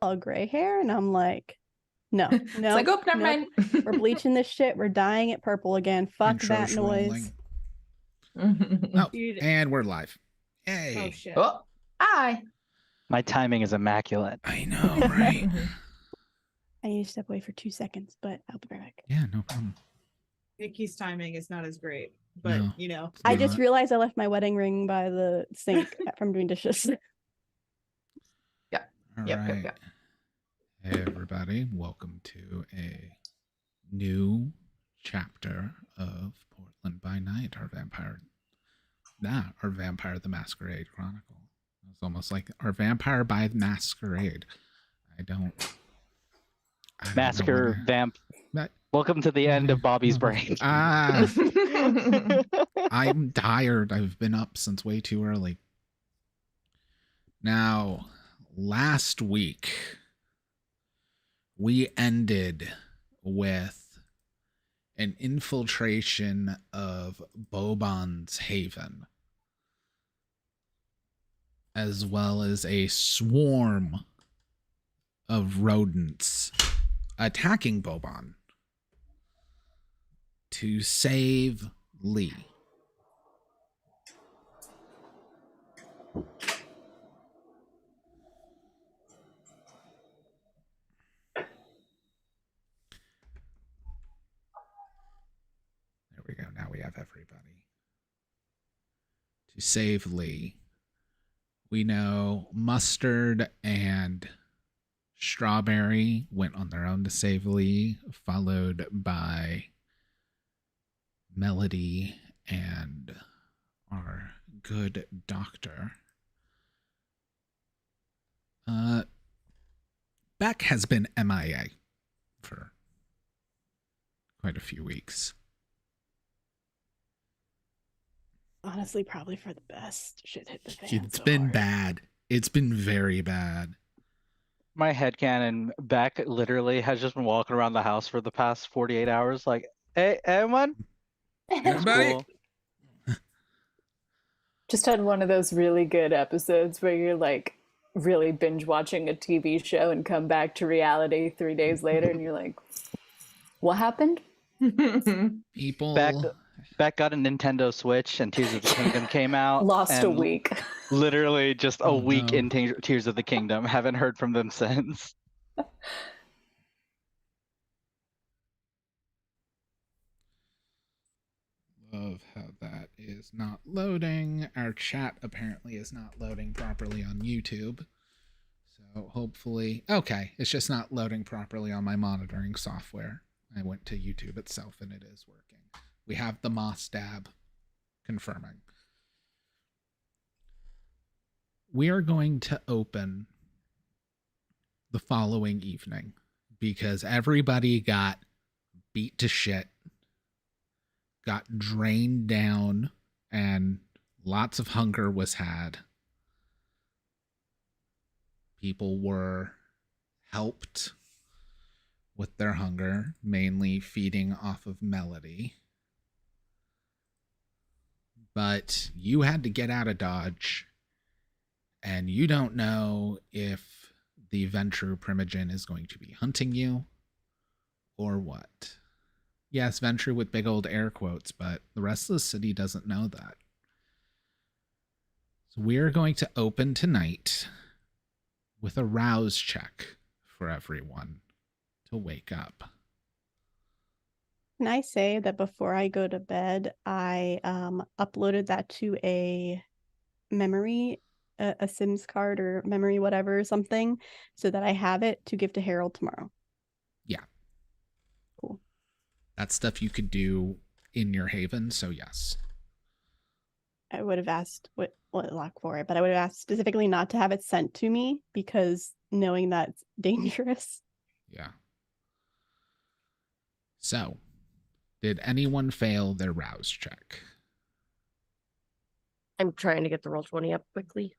all gray hair, and I'm like, no, It's like, oh, never mind. We're bleaching this shit. We're dyeing it purple again. Fuck that noise. Oh, and we're live. Yay. Oh, shit. Oh, hi. My timing is immaculate. I know, right? I need to step away for 2 seconds, but I'll be right back. Yeah, no problem. Nikki's timing is not as great, but No, you know. I just realized I left my wedding ring by the sink from doing dishes. Yep. Hey, everybody. Welcome to a new chapter of Portland by Night, our Vampire the Masquerade Chronicle. It's almost like our Vampire by Masquerade. I don't Welcome to the end of Bobby's brain. I'm tired. I've been up since way too early. Now, last week, we ended with an infiltration of Boban's Haven, as well as a swarm of rodents attacking Boban to save Lee. There we go. Now we have everybody. To save Lee. We know Mustard and Strawberry went on their own to save Lee, followed by Melody and our good doctor. Beck has been MIA for quite a few weeks. Honestly, probably for the best. Shit hit the fan. It's been bad. It's been very bad. My headcanon, Beck literally has just been walking around the house for the past 48 hours like, hey, everyone? Everybody? Cool. Just had one of those really good episodes where you're like really binge watching a TV show and come back to reality 3 days later and you're like, what happened? People... Beck got a Nintendo Switch and Tears of the Kingdom came out. Lost a week. Literally just a week in Tears of the Kingdom. Haven't heard from them since. Love how that is not loading. Our chat apparently is not loading properly on YouTube. So hopefully... Okay, it's just not loading properly on my monitoring software. I went to YouTube itself and it is working. We have the Moss Dab confirming. We are going to open the following evening because everybody got beat to shit, got drained down, and lots of hunger was had. People were helped with their hunger, mainly feeding off of Melody. But you had to get out of Dodge, and you don't know if the Ventru Primogen is going to be hunting you or what. Yes, Ventru with big old air quotes, but the rest of the city doesn't know that. So we're going to open tonight with a rouse check for everyone to wake up. Can I say that before I go to bed, I uploaded that to a memory, a Sims card or memory, whatever, something, so that I have it to give to Harold tomorrow. Yeah. Cool. That's stuff you could do in your haven, so yes. I would have asked what lock for it, but I would have asked specifically not to have it sent to me because knowing that's dangerous. Yeah. So, did anyone fail their rouse check? I'm trying to get the Roll20 up quickly.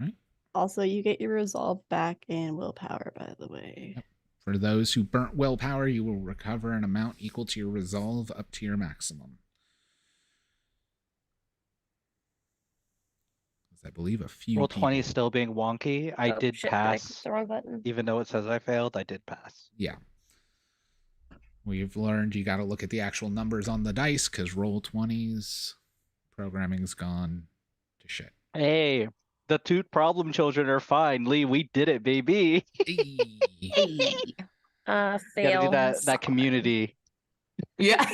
All right. Also, you get your resolve back and willpower, by the way. Yep. For those who burnt willpower, you will recover an amount equal to your resolve up to your maximum. Because I believe a few Roll 20 people- still being wonky. I Oh, did shit, did I click pass. the wrong button? Even though it says I failed, I did pass. Yeah. We've learned you got to look at the actual numbers on the dice because roll 20s programming's gone to shit. Hey, the two problem children are fine. Lee, we did it, baby. Hey. Hey. Gotta Fail. do that community. Yeah.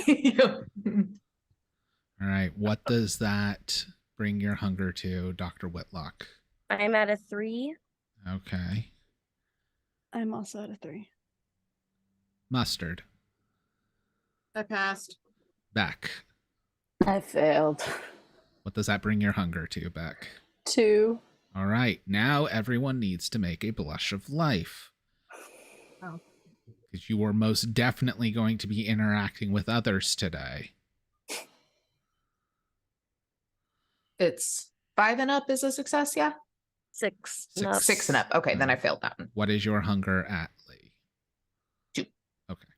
All right. What does that bring your hunger to, Dr. Whitlock? I'm at a 3. Okay. I'm also at a 3. Mustard. I passed. Beck. I failed. What does that bring your hunger to, Beck? 2. All right. Now everyone needs to make a blush of life. Oh. Because you are most definitely going to be interacting with others today. It's 5 and up is a success, yeah? 6. Six. Not 6 and up. Okay, then I failed that one. What is your hunger at, Lee? 2. Okay.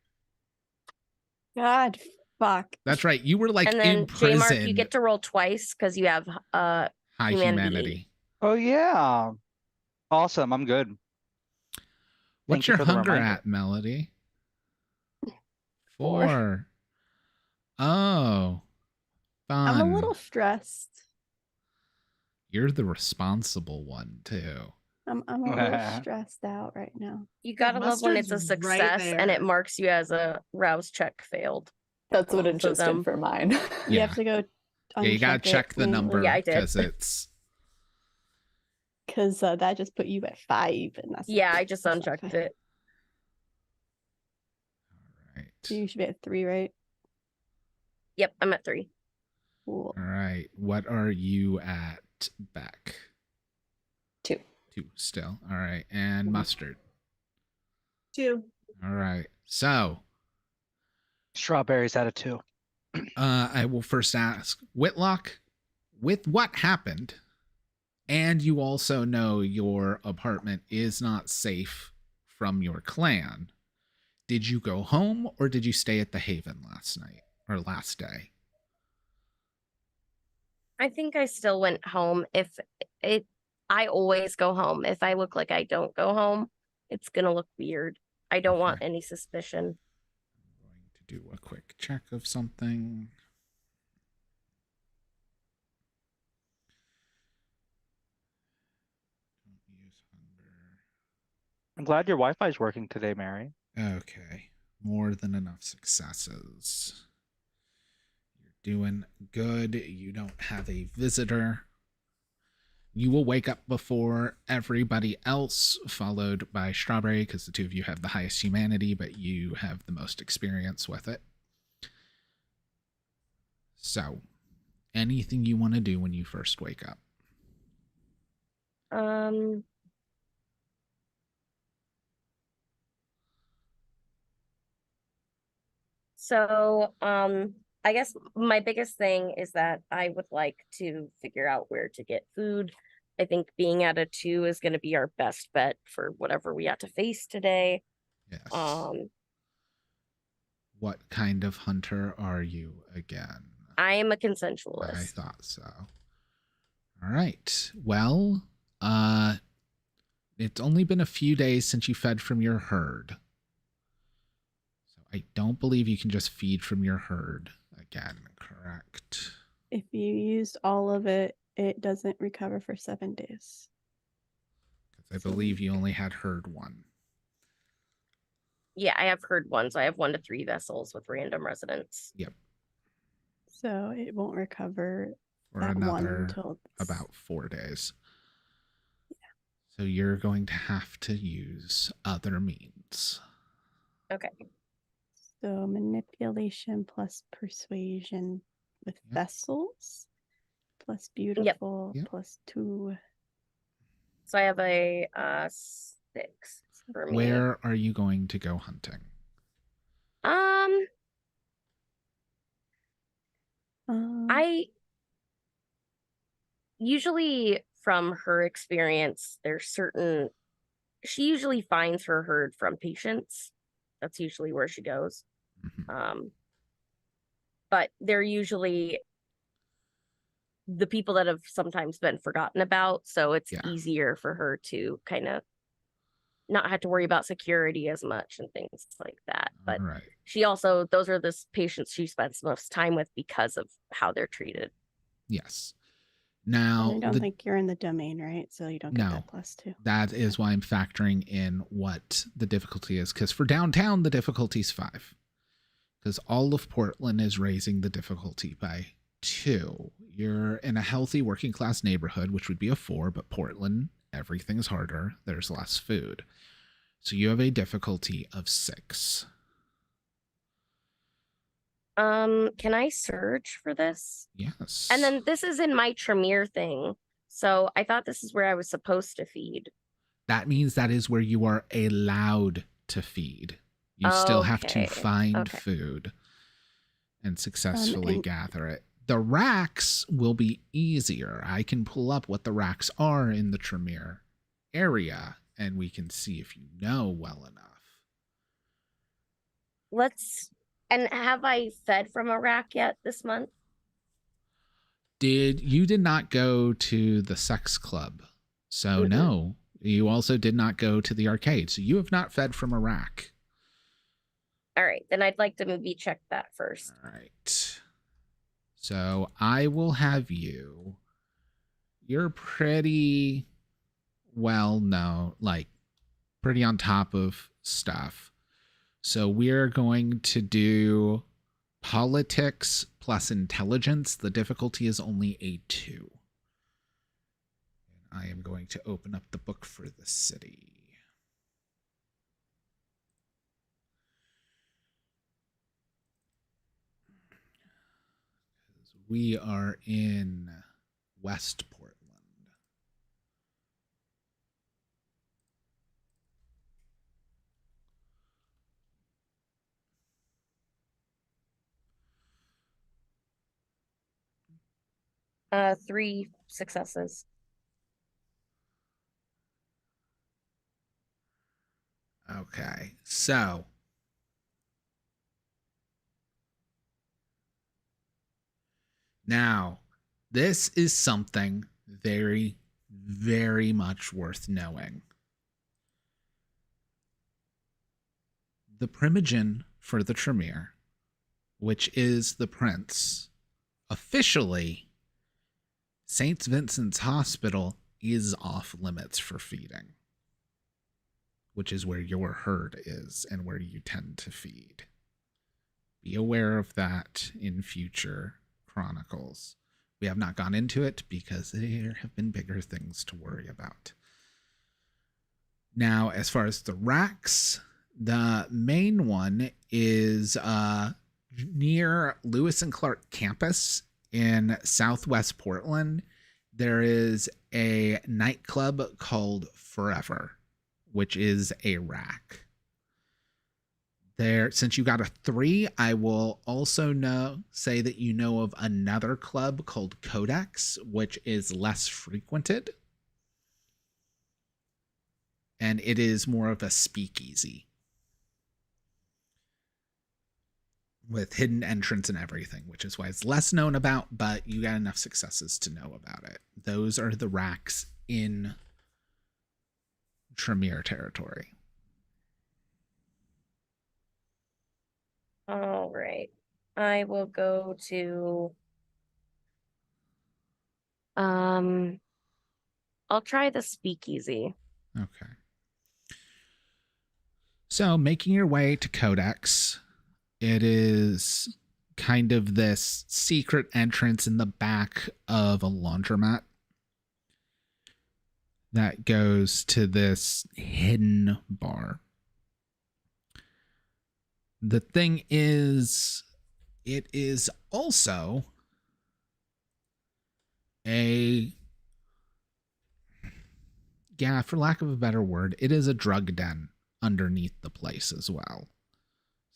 God, fuck. That's right. You were like and in then prison. J-Mark, you get to roll twice because you have high humanity. Oh yeah. Awesome. I'm good. What's Thank you your for the hunger reminder. at, Melody? 4. 4. Oh. Fun. I'm a little stressed. You're the responsible one, too. I'm a little stressed out right now. You gotta love when it's a mustard's right success and it there. marks you as a rouse check failed. That's what it Both of just did them. for mine. You Yeah. have to go. Yeah, you gotta check the number Yeah, I did. because it's Because that just put you at 5, and that's Yeah, I just that's not unchecked fair. it. all right. So you should be at 3, right? Yep, I'm at 3. Cool. All right. What are you at, Beck? 2. 2 still. All right. And mustard. 2. All right. So Strawberries out of 2. I will first ask Whitlock, with what happened, and you also know your apartment is not safe from your clan, did you go home or did you stay at the Haven last night or last day? I think I still went home. I always go home. If I look like I don't go home, it's gonna look weird. I don't want Okay. any suspicion. I'm going to do a quick check of something. Don't use hunger. I'm glad your Wi-Fi is working today, Mary. Okay. More than enough successes. You're doing good. You don't have a visitor. You will wake up before everybody else, followed by Strawberry, because the two of you have the highest humanity, but you have the most experience with it. So, anything you want to do when you first wake up? I guess my biggest thing is that I would like to figure out where to get food. I think being at a 2 is going to be our best bet for whatever we have to face today. Yes. What kind of hunter are you again? I am a I consensualist. thought so. All right. Well, it's only been a few days since you fed from your herd. So I don't believe you can just feed from your herd again, correct? If you used all of it, it doesn't recover for 7 days. Because I believe you only had herd 1. Yeah, I have heard one, so I have 1 to 3 vessels with random residents. Yep. So it won't recover For that one another until about 4 days. So you're going to have to use other means. Okay. So manipulation plus persuasion with Yep. vessels plus beautiful Yep. plus 2. So I have a 6 for me. Where are you going to go hunting? I usually, from her experience, she usually finds her herd from patients. That's usually where she goes. Mhm. But they're usually the people that have sometimes been forgotten about. So it's Yeah. easier for her to kind of not have to worry about security as much and things like that. But All right. she also, those are the patients she spends most time with because of how they're treated. Yes. And Now, I don't think you're in the domain, right? So you don't get No. that +2. that is why I'm factoring in what the difficulty is. Because for downtown, the difficulty is 5. Because all of Portland is raising the difficulty by 2. You're in a healthy working class neighborhood, which would be a 4, but Portland, everything's harder. There's less food. So you have a difficulty of 6. Can I surge for this? Yes. And then this is in my Tremere thing. So I thought this is where I was supposed to feed. that means that is where you are allowed to feed. You still have to Okay, find okay. food and successfully and- gather it. The racks will be easier. I can pull up what the racks are in the Tremere area, and we can see if you know well enough. And have I fed from a rack yet this month? You did not go to the sex club, so Mm-mm. no. You also did not go to the arcade, so you have not fed from a rack. All right, then I'd like to maybe check that first. All right. So I will have you. You're pretty well known, like pretty on top of stuff. So we're going to do politics plus intelligence. The difficulty is only a 2. And I am going to open up the book for the city. We are in West Portland. Three successes. Okay, so now this is something very, very much worth knowing. The primogen for the Tremere, which is the prince, officially, St. Vincent's Hospital is off limits for feeding, which is where your herd is and where you tend to feed. Be aware of that in future chronicles. We have not gone into it because there have been bigger things to worry about. Now, as far as the racks, the main one is near Lewis and Clark campus in Southwest Portland. There is a nightclub called Forever, which is a rack. There, since you got a 3, I will also say that you know of another club called Codex, which is less frequented. And it is more of a speakeasy with hidden entrance and everything, which is why it's less known about, but you got enough successes to know about it. Those are the racks in Tremere territory. All right. I will go to I'll try the speakeasy. Okay. So making your way to Codex, it is kind of this secret entrance in the back of a laundromat that goes to this hidden bar. The thing is, it is also for lack of a better word, it is a drug den underneath the place as well.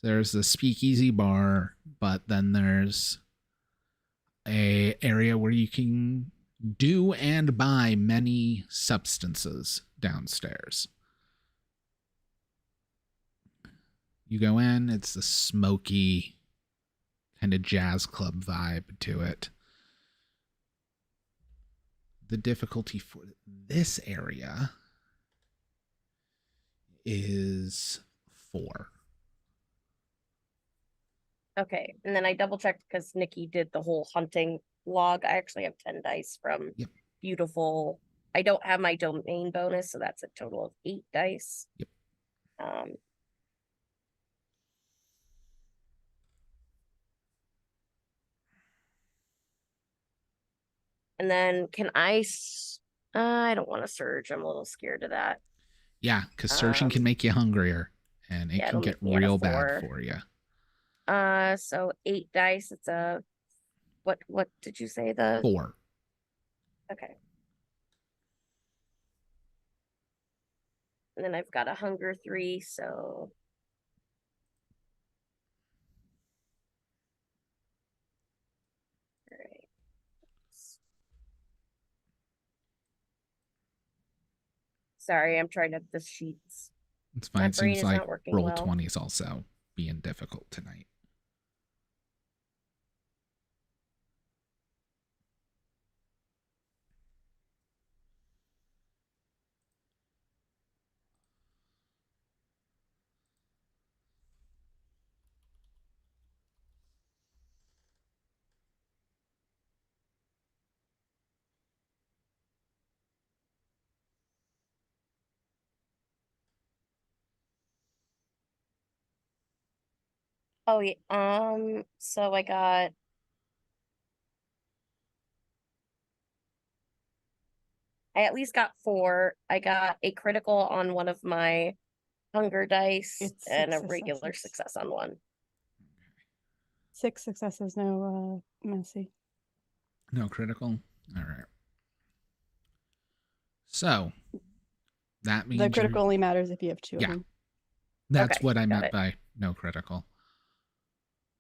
There's the speakeasy bar, but then there's a area where you can do and buy many substances downstairs. You go in, it's the smoky kind of jazz club vibe to it. the difficulty for this area is 4. Okay, and then I double checked because Nikki did the whole hunting log. I actually have 10 dice from Yep. Beautiful. I don't have my domain bonus, so that's a total of 8 dice. Yep. And then can I don't want to surge. I'm a little scared of that. Yeah, because searching can make you hungrier, and it yeah, can it'll get make me at a real bad 4. for you. So 8 dice. It's a what did you say? The 4. Okay. And then I've got a hunger 3, so all right. Sorry, I'm trying to the sheets. It's My fine. It brain seems is like not working roll well. 20 is also being difficult tonight. Oh yeah. So I at least got 4. I got a critical on one of my hunger dice It's and a 6 regular successes. success on one. 6 successes, no messy. No critical? All right. So, that means The critical only matters if you have 2 Yeah. of them. That's Okay, what I got meant it. by no critical.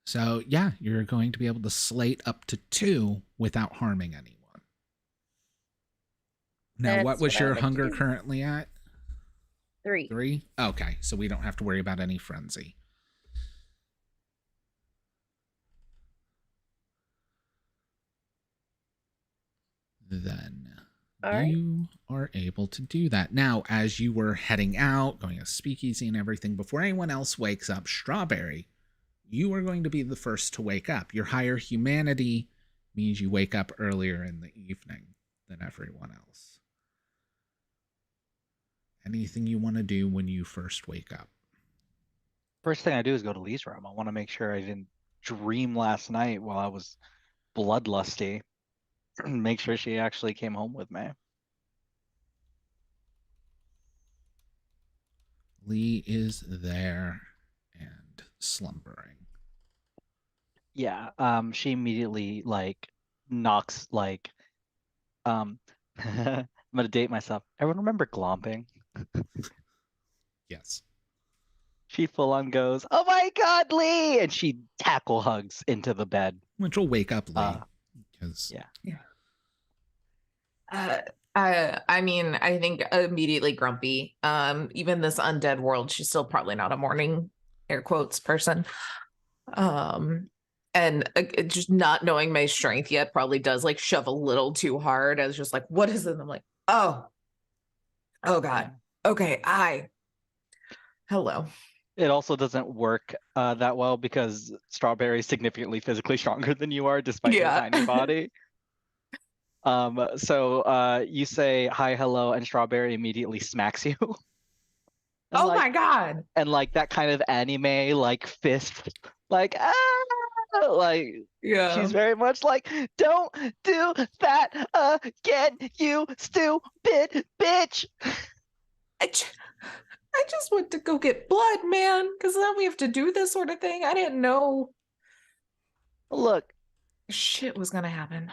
So, yeah, you're going to be able to slate up to 2 without harming anyone. Now, what That's was what I your like to hunger do. currently at? 3. 3? Okay, so we don't have to worry about any frenzy. Then All right. you are able to do that. Now, as you were heading out, going to speakeasy and everything, before anyone else wakes up, Strawberry, you are going to be the first to wake up. Your higher humanity means you wake up earlier in the evening than everyone else. Anything you want to do when you first wake up? First thing I do is go to Lee's room. I want to make sure I didn't dream last night while I was bloodlusty. Make sure she actually came home with me. Lee is there and slumbering. Yeah, she immediately knocks I'm gonna date myself. Everyone remember glomping? Yes. She full on goes, "Oh my God, Lee!" and she tackle hugs into the bed. Which will wake up Lee. Because Yeah. I mean, I think immediately grumpy. Even this undead world, she's still probably not a morning air quotes person. And just not knowing my strength yet probably does like shove a little too hard. I was just like, what is it? And I'm like, oh God. Okay, hello. It also doesn't work that well because Strawberry is significantly physically stronger than you are, despite your tiny body. So you say hi, hello, and Strawberry immediately smacks you. And oh my God. And like that kind of anime, like fist, like Yeah. she's very much like, don't do that again, you stupid bitch. I just went to go get blood, man, because then we have to do this sort of thing. I didn't know Look, shit was gonna happen.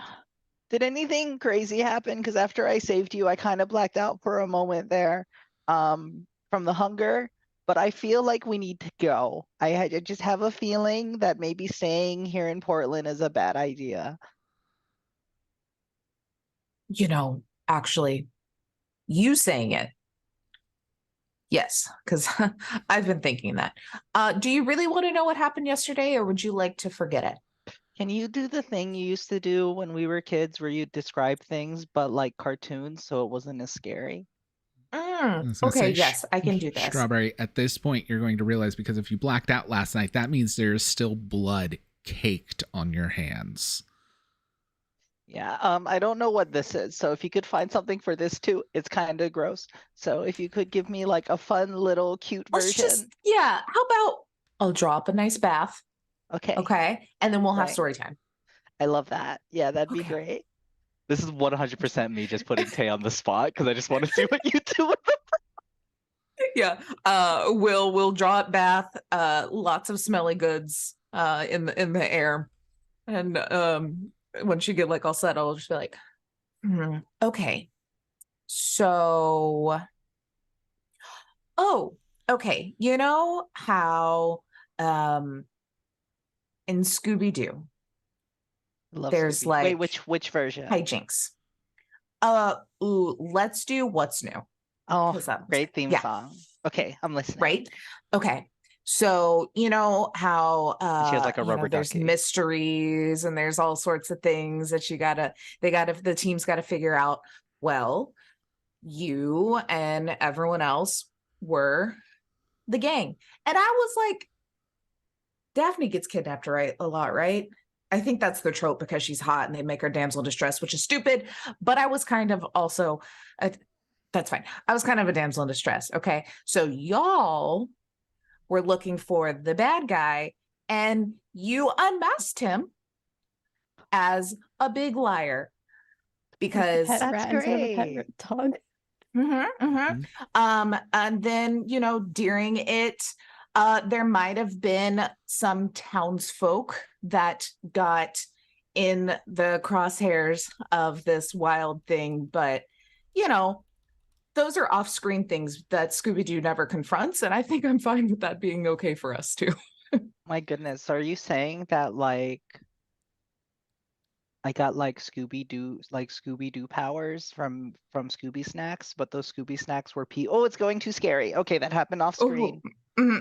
did anything crazy happen? Because after I saved you, I kind of blacked out for a moment there from the hunger. But I feel like we need to go. I just have a feeling that maybe staying here in Portland is a bad idea. You know, actually, you saying it. Yes, because I've been thinking that. Do you really want to know what happened yesterday, or would you like to forget it? Can you do the thing you used to do when we were kids where you describe things but like cartoons so it wasn't as scary? I was gonna Okay, say, yes, I can do this. Strawberry, at this point, you're going to realize because if you blacked out last night, that means there's still blood caked on your hands. Yeah, I don't know what this is, so if you could find something for this too, it's kind of gross. So if you could give me like a fun little cute Let's version. just, yeah, how about I'll draw up a nice bath, Okay, okay? And then we'll have Right. story time. I love that. Yeah, that'd be Okay. great. This is 100% me just putting Tay on the spot because I just want to see what you do with it. Yeah. We'll draw up bath, lots of smelly goods in the air. And once you get like all set, I'll just be like, okay. So okay. You know how in Scooby-Doo Love there's Scooby. Wait, like which version? hijinks. Let's do What's New. Oh, 'Cause that- great theme yeah. song. Okay, I'm listening. Right? Okay. So you know how She has like a rubber there's ducky. mysteries and there's all sorts of things that the team's gotta figure out. Well, you and everyone else were the gang. And I was like, Daphne gets kidnapped, right? A lot, right? I think that's the trope because she's hot and they make her damsel in distress, which is stupid. But I was kind of also, that's fine. I was kind of a damsel in distress. Okay. So y'all were looking for the bad guy and you unmasked him as a big liar because Pet That's rat instead of a pet great. dog. and then during it there might have been some townsfolk that got in the crosshairs of this wild thing, but those are off-screen things that Scooby-Doo never confronts, and I think I'm fine with that being okay for us too. My goodness, are you saying that like I got like Scooby-Doo powers from Scooby snacks, but those Scooby snacks were Oh, it's going too scary. Okay, that happened off screen.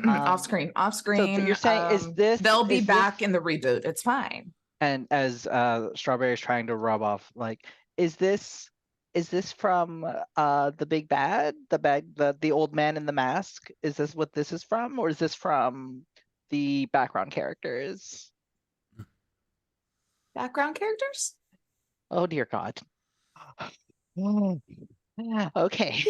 Off screen. So you're saying they'll be is back this, in the reboot. It's fine. and as Strawberry is trying to rub off, like, is this from the big bad, the old man in the mask? Is this what this is from, or is this from the background characters? Background characters? Oh dear God. Okay.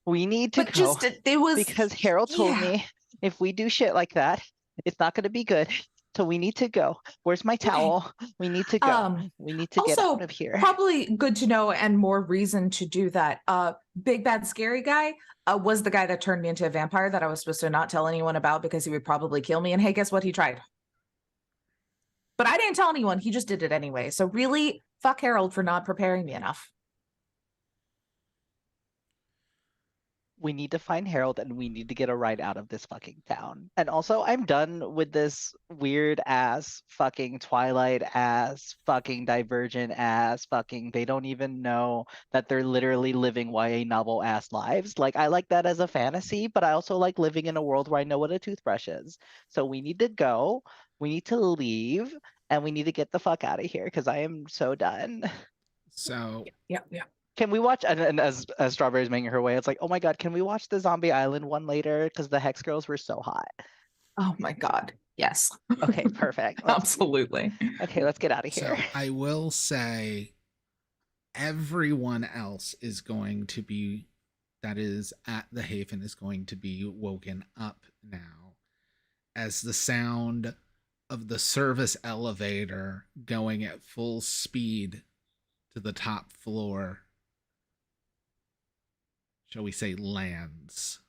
We need to But go just it was because Harold told yeah. me if we do shit like that, it's not going to be good. So we need to go. Where's my Okay. towel? We need to go. We need to get Also, out of here. probably good to know and more reason to do that. Big bad scary guy was the guy that turned me into a vampire that I was supposed to not tell anyone about because he would probably kill me. And hey, guess what? He tried. But I didn't tell anyone. He just did it anyway. So really, fuck Harold for not preparing me enough. We need to find Harold and we need to get a ride out of this fucking town. And also, I'm done with this weird ass fucking Twilight ass fucking Divergent ass fucking they don't even know that they're literally living YA novel ass lives. Like, I like that as a fantasy, but I also like living in a world where I know what a toothbrush is. So we need to go, we need to leave, and we need to get the fuck out of here because I am so done. So Yeah. Can we watch, and as Strawberry's making her way, it's like, oh my God, can we watch the Zombie Island one later? Because the Hex Girls were so hot. Oh my God. Yes. Okay, perfect. Absolutely. Okay, let's get out of here. So I will say everyone else is going to be, that is at the Haven, is going to be woken up now as the sound of the service elevator going at full speed to the top floor, shall we say, lands.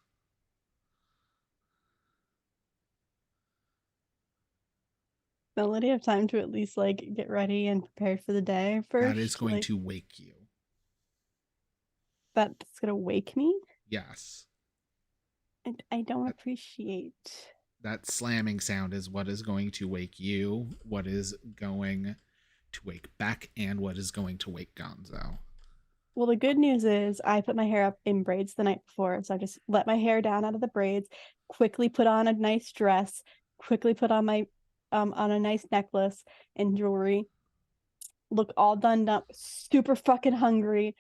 Melody have time to at least like get ready and prepare for the day first. That is going like, to wake you. That's gonna wake me. Yes. I don't appreciate. That slamming sound is what is going to wake you, what is going to wake Beck, and what is going to wake Gonzo. Well, the good news is I put my hair up in braids the night before, so I just let my hair down out of the braids, quickly put on a nice dress, quickly put on my on a nice necklace and jewelry. Look all done up, super fucking hungry,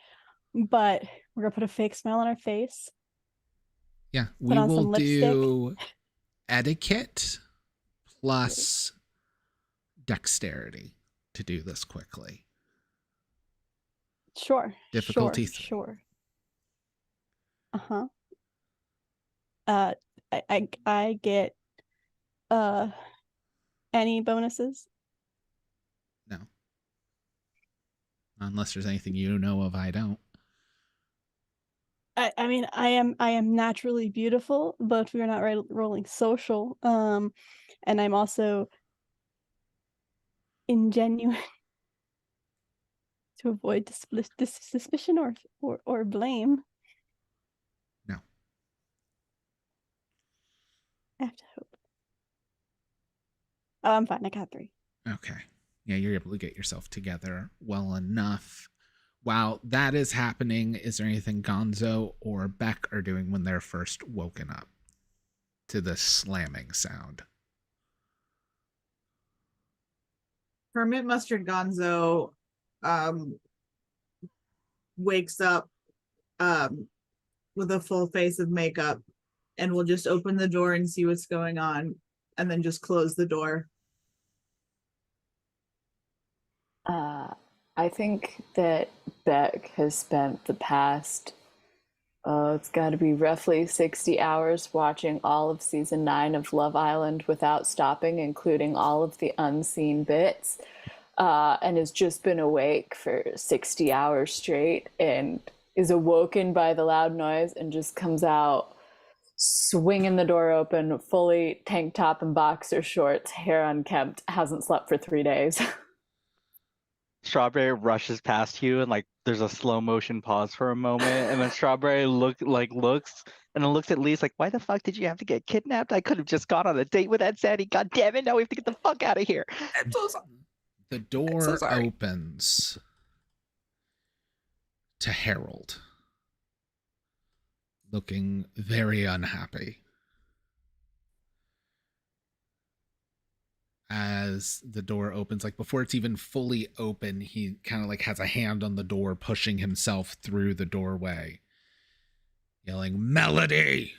but we're gonna put a fake smile on our face. Yeah, Put we on will some lipstick. do etiquette plus dexterity to do this quickly. Sure. Difficulty 3. Sure. Uh-huh. I get any bonuses? No. Unless there's anything you know of, I don't. I mean, I am naturally beautiful, but we're not rolling social. And I'm also ingenuine to avoid suspicion or blame. No. I have to hope. Oh, I'm fine. I got 3. Okay. Yeah, you're able to get yourself together well enough. While that is happening, is there anything Gonzo or Beck are doing when they're first woken up to the slamming sound? Hermit Mustard Gonzo wakes up with a full face of makeup and will just open the door and see what's going on and then just close the door. I think that Beck has spent the past, it's got to be roughly 60 hours watching all of season 9 of Love Island without stopping, including all of the unseen bits, and has just been awake for 60 hours straight and is awoken by the loud noise and just comes out swinging the door open, fully tank top and boxer shorts, hair unkempt, hasn't slept for 3 days. Strawberry rushes past you and like there's a slow motion pause for a moment, and then Strawberry looks and then looks at Lee's like, why the fuck did you have to get kidnapped? I could have just gone on a date with Ed Sandy. God damn it, now we have to get the fuck out of here. I'm so sorry. The door so sorry. opens to Harold, looking very unhappy. As the door opens, like before it's even fully open, he kind of like has a hand on the door, pushing himself through the doorway, yelling, "Melody!"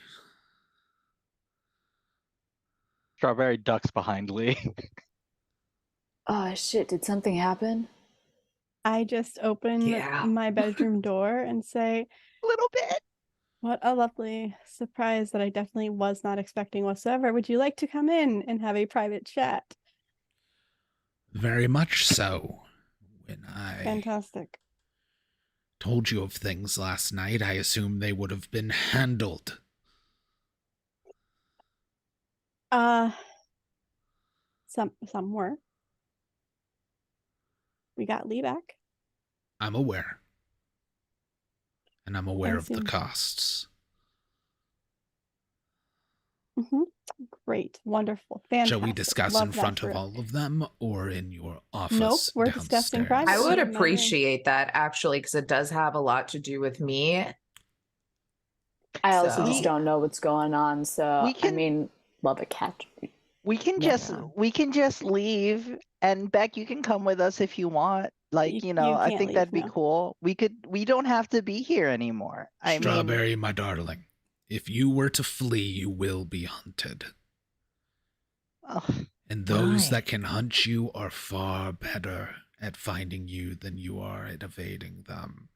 Strawberry ducks behind Lee. Oh shit, did something happen? I just open my bedroom door and say, A little bit. what a lovely surprise that I definitely was not expecting whatsoever. Would you like to come in and have a private chat? Very much so. When I Fantastic. told you of things last night, I assumed they would have been handled. Some were. We got Lee back. I'm aware. And I'm aware of the see. costs. Mm-hmm. Great. Wonderful. Fantastic. Shall we discuss Love in that front for of us. all of them or in your office? Nope, we're downstairs? discussing privately. I would in my room. appreciate that actually, because it does have a lot to do with me. I also So- just don't know what's going on, so We can- I mean, love a cat. We can Yeah. just leave, and Beck, you can come with us if you want. Like, You I can't think leave, that'd be no. cool. We don't have to be here anymore. I mean, Strawberry, my darling, if you were to flee, you will be hunted. ugh, And those Why? that can hunt you are far better at finding you than you are at evading them.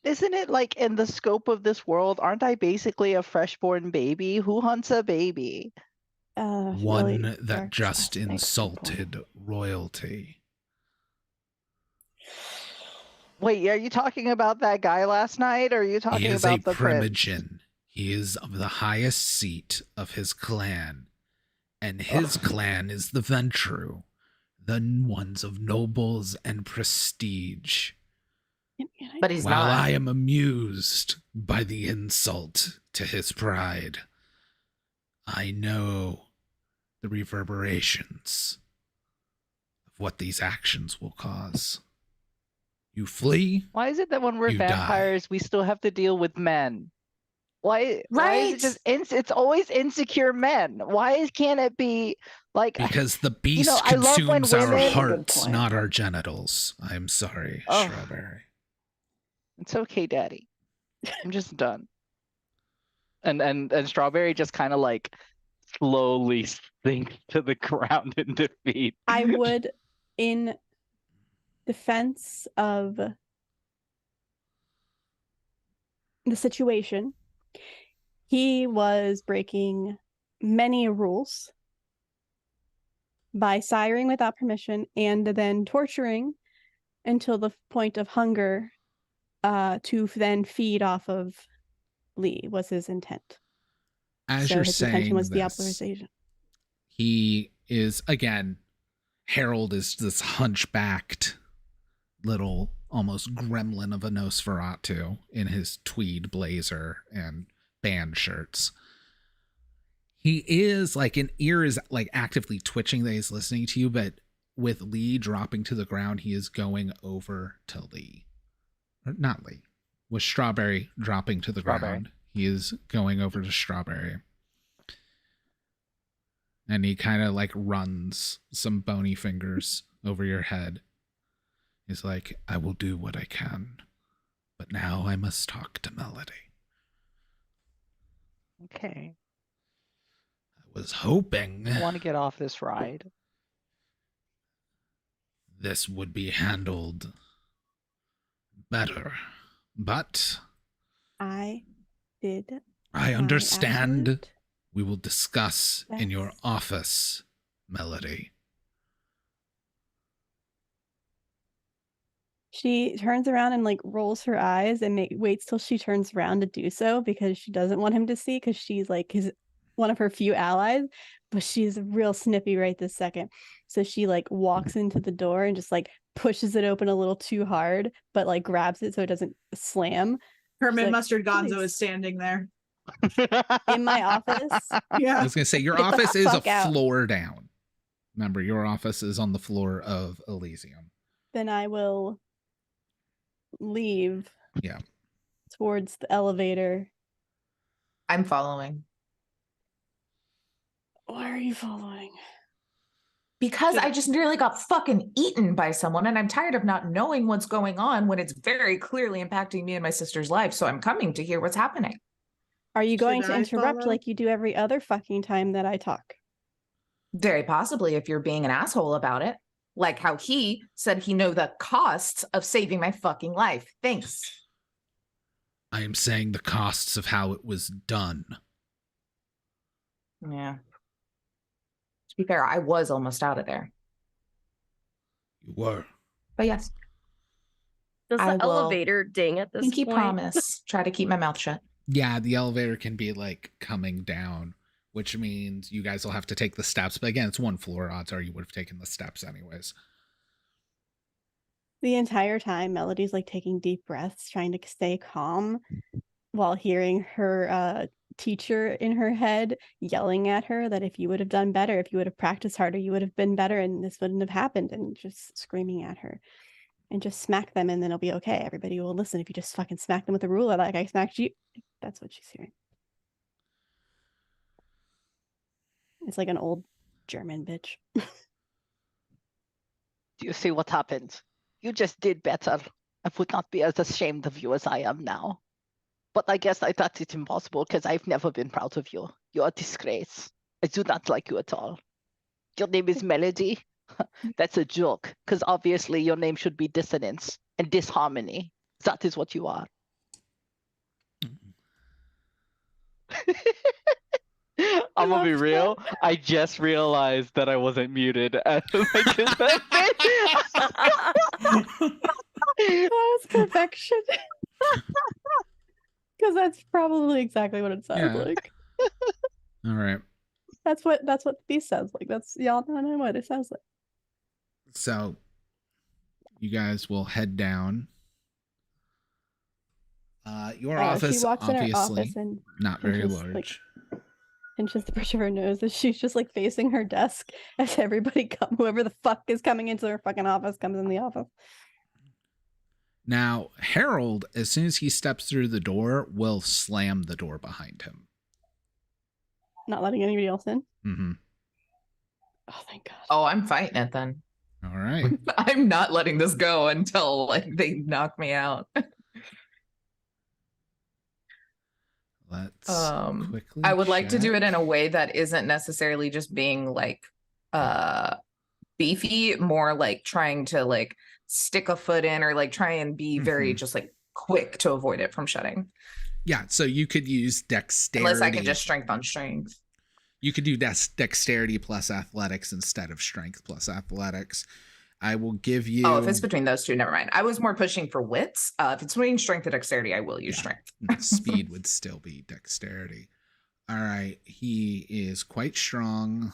isn't it like in the scope of this world? Aren't I basically a freshborn baby? Who hunts a baby? One Really that dark just sauce. Thanks, insulted royalty. Wait, are you talking about that guy last night, or are you He talking is a about the prince? primogen. He is of the highest seat of his clan. And his Ugh. clan is the Ventru, the ones of nobles and prestige. But he's While not. I am amused by the insult to his pride, I know the reverberations of what these actions will cause. You flee, Why is it that when we're You die. vampires, we still have to deal with men? Why is it just it's always insecure men? Why can't it be like Because the beast I love when consumes our women- Good hearts, point. not our genitals. I'm sorry, Oh. Strawberry. It's okay, Daddy. I'm just done. And Strawberry just kind of like slowly sinks to the ground in defeat. I would, in defense of the situation, he was breaking many rules by siring without permission and then torturing until the point of hunger to then feed off of Lee was his intent. As So you're his intention saying was the this, authorization. he is, again, Harold is this hunchbacked little almost gremlin of a Nosferatu in his tweed blazer and band shirts. He is like, an ear is like actively twitching that he's listening to you, but with Lee dropping to the ground, he is going over to Lee. Or not Lee. With Strawberry dropping to the ground, he is going over to Strawberry. And he kind of like runs some bony fingers over your head. He's like, I will do what I can, but now I must talk to Melody. Okay. I was hoping I want to get off this ride. this would be handled better, but I did. I my understand. absolute We will discuss in your best. office, Melody. She turns around and like rolls her eyes and waits till she turns around to do so because she doesn't want him to see because she's like one of her few allies, but she's real snippy right this second. So she like walks into the door and just like pushes it open a little too hard, but like grabs it so it doesn't slam. Hermit like, Mustard Gonzo "Please." is standing there. In my office. I Yeah. was going to say, your Get the office is a fuck out. floor down. Remember, your office is on the floor of Elysium. Then I will leave. Yeah. Towards the elevator. I'm following. Why are you following? Because I just nearly got fucking eaten by someone, and I'm tired of not knowing what's going on when it's very clearly impacting me and my sister's life. So I'm coming to hear what's happening. Are you going Should to I interrupt follow? like you do every other fucking time that I talk? Very possibly if you're being an asshole about it. Like how he said he knew the costs of saving my fucking life. Thanks. I am saying the costs of how it was done. Yeah. To be fair, I was almost out of there. You were. But yes, Does I the will elevator ding at this pinky point? promise. Try to keep my mouth shut. Yeah, the elevator can be like coming down, which means you guys will have to take the steps. But again, it's one floor. Odds are you would have taken the steps anyways. The entire time, Melody's like taking deep breaths, trying to stay calm while hearing her teacher in her head yelling at her that if you would have done better, if you would have practiced harder, you would have been better and this wouldn't have happened, and just screaming at her. And just smack them and then it'll be okay. Everybody will listen if you just fucking smack them with a ruler like I smacked you. That's what she's hearing. It's like an old German bitch. Do you see what happened? You just did better. I would not be as ashamed of you as I am now. But I guess I thought it impossible because I've never been proud of you. You're a disgrace. I do not like you at all. Your name is Melody. That's a joke, because obviously your name should be dissonance and disharmony. That is what you are. I'm gonna be love real. I just realized that I wasn't muted. That was perfection. Because that's probably exactly what it sounds Yeah. like. All right. That's what the beast sounds like. That's y'all know what it sounds like. So you guys will head down. Your office, she walks in her obviously, office and not very just, like, large. pinches the bridge of her nose as she's just like facing her desk as everybody whoever the fuck is coming into her fucking office comes in the office. Now, Harold, as soon as he steps through the door, will slam the door behind him. Not letting anybody else in. Mm-hmm. Oh, thank God. Oh, I'm fighting it then. All right. I'm not letting this go until like they knock me out. Let's quickly I would like to do check. it in a way that isn't necessarily just being like beefy, more like trying to like stick a foot in or like try and be very just like quick to avoid it from shutting. Yeah, so you could use dexterity. Unless I can just strength on strength. You could do dexterity plus athletics instead of strength plus athletics. I will give you... Oh, if it's between those two, never mind. I was more pushing for wits. If it's between strength and dexterity, I will use strength. Speed would still be dexterity. All right, he is quite strong,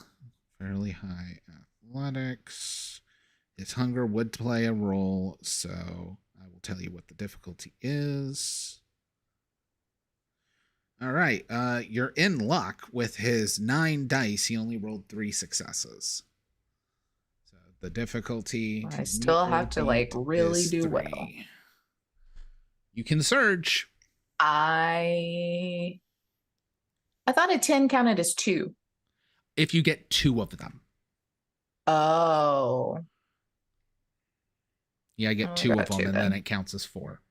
fairly high athletics. His hunger would play a role, so I will tell you what the difficulty is. All right, you're in luck. With his 9 dice, he only rolled 3 successes. So the difficulty... I still have to like really do 3. Well. You can surge. I thought a 10 counted as 2. If you get 2 of them. Oh. Yeah, I get 2 of them, and then it counts as 4.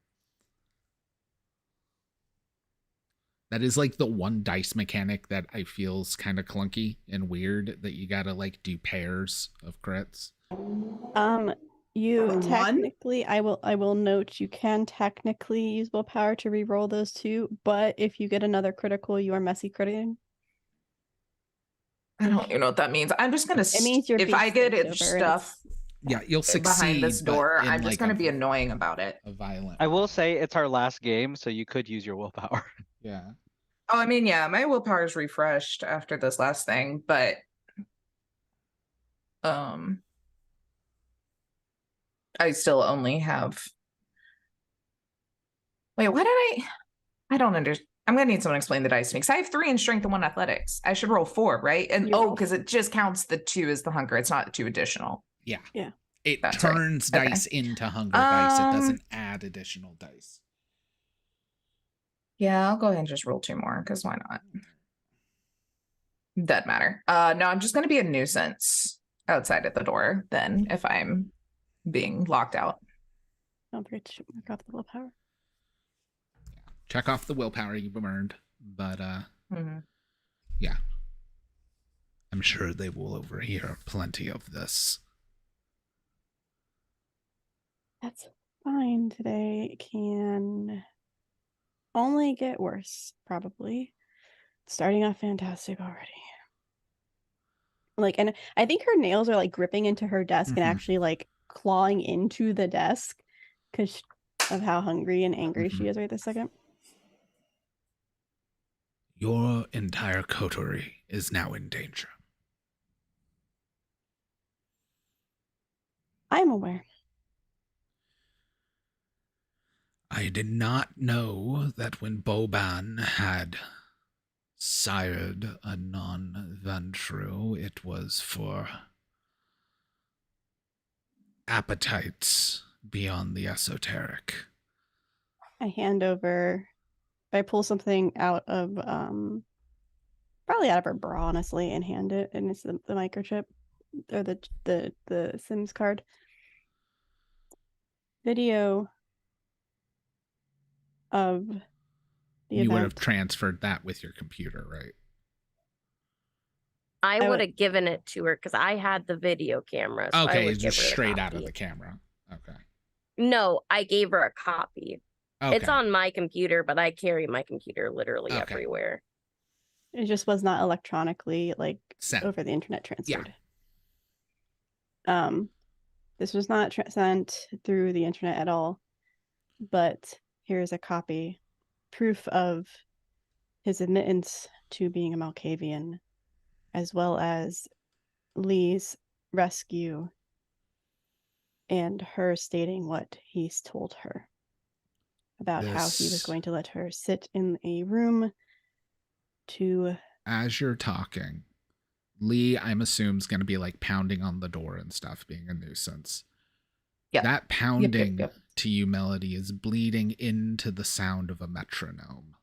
That is like the one dice mechanic that I feel is kind of clunky and weird, that you gotta like do pairs of crits. You technically, I will note, you can technically use willpower to re-roll those 2, but if you get another critical, you are messy critting. I don't even know what that means. I'm just gonna. It means you're if I get it stuff. Yeah, you'll succeed behind this door. I'm just like gonna be annoying about it. A violent. I will say it's our last game, so you could use your willpower. Yeah. Oh, I mean, yeah, my willpower is refreshed after this last thing, but I still only have. Wait, why did I don't understand. I'm gonna need someone to explain the dice to me because I have 3 in strength and 1 athletics. I should roll 4, right? And because it just counts the 2 as the hunger. It's not 2 additional. Yeah. Yeah. It That's turns right. dice into hunger dice. It doesn't add additional dice. Yeah, I'll go ahead and just roll 2 more because why not? Doesn't matter. No, I'm just gonna be a nuisance outside at the door then if I'm being locked out. Don't forget to mark off the willpower. Check off the willpower you've earned, but yeah. I'm sure they will overhear plenty of this. That's fine today. It can only get worse, probably. Starting off fantastic already. Like, and I think her nails are like gripping into her desk and actually like clawing into the desk because of how hungry and angry she is right this second. Your entire coterie is now in danger. I'm aware. I did not know that when Boban had sired a non-Ventru, it was for appetites beyond the esoteric. I hand over, I pull something out of, probably out of her bra, honestly, and hand it, and it's the microchip, or the Sims card. Video of the You event. would have transferred that with your computer, right? I would have given it to her because I had the video camera. So Okay, it's just straight out of the camera. Okay. No, I gave her a copy. Okay. It's on my computer, but I carry my computer literally everywhere. It just was not electronically like sent over the internet transferred. Yeah. This was not sent through the internet at all. But here's a copy, proof of his admittance to being a Malkavian, as well as Lee's rescue and her stating what he's told her about how he was going to let her sit in a room to... As you're talking, Lee, I'm assuming, is going to be like pounding on the door and stuff, being a nuisance. Yeah. That pounding to you, Melody, is bleeding into the sound of a metronome.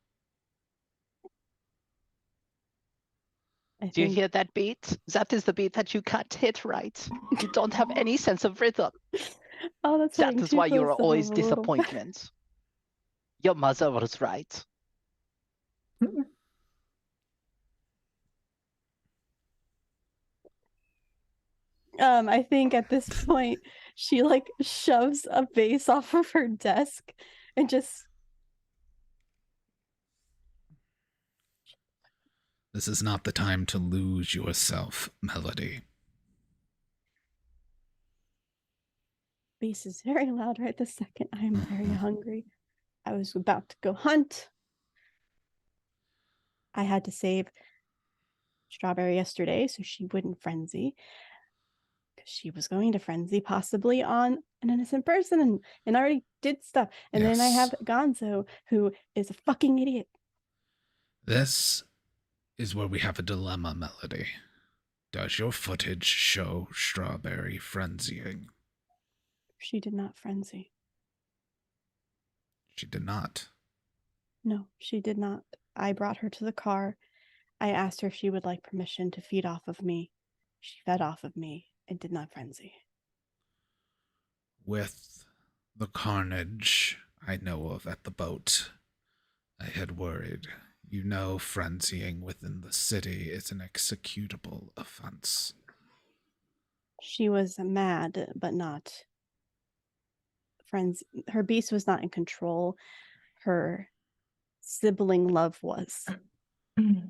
I Do you think hear that beat? That is the beat that you can't hit right. You don't have any sense of rhythm. oh, that's That hitting is too why you close are to home always a little. disappointment. Your mother was right. I think at this point she like shoves a vase off of her desk and just This is not the time to lose yourself, Melody. vase is very loud right this second. I am very hungry. I was about to go hunt. I had to save Strawberry yesterday so she wouldn't frenzy. Because she was going to frenzy possibly on an innocent person and already did stuff. And then I have Gonzo, who is a fucking idiot. This is where we have a dilemma, Melody. Does your footage show Strawberry frenzying? She did not frenzy. She did not. No, she did not. I brought her to the car. I asked her if she would like permission to feed off of me. She fed off of me and did not frenzy. With the carnage I know of at the boat, I had worried. You know, frenzying within the city is an executable offense. She was mad, but not frenzy. Her beast was not in control. Her sibling love was. We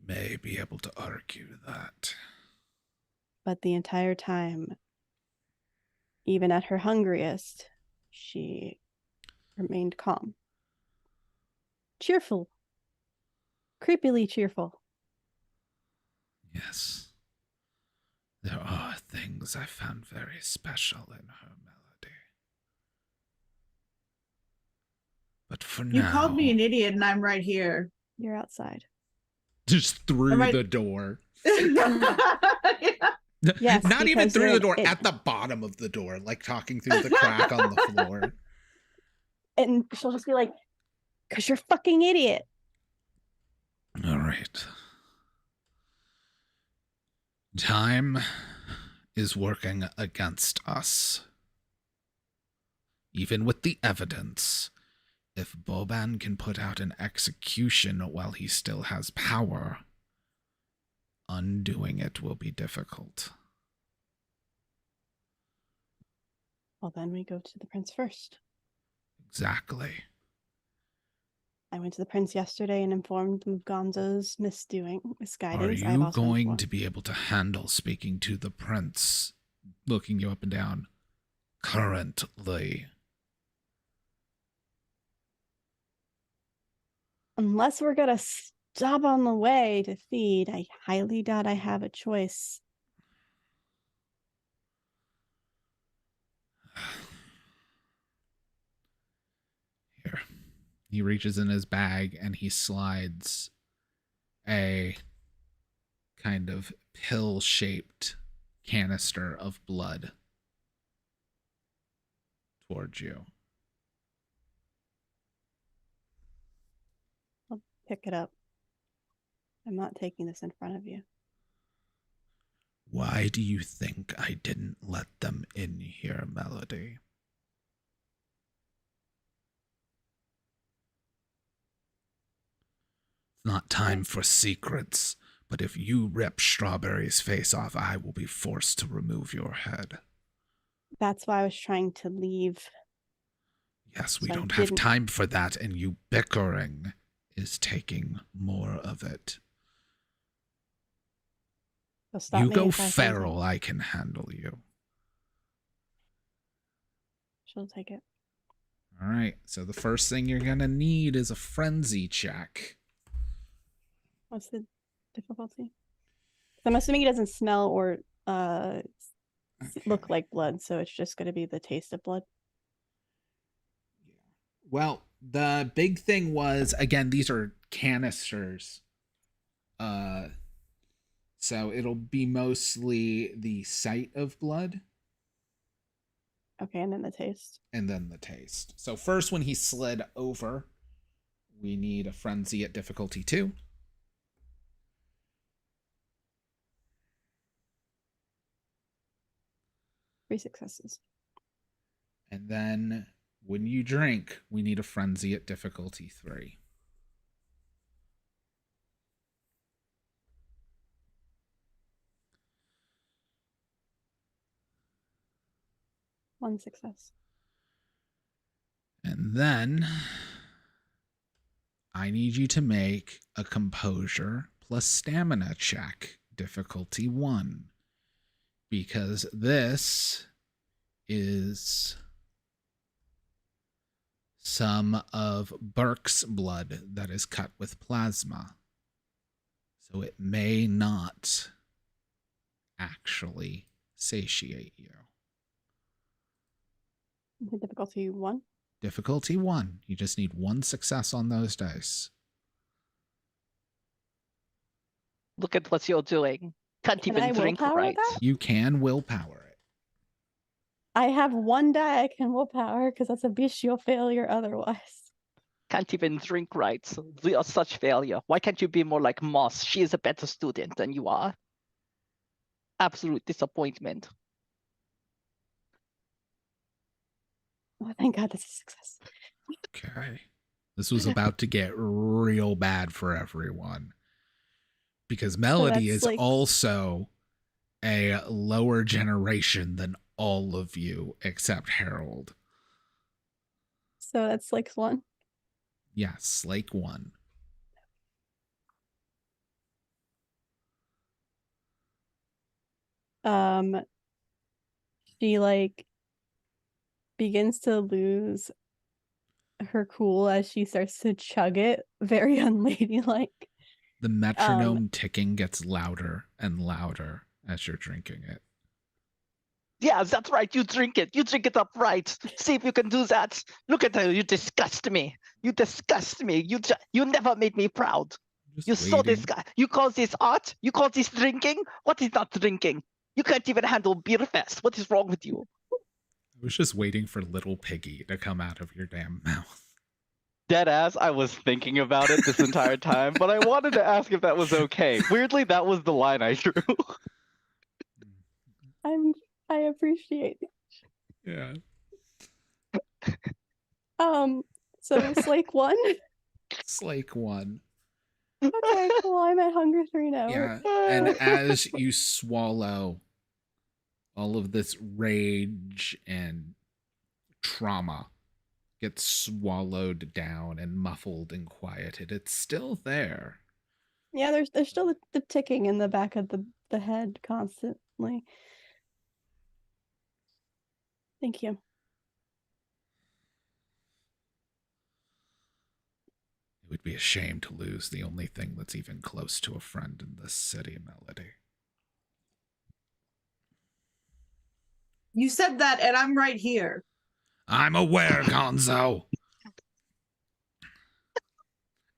may be able to argue that. But the entire time, even at her hungriest, she remained calm. Cheerful. Creepily cheerful. Yes. There are things I found very special in her, Melody. But for You now... called me an idiot and I'm right here. You're outside. Just through I... the door. Yes, not even through the door, it... at the bottom of the door, like talking through the crack on the floor. And she'll just be like, because you're a fucking idiot. All right. Time is working against us. Even with the evidence, if Boban can put out an execution while he still has power, undoing it will be difficult. Well, then we go to the prince first. Exactly. I went to the prince yesterday and informed him of Gonzo's misguidance. Are you going to be able to handle speaking to the prince, looking you up and down, currently? Unless we're going to stop on the way to feed, I highly doubt I have a choice. Here. He reaches in his bag and he slides a kind of pill-shaped canister of blood towards you. I'll pick it up. I'm not taking this in front of you. Why do you think I didn't let them in here, Melody? It's not time for secrets, but if you rip Strawberry's face off, I will be forced to remove your head. That's why I was trying to leave. Yes, we don't have time for that, and you bickering is taking more of it. You go feral, I can handle you. She'll take it. All right, so the first thing you're going to need is a frenzy check. What's the difficulty? I'm assuming he doesn't smell or look like blood, so it's just going to be the taste of blood. Well, the big thing was, again, these are canisters. So it'll be mostly the sight of blood. Okay, and then the taste. And then the taste. So first, when he slid over, we need a frenzy at difficulty 2. Three successes. And then when you drink, we need a frenzy at difficulty 3. One success. And then I need you to make a composure plus stamina check, difficulty 1. Because this is some of Burke's blood that is cut with plasma. So it may not actually satiate you. Difficulty 1. Difficulty 1. You just need 1 success on those dice. Look at what you're doing. Can't Can even I drink willpower right. that? You can willpower it. I have 1 die I can willpower because that's a bestial failure otherwise. Can't even drink right. We are such failure. Why can't you be more like Moss? She is a better student than you are. Absolute disappointment. Oh, thank God that's a success. Okay. This was about to get real bad for everyone. Because Melody that's is also a lower generation than all of you except Harold. So that's like 1. Yes, like 1. She like begins to lose her cool as she starts to chug it, very unladylike. The metronome ticking gets louder and louder as you're drinking it. Yeah, that's right. You drink it. You drink it up right. See if you can do that. Look at her. You disgust me. You disgust me. You never made me proud. You saw this guy. You call this art? You call this drinking? What is not drinking? You can't even handle beer fest. What is wrong with you? I was just waiting for little piggy to come out of your damn mouth. Deadass, I was thinking about it this entire time, but I wanted to ask if that was okay. Weirdly, that was the line I drew. I appreciate it. Yeah. So Slake 1. Slake 1. Okay, cool. I'm at hunger 3 now. Yeah. And as you swallow all of this rage and trauma gets swallowed down and muffled and quieted, it's still there. Yeah, there's still the ticking in the back of the head constantly. Thank you. It would be a shame to lose the only thing that's even close to a friend in this city, Melody. You said that, and I'm right here. I'm aware, Gonzo.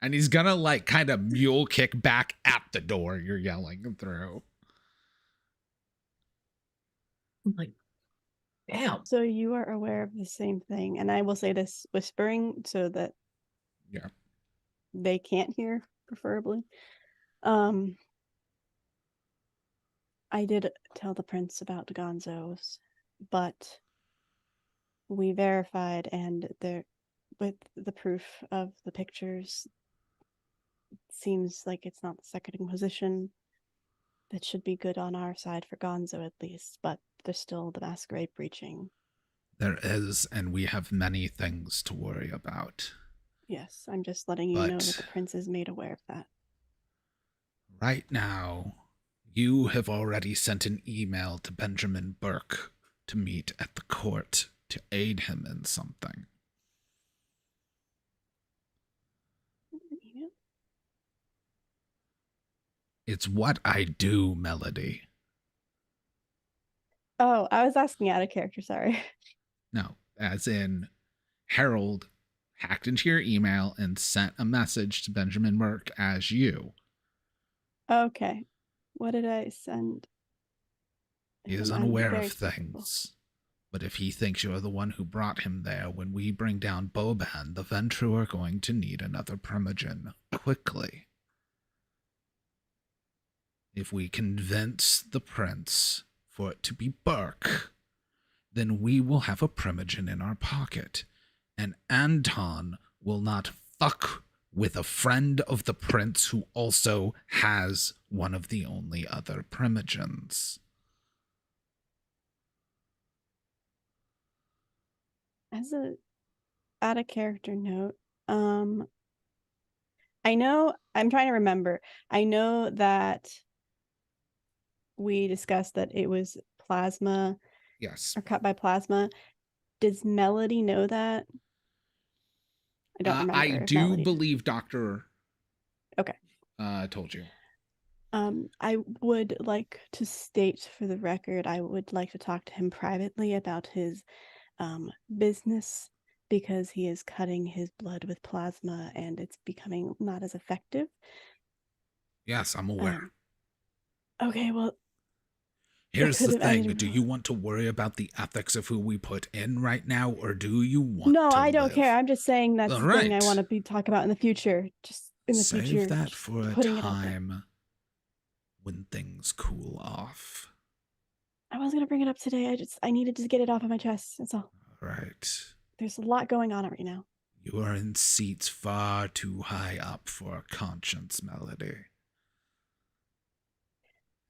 And he's gonna like kind of mule kick back at the door you're yelling through. I'm like, damn. So you are aware of the same thing, and I will say this whispering so that they can't hear, preferably. I did tell the prince about the Gonzos, but we verified, and with the proof of the pictures, it seems like it's not the second Inquisition. That should be good on our side for Gonzo at least, but there's still the Masquerade breaching. There is, and we have many things to worry about. Yes, I'm just letting you know that the prince is made aware of that. Right now, you have already sent an email to Benjamin Burke to meet at the court to aid him in something. It's what I do, Melody. Oh, I was asking out of character, sorry. No, as in Harold hacked into your email and sent a message to Benjamin Burke as you. Okay. What did I send? He is unaware of things. But if he thinks you're the one who brought him there, when we bring down Boban, the Ventrue are going to need another Primogen quickly. If we convince the prince for it to be Burke, then we will have a Primogen in our pocket, and Anton will not fuck with a friend of the prince who also has one of the only other Primogens. As a out of character note, I know, I'm trying to remember. I know that we discussed that it was plasma Yes. or cut by plasma. Does Melody know that? I don't remember. I if do Melody did. believe Dr. Okay. Told you. I would like to state for the record, I would like to talk to him privately about his business, because he is cutting his blood with plasma and it's becoming not as effective. Yes, I'm aware. Okay, well, Here's the could've thing. ended- Do you want to worry about the ethics of who we put in right now, or do you want no, to I don't live? care. I'm just saying that's All the thing I right. want to be talk about in the future. Just in the Save future. that just for a putting it out there. time when things cool off. I was gonna bring it up today. I needed to get it off of my chest. That's all. All right. There's a lot going on right now. You are in seats far too high up for a conscience, Melody.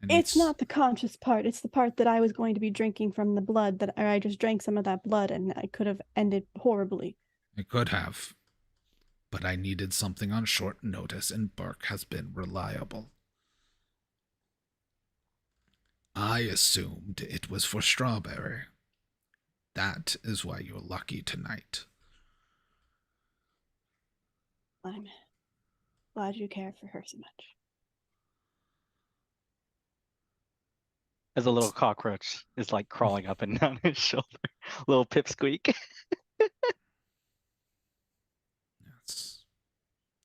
And It's not the conscious part. It's the part that I was going to be drinking from the blood or I just drank some of that blood and I could have ended horribly. I could have. But I needed something on short notice, and Burke has been reliable. I assumed it was for Strawberry. That is why you're lucky tonight. I'm glad you care for her so much. As a little cockroach is like crawling up and down his shoulder. Little pipsqueak. Yes.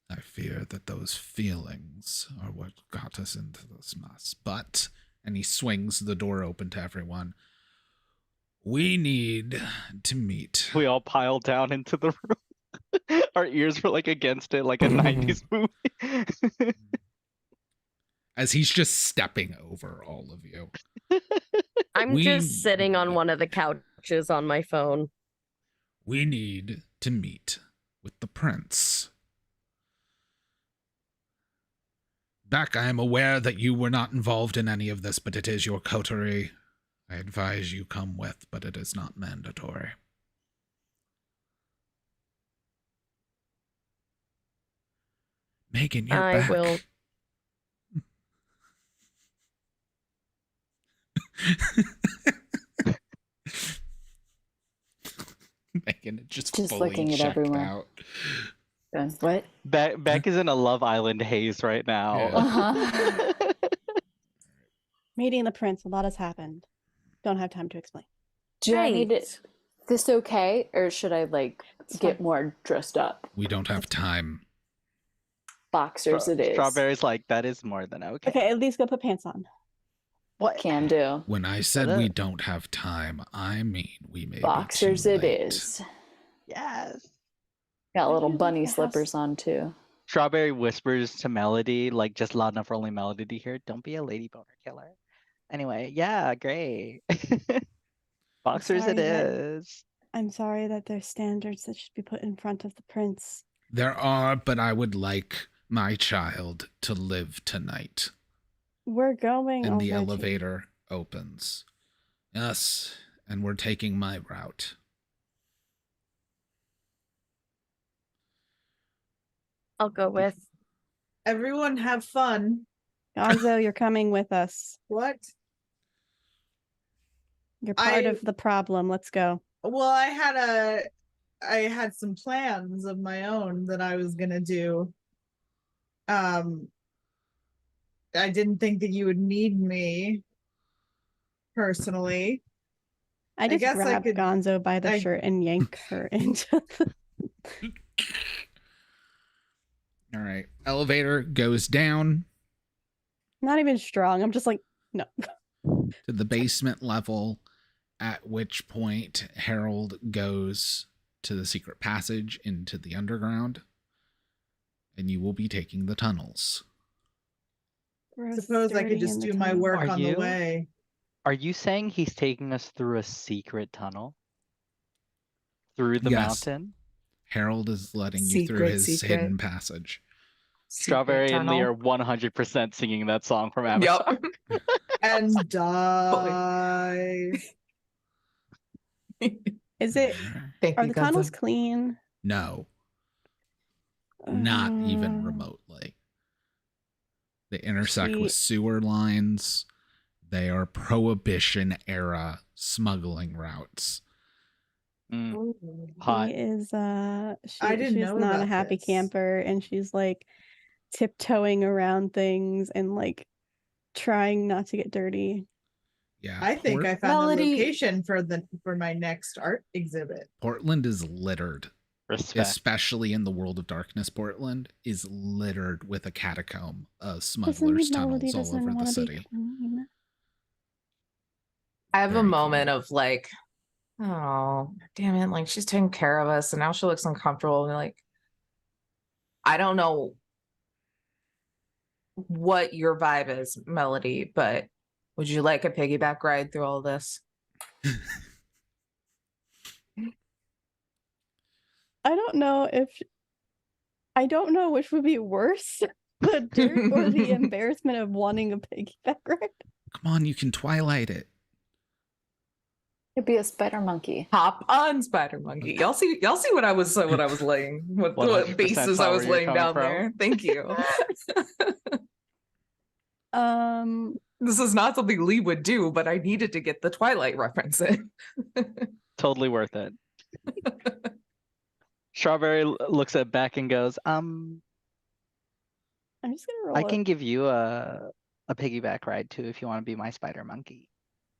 I fear that those feelings are what got us into this mess. But, and he swings the door open to everyone, we need to meet. We all pile down into the room. Our ears were like against it, like a 90s movie. As he's just stepping over all of you. I'm just sitting on one of the couches on my phone. We need to meet with the prince. Beck, I am aware that you were not involved in any of this, but it is your coterie. I advise you come with, but it is not mandatory. Megan, you're back. I will. Megan just fully looking at checked everyone. out. What? Beck is in a Love Island haze right now. Yeah. Uh-huh. Meeting the prince, a lot has happened. Don't have time to explain. Do I need Right. it? This okay, or should I like It's get fine. more dressed up? We don't have time. Boxers, it is. Strawberry's like, that is more than okay. Okay, at least go put pants on. What? Can do. When I said we don't have time, I mean we may Boxers, be too it late. is. Yes. Got Why little do you bunny leave the house? slippers on too. Strawberry whispers to Melody, like just loud enough for only Melody to hear, don't be a lady boner killer. Anyway, yeah, great. Boxers it sorry that- is. I'm sorry that there's standards that should be put in front of the prince. There are, but I would like my child to live tonight. We're going And the already. elevator opens. Yes, and we're taking my route. I'll go with. Everyone have fun. Gonzo, you're coming with us. What? You're part I- of the problem. Let's go. Well, I had some plans of my own that I was gonna do. I didn't think that you would need me personally. I just guess I grabbed could- Gonzo by the shirt and yank her into the... All right. Elevator goes down Not even strong. I'm just like, no. to the basement level. At which point Harold goes to the secret passage into the underground, and you will be taking the tunnels. Suppose I could just do my work Are on the you? way. Are you saying he's taking us through a secret tunnel? Through the Yes. mountain? Harold is letting you through his hidden passage. Strawberry and Lee are 100% singing that song from Avatar. Yep. And die. Is it? Thank Are you, the tunnels Godzilla. clean? No. Not even remotely. They intersect with sewer lines. They are Prohibition era smuggling routes. Hot. She is I didn't she's know not a about happy this. camper, and she's like tiptoeing around things and like trying not to get dirty. Yeah. I think I found Melody- the location for my next art exhibit. Portland is littered. Respect. Especially in the World of Darkness, Portland is littered with a catacomb of Doesn't smugglers' mean Melody tunnels all doesn't over the wanna be city. clean. I have Very a moment cool. of like, oh, damn it. Like, she's taking care of us and now she looks uncomfortable. And like, I don't know what your vibe is, Melody, but would you like a piggyback ride through all this? I don't know which would be worse, the dirt or the embarrassment of wanting a piggyback ride. Come on, you can Twilight it. It'd be a spider monkey. Hop on, Spider Monkey. Y'all see what I was laying, what 100% bases saw I where was you're laying coming down from. there. Thank you. This is not something Lee would do, but I needed to get the Twilight reference in. Totally worth it. Strawberry looks at Beck and goes, I'm just gonna roll I can give you a piggyback ride too if you want to be my spider monkey.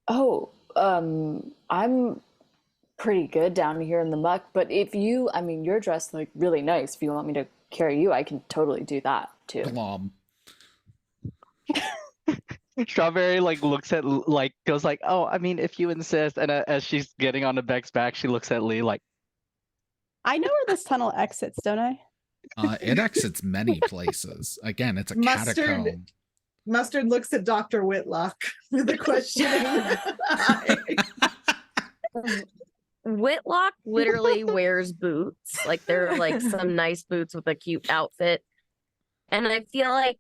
Oh, I'm pretty good down here in the muck, but if you, I mean, you're dressed like really nice. If you want me to carry you, I can totally do that too. Glom. Strawberry like looks at like goes like, oh, I mean, if you insist. And as she's getting onto Beck's back, she looks at Lee like, I know where this tunnel exits, don't I? It exits many places. Again, it's a catacomb. Mustard looks at Dr. Whitlock with a questioning eye. Whitlock literally wears boots. Like they're like some nice boots with a cute outfit. And I feel like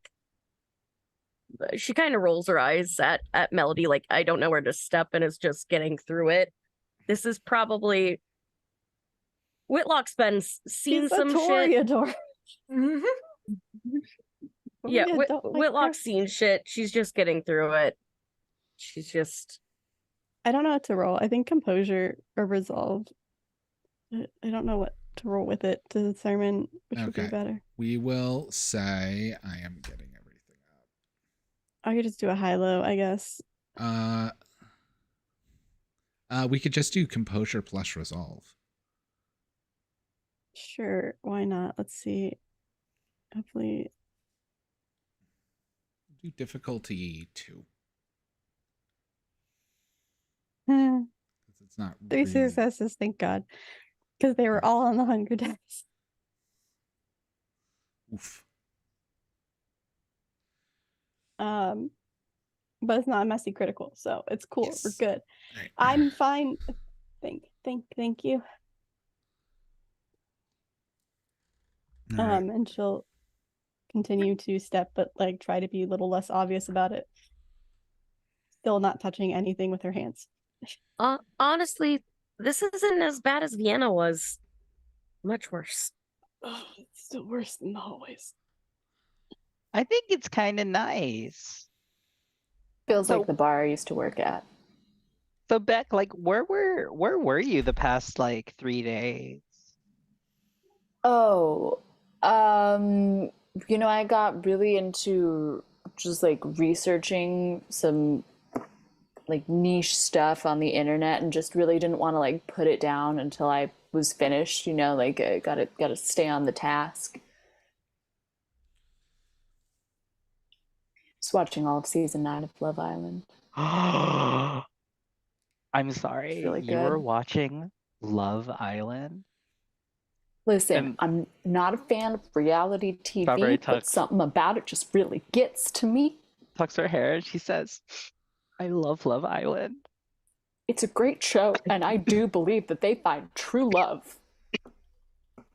she kind of rolls her eyes at Melody, like, I don't know where to step and is just getting through it. This is probably Whitlock's been seen He's a some shit. Toreador. Yeah, We don't like Whitlock's her. seen shit. She's just getting through it. She's just I don't know what to roll. I think composure or resolve. I don't know what to roll with it to determine which would be Okay. better. We will say I am getting everything I could just do a high-low, I guess. up. We could just do composure plus resolve. Sure, why not? Let's see. Hopefully, Do difficulty 2. hmm, 'Cause it's not 3 really- successes, thank God. Because they were all on the Hunger Dice. Oof. But it's not a messy critical, so it's cool. We're Yes. good. All right. I'm fine. Thank you. All right. And she'll continue to step, but like try to be a little less obvious about it. Still not touching anything with her hands. honestly, this isn't as bad as Vienna was. Much worse. Oh, it's still worse than the hallways. I think it's kind of nice. Feels So- like the bar I used to work at. So Beck, like, where were you the past like 3 days? Oh, I got really into just like researching some like niche stuff on the internet and just really didn't want to like put it down until I was finished, like I gotta stay on the task. Just watching all of season 9 of Love Island. I I'm sorry. really You were good. watching Love Island? Listen, And I'm not a fan of reality Strawberry TV, but tucks something about it just really gets to me. tucks her hair and she says, I love Love Island. It's a great show, and I do believe that they find true love.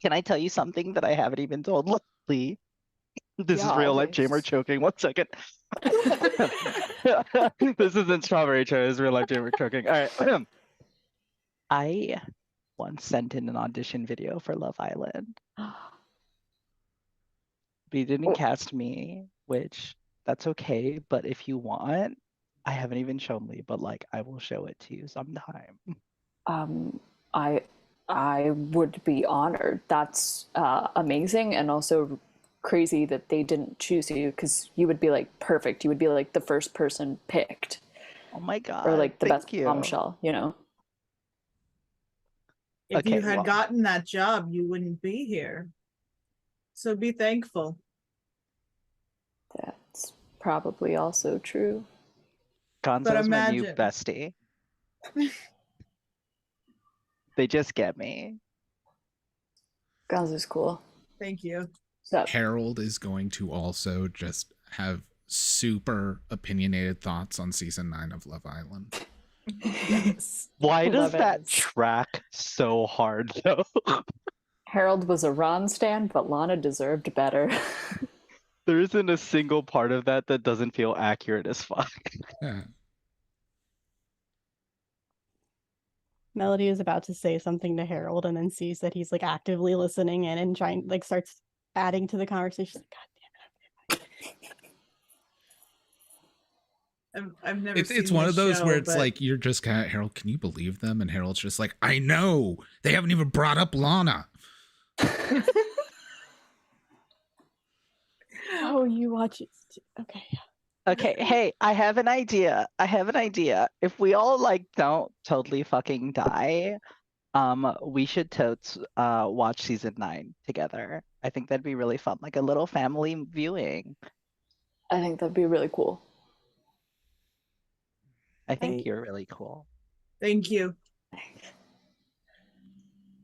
Can I tell you something that I haven't even told Lee? This Yeah, is real life always. Jamer choking. 1 second. This isn't Strawberry Choke, this is real life Jamer choking. All right. I once sent in an audition video for Love Island. But he didn't Oh. cast me, which that's okay. But if you want, I haven't even shown Lee, but like I will show it to you sometime. I would be honored. That's amazing, and also crazy that they didn't choose you, because you would be like perfect. You would be like the first person picked, Oh my god. or like the thank best you. bombshell, you know? If you Okay, had well. gotten that job, you wouldn't be here. So be thankful. That's probably also true. Gonzo's my new imagine- bestie. They just get me. Guns is cool. Thank you. So Harold is going to also just have super opinionated thoughts on season 9 of Love Island. Yes. Why does Love that it. track so hard though? Harold was a Ron stan, but Lana deserved better. There isn't a single part of that that doesn't feel accurate as fuck. Yeah. Melody is about to say something to Harold and then sees that he's like actively listening in and trying, like, starts adding to the conversation. She's like, God damn it. I've never It's seen one this of those show, where it's but like you're just kind of, Harold, can you believe them? And Harold's just like, I know. They haven't even brought up Lana. Oh, you watch it. Okay. Okay, hey, I have an idea. If we all like don't totally fucking die, we should totes watch season 9 together. I think that'd be really fun, like a little family viewing. I think that'd be really cool. I think Right. you're really cool. thank you.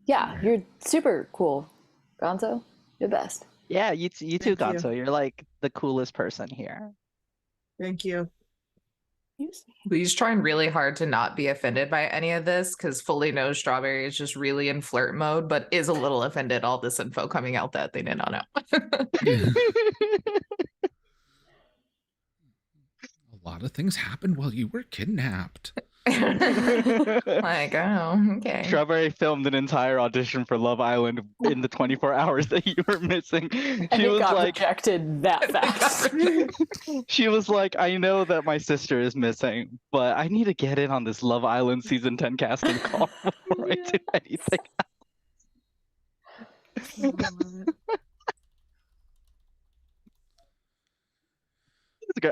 Yeah, you're super cool, Gonzo. You're the best. Yeah, you too, Thank you. Gonzo. You're like the coolest person here. Thank you. He's trying really hard to not be offended by any of this because fully knows Strawberry is just really in flirt mode, but is a little offended all this info coming out that they did not know. A lot of things happened while you were kidnapped. Like, oh, okay. Strawberry filmed an entire audition for Love Island in the 24 hours that you were missing. And She it was got like, rejected that fast. she was like, I know that my sister is missing, but I need to get in on this Love Island season 10 casting call before I do anything.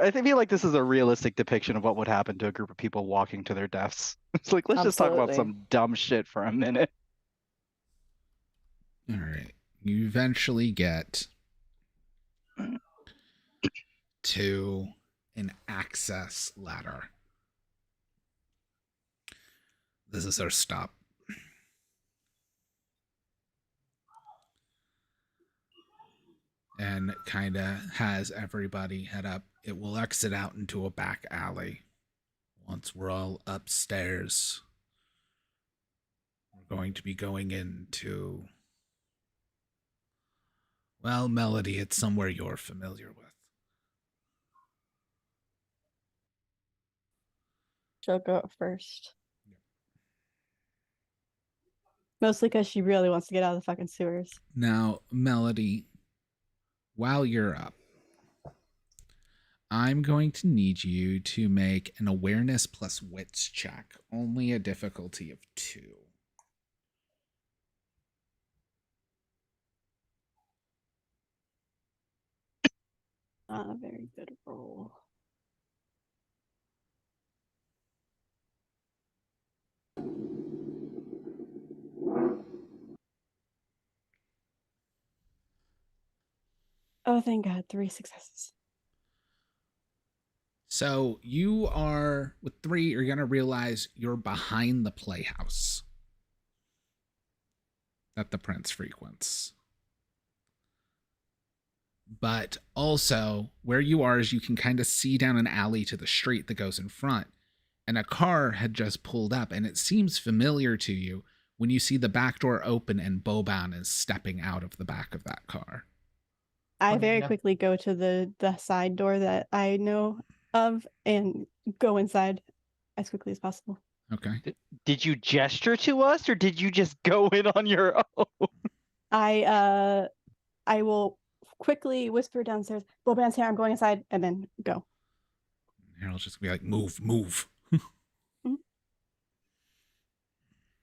I feel like this is a realistic depiction of what would happen to a group of people walking to their deaths. It's like, let's just talk about Absolutely. some dumb shit for a minute. All right. You eventually get to an access ladder. This is our stop. And kind of has everybody head up. It will exit out into a back alley. Once we're all upstairs, we're going to be going into, well, Melody, it's somewhere you're familiar with. She'll go first. Mostly because she really wants to get out of the fucking sewers. Now, Melody, while you're up, I'm going to need you to make an awareness plus wits check, only a difficulty of 2. Not a very good roll. Oh, thank God. 3 successes. So you are, with 3, you're going to realize you're behind the playhouse that the prince frequents. But also, where you are is you can kind of see down an alley to the street that goes in front. And a car had just pulled up, and it seems familiar to you when you see the back door open and Boban is stepping out of the back of that car. I Oh, very yeah. quickly go to the side door that I know of and go inside as quickly as possible. Okay. Did you gesture to us, or did you just go in on your own? I will quickly whisper downstairs, Boban's here, I'm going inside, and then go. Harold's just gonna be like, move.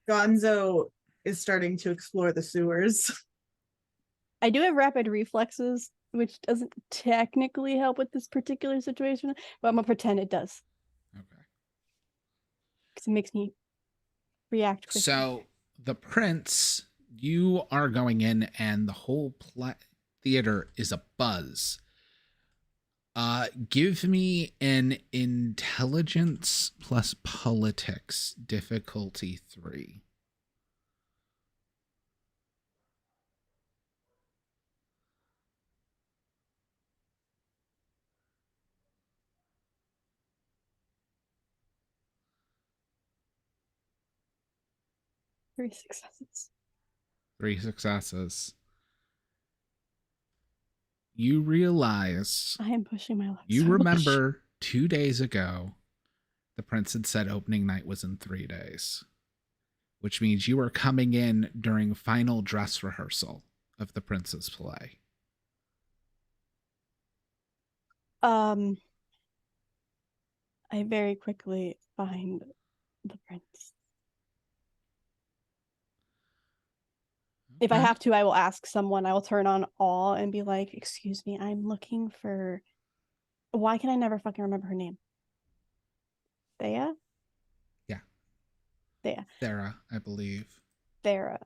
Gonzo is starting to explore the sewers. I do have rapid reflexes, which doesn't technically help with this particular situation, but I'm gonna pretend it does. Okay. Because it makes me react quickly. So the prince, you are going in, and the whole theater is a buzz. Give me an intelligence plus politics difficulty 3. Three successes. 3 successes. You realize, I am pushing my luck. you so much. remember 2 days ago, the prince had said opening night was in 3 days, which means you are coming in during final dress rehearsal of the prince's play. I very quickly find the prince. If I have to, I will ask someone. I will turn on all and be like, excuse me, I'm looking for... Why can I never fucking remember her name? Thea? Yeah. Thea. Thera, I believe. Thera.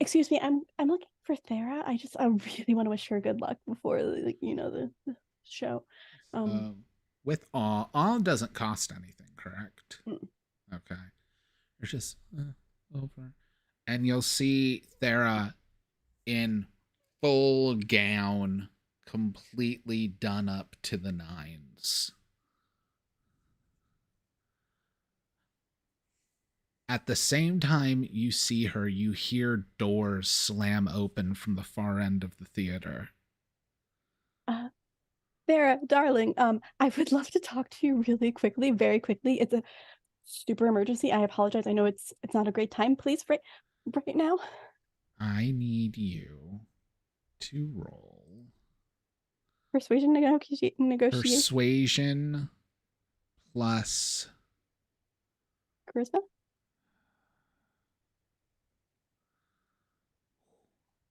Excuse me, I'm looking for Thera. I really want to wish her good luck before, like, the show. With awe doesn't cost anything, correct? Mm. Okay. It's just over. And you'll see Thera in full gown, completely done up to the nines. At the same time you see her, you hear doors slam open from the far end of the theater. Thera, darling, I would love to talk to you really quickly, very quickly. It's a super emergency. I apologize. I know it's not a great time. Please, right now. I need you to roll Persuasion negotiation. persuasion plus Charisma?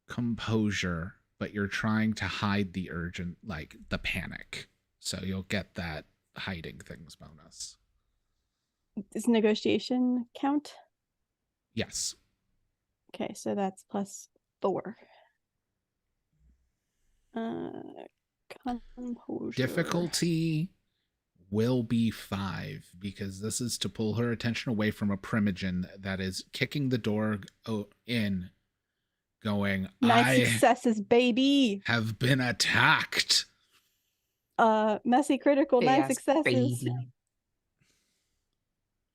composure, but you're trying to hide the urgent, like the panic. So you'll get that hiding things bonus. Does negotiation count? Yes. Okay, so that's +4. Composure. Difficulty will be 5 because this is to pull her attention away from a primogen that is kicking the door in, going, Nice successes, baby. have been attacked. Messy critical, 9 successes. Baby.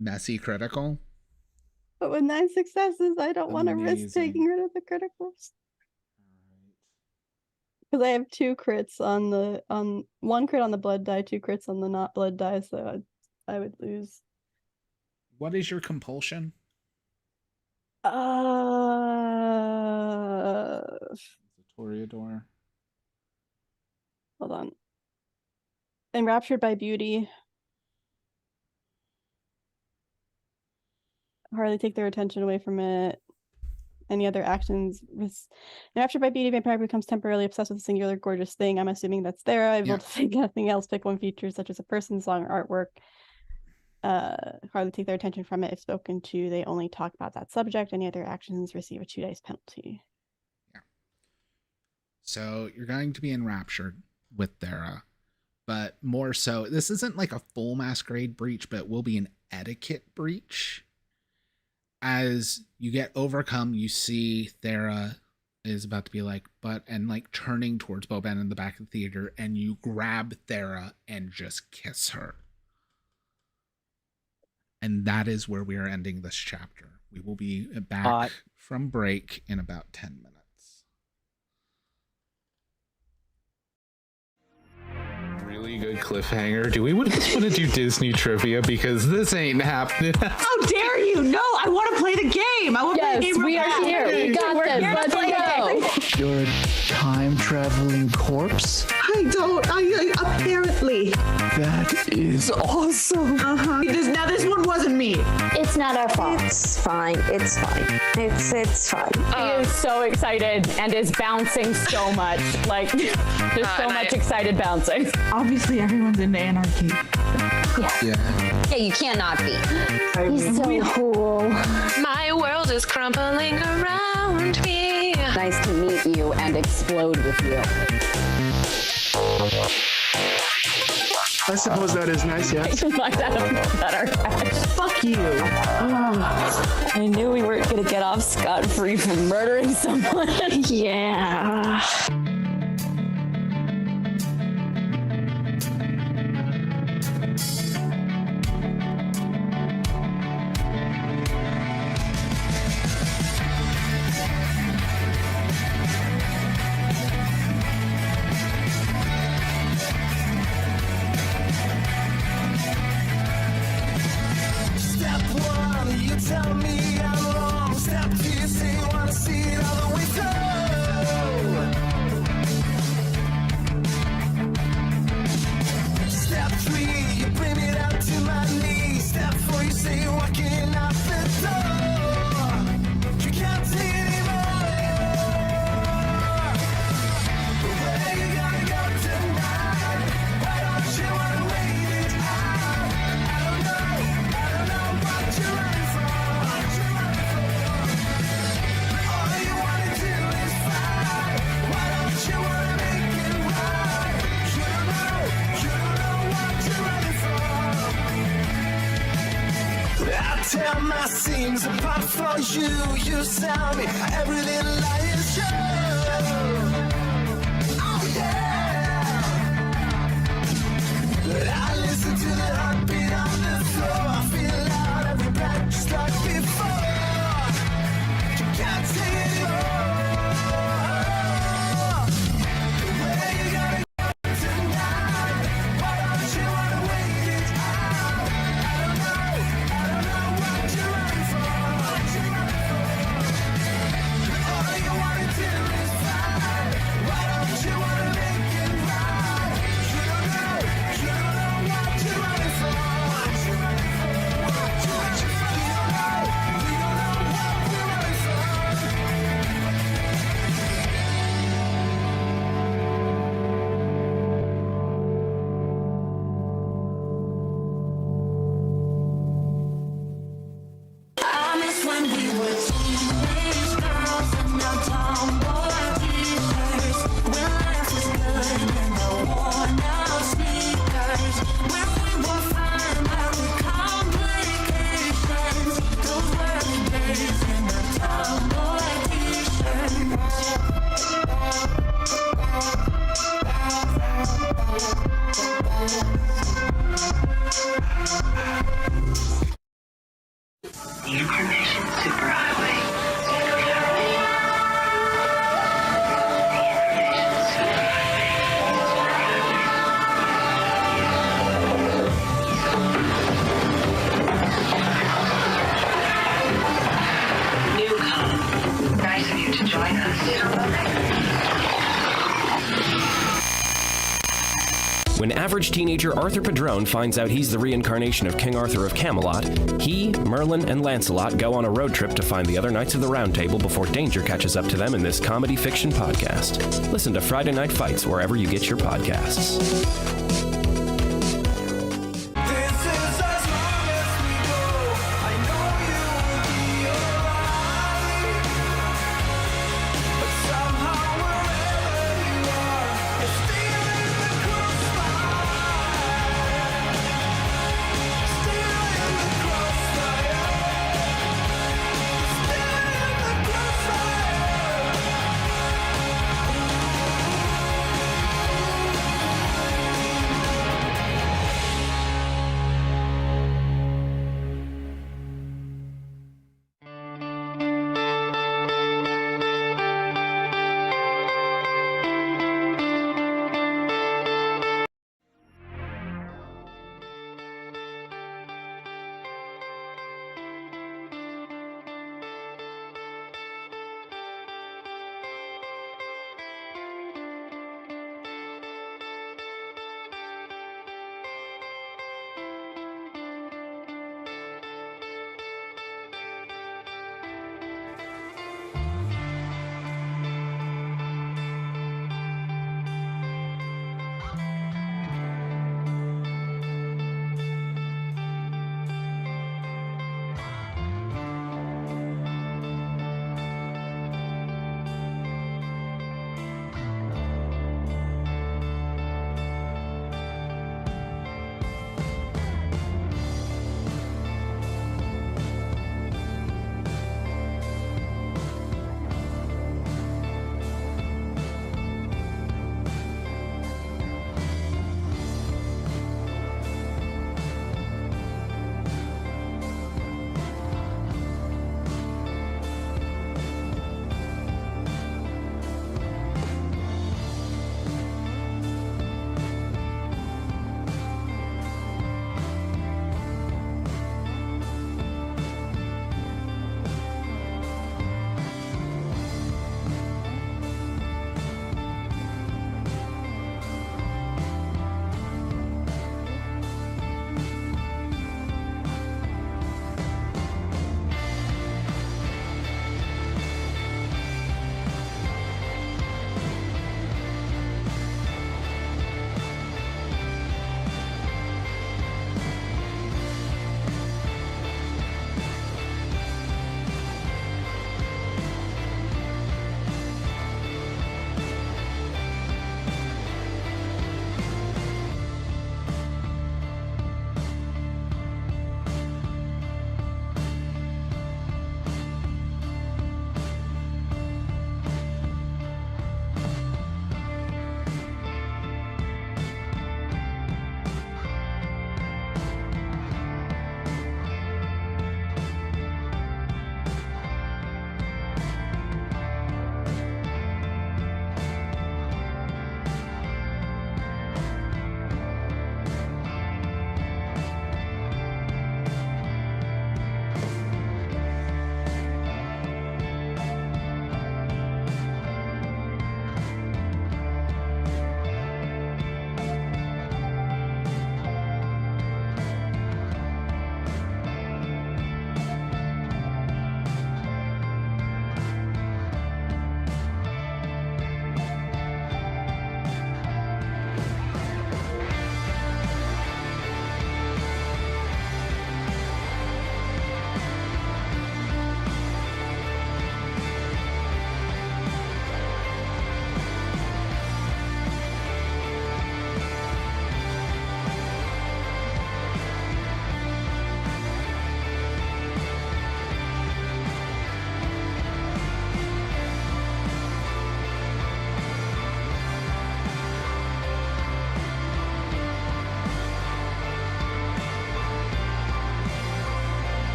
Messy critical. But with 9 successes, I don't want to risk Amazing. taking rid of the criticals. Because I have 2 crits on 1 crit on the blood die, 2 crits on the not blood die, so I would lose. What is your compulsion? It's a Toreador. Hold on. Enraptured by beauty. Hardly take their attention away from it. Any other actions? Enraptured by beauty, vampire becomes temporarily obsessed with a singular gorgeous thing. I'm assuming that's there. Able to think nothing else. Pick one feature, such as a person, song, or artwork. Hardly take their attention from it. If spoken to, they only talk about that subject. Any other actions receive a 2 dice penalty. Yeah. So you're going to be enraptured with Thera, but more so, this isn't like a full masquerade breach, but it will be an etiquette breach. As you get overcome, you see Thera is about to be like, and like turning towards Boban in the back of the theater, and you grab Thera and just kiss her. And that is where we are ending this chapter. We will be back from break in about 10 minutes. Really good cliffhanger. Do we want to do Disney trivia? Because this ain't happening. How dare you? No, I want to play the game. I want to play the game. We are here. We got this. Let's go. You're a time-traveling corpse? Apparently. That is awesome. Now this one wasn't me. It's not our fault. It's fine. It's fine. It's fine. He is so excited and is bouncing so much. Like, there's so much excited bouncing. Obviously, everyone's into anarchy. Yeah, you cannot be. He's so cool. My world is crumbling around me. Nice to meet you and explode with you. I suppose that is nice, yes. Might have better. Fuck you. I knew we weren't gonna get off scot-free from murdering someone. Yeah. Tell me I'm wrong. Step 2, you say you wanna see it all the way through. Step 3, you bring me down to my knees. Step 4, you say you're walking out the door. You can't take it anymore. But where you gonna go tonight? Why don't you wanna wait it out? I don't know what you're running from. I tear my seams apart for you. You sell me every little lie is true. Oh yeah. But I listen to the heartbeat on the floor. I feel loud every breath just like before. You can't take it anymore. Where you gonna go tonight? Why don't you wanna wait it out? I don't know what you're running from. All you wanna do is fight. Why don't you wanna make it right? You don't know what you're running from. We don't know what you're running from. I miss when we were teenage girls and our tomboy t-shirts. When life was good and the worn out sneakers. When we were fine about the complications. Those were the days in the tomboy The information superhighway. Newcom, nice of you to join us. When average teenager Arthur Padrone finds out he's the reincarnation of King Arthur of Camelot, he, Merlin, and Lancelot go on a road trip to find the other Knights of the Round Table before danger catches up to them in this comedy fiction podcast. Listen to Friday Night Fights wherever you get your podcasts. Somehow wherever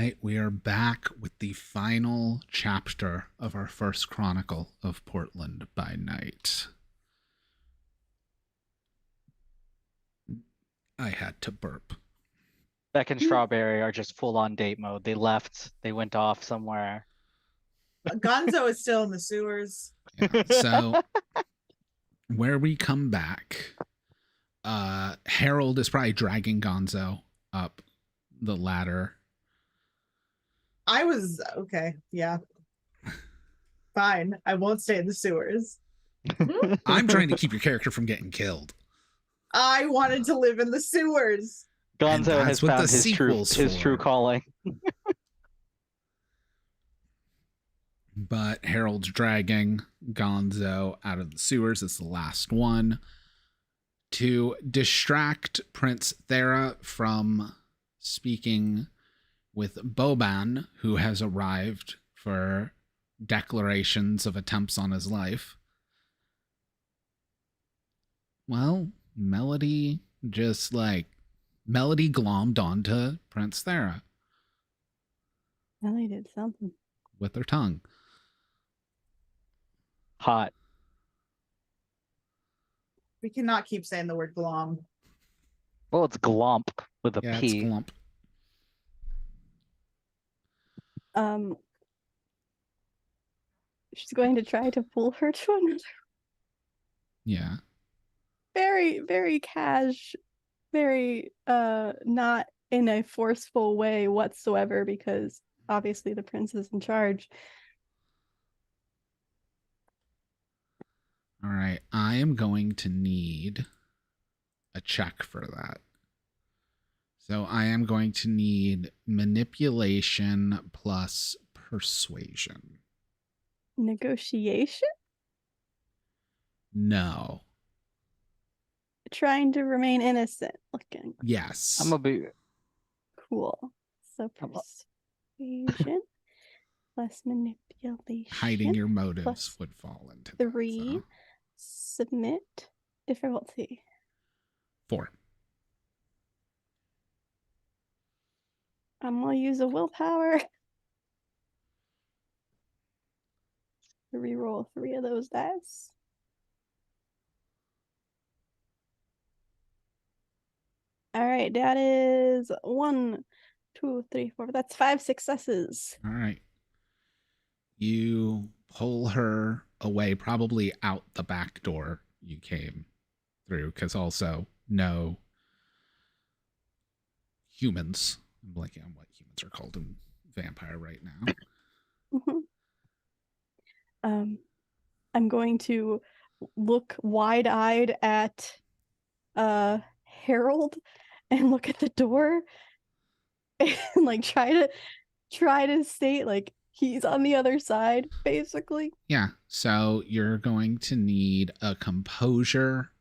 right, we are back with the final chapter of our first chronicle of Portland by Night. I had to burp. Beck and Strawberry are just full on date mode. They left. They went off somewhere. Gonzo is still in the sewers. Yeah, so where we come back, Harold is probably dragging Gonzo up the ladder. I was okay. Yeah. Fine. I won't stay in the sewers. I'm trying to keep your character from getting killed. I wanted to live in the sewers. Gonzo has found his true calling. But Harold's dragging Gonzo out of the sewers. It's the last one. To distract Prince Thera from speaking with Boban, who has arrived for declarations of attempts on his life. Well, Melody glommed onto Prince Thera. Melody did something. With her tongue. Hot. We cannot keep saying the word glom. Well, it's glomp with a P. It's glomp. She's going to try to pull her to another. Yeah. Very, very very not in a forceful way whatsoever, because obviously the prince is in charge. All right, I am going to need a check for that. So I am going to need manipulation plus persuasion. Negotiation? No. Trying to remain innocent looking. Yes. I'm gonna be cool. So persuasion plus manipulation. Hiding your motives would fall into 3. Submit difficulty. 4. I'm gonna use a willpower. Reroll 3 of those dice. All right, that is 1, 2, 3, 4. That's 5 successes. All right. You pull her away, probably out the back door you came through, because also no humans. I'm blanking on what humans are called in Vampire right now. I'm going to look wide-eyed at Harold and look at the door and like try to state like he's on the other side, basically. Yeah, so you're going to need a composure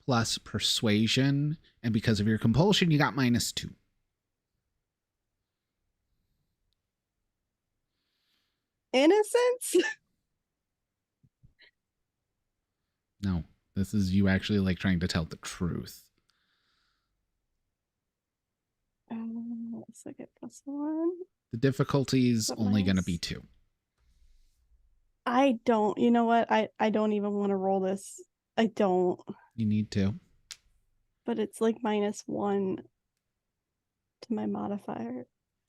plus persuasion, and because of your compulsion, you got -2. Innocence? No, this is you actually like trying to tell the truth. Let's look at +1. The difficulty's only going to be 2. I don't, you know what? I don't even want to roll this. I don't. You need to. But it's like -1 to my modifier.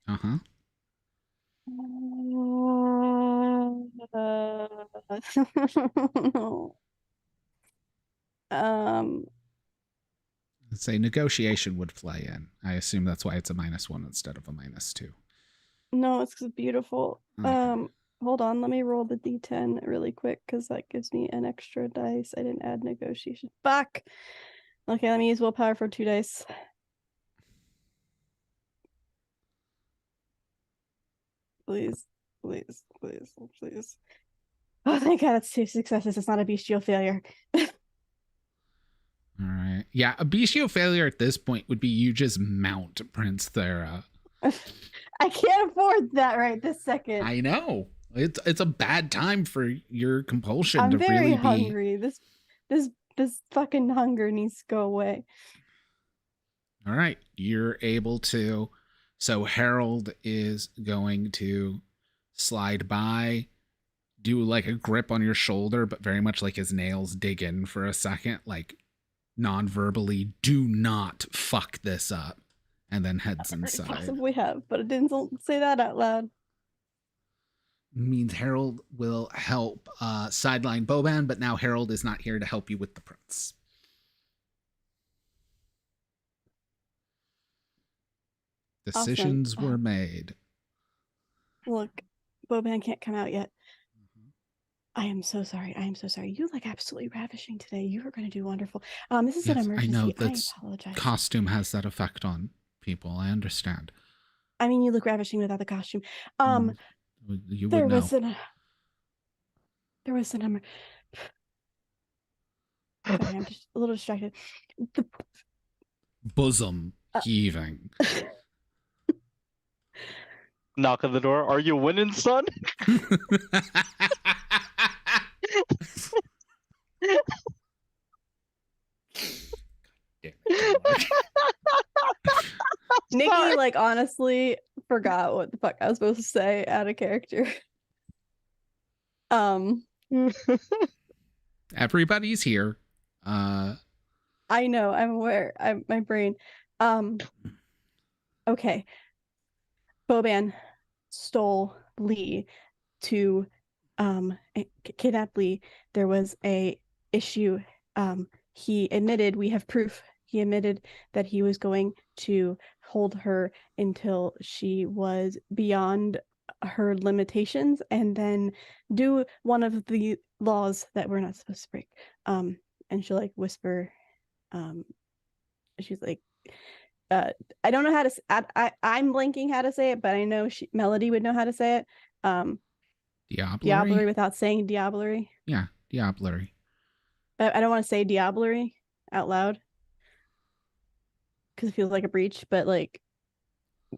Uh-huh. Let's say negotiation would play in. I assume that's why it's a -1 instead of a -2. No, it's beautiful. Okay. Hold on, let me roll the d10 really quick because that gives me an extra dice. I didn't add negotiation. Fuck. Okay, let me use willpower for 2 dice. Please, please, please, please. Oh, thank God, that's 2 successes. It's not a bestial failure. All right. Yeah, a bestial failure at this point would be you just mount Prince Thera. I can't afford that right this second. I know. It's a bad time for your compulsion I'm to very really hungry. This fucking hunger needs to go away. All right. You're able to So Harold is going to slide by, do like a grip on your shoulder, but very much like his nails dig in for a second, like non-verbally, do not fuck this up, and then heads I inside. possibly have, but I didn't say that out loud. Means Harold will help sideline Boban, but now Harold is not here to help you with the prince. Decisions Awesome. were made. Look, Boban can't come out yet. I am so sorry. I am so sorry. You look absolutely ravishing today. You are going to do wonderful. This is an Yes, I emergency. know I that apologize. costume has that effect on people. I understand. I mean, you look ravishing without the costume. You There would know. There was an sorry, I'm just a little distracted. Bosom heaving. Knock on the door. Are you winning, son? Nikki, like, honestly forgot what the fuck I was supposed to say out of character. Everybody's here. I know, I'm aware. My brain. Okay. Boban stole Lee to kidnap Lee. There was a issue. He admitted, we have proof. He admitted that he was going to hold her until she was beyond her limitations and then do one of the laws that we're not supposed to break. And she'll like whisper, she's like, I don't know how to. I'm blanking how to say it, but I know Melody would know how to say it. Diablerie without saying diablerie. Yeah, diablerie. I don't want to say diablerie out loud because it feels like a breach. But like,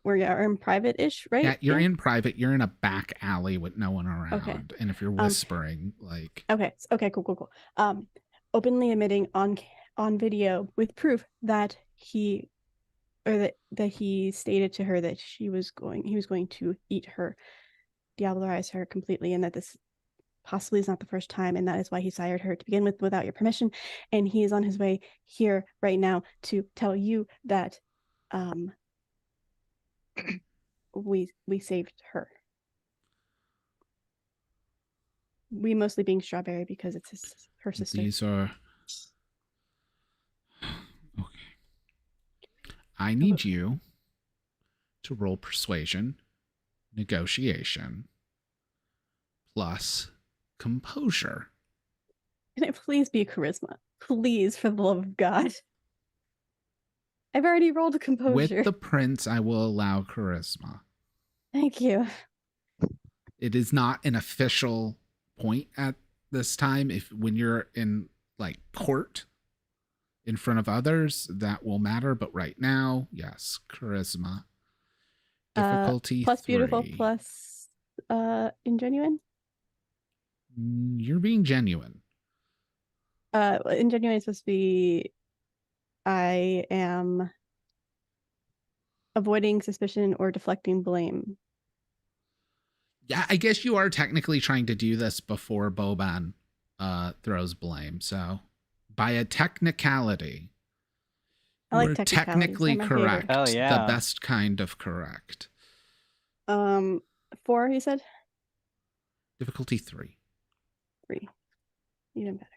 we're in private-ish, right? Yeah, you're in private. You're in a back alley with no one around. Okay. And if you're whispering, like. Okay. Cool. Openly admitting on video with proof that he. Or that he stated to her that he was going to eat her, diablerize her completely, and that this possibly is not the first time, and that is why he sired her to begin with without your permission. And he is on his way here right now to tell you that we saved her. We mostly being Strawberry because it's her sister. These are. Okay. I need you to roll persuasion, negotiation, plus composure. Can it please be charisma? Please, for the love of God. I've already rolled a composure. With the prince, I will allow charisma. Thank you. It is not an official point at this time. When you're in like court in front of others, that will matter. But right now, yes, charisma. Difficulty plus 3. beautiful plus ingenuine. You're being genuine. Ingenuine is supposed to be I am avoiding suspicion or deflecting blame. Yeah, I guess you are technically trying to do this before Boban throws blame. So by a technicality, I like you're technically correct. Hell yeah. The best kind of correct. 4, you said? Difficulty 3. 3. Even better.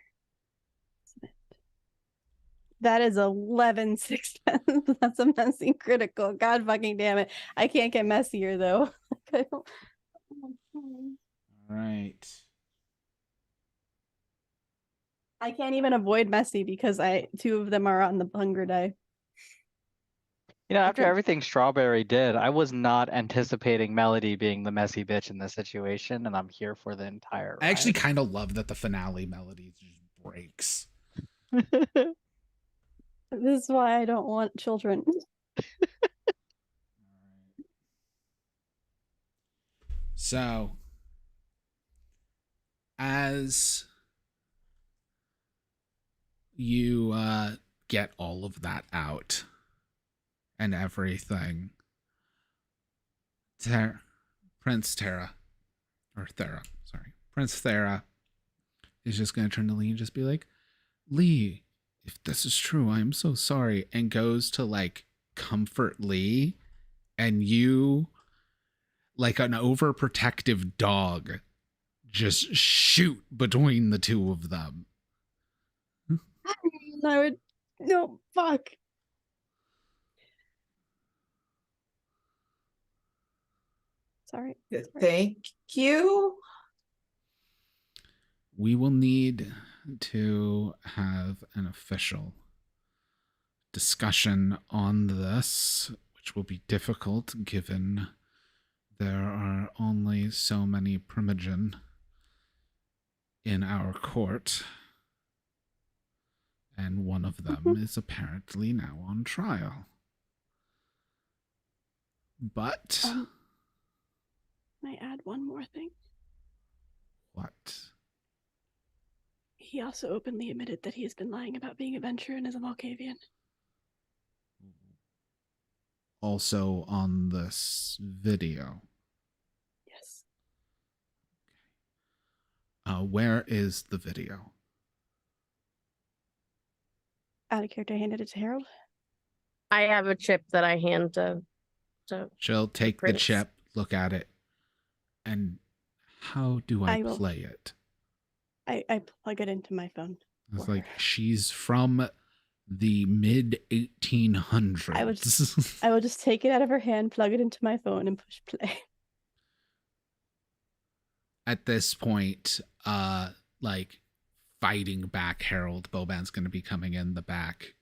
Submit. That is 11 6. That's a messy critical. God fucking damn it. I can't get messier though. All right. I can't even avoid messy because 2 of them are on the hunger die. You know, after everything Strawberry did, I was not anticipating Melody being the messy bitch in this situation, and I'm here for the entire ride. I actually kind of love that the finale melody just breaks. This is why I don't want children. So, as you get all of that out and everything, Prince Terra, or Thera, sorry. Prince Thera is just going to turn to Lee and just be like, Lee, if this is true, I am so sorry. And goes to like comfort Lee, and you, like an overprotective dog, just shoot between the two of them. I would. No, fuck. Sorry. Thank you. We will need to have an official discussion on this, which will be difficult given there are only so many primogen in our court, and one of them is apparently now on trial. But Can I add one more thing? what? He also openly admitted that he has been lying about being a Venture and is a Malkavian. Also on this video. Yes. Where is the video? Out of character, I handed it to Harold. I have a chip that I hand to She'll take the Prince. chip, look at it, and how do I I will- play it? I plug it into my phone. It's like, she's from the mid 1800s. I will just take it out of her hand, plug it into my phone, and push play. At this point, like fighting back, Harold Boban's going to be coming in the back.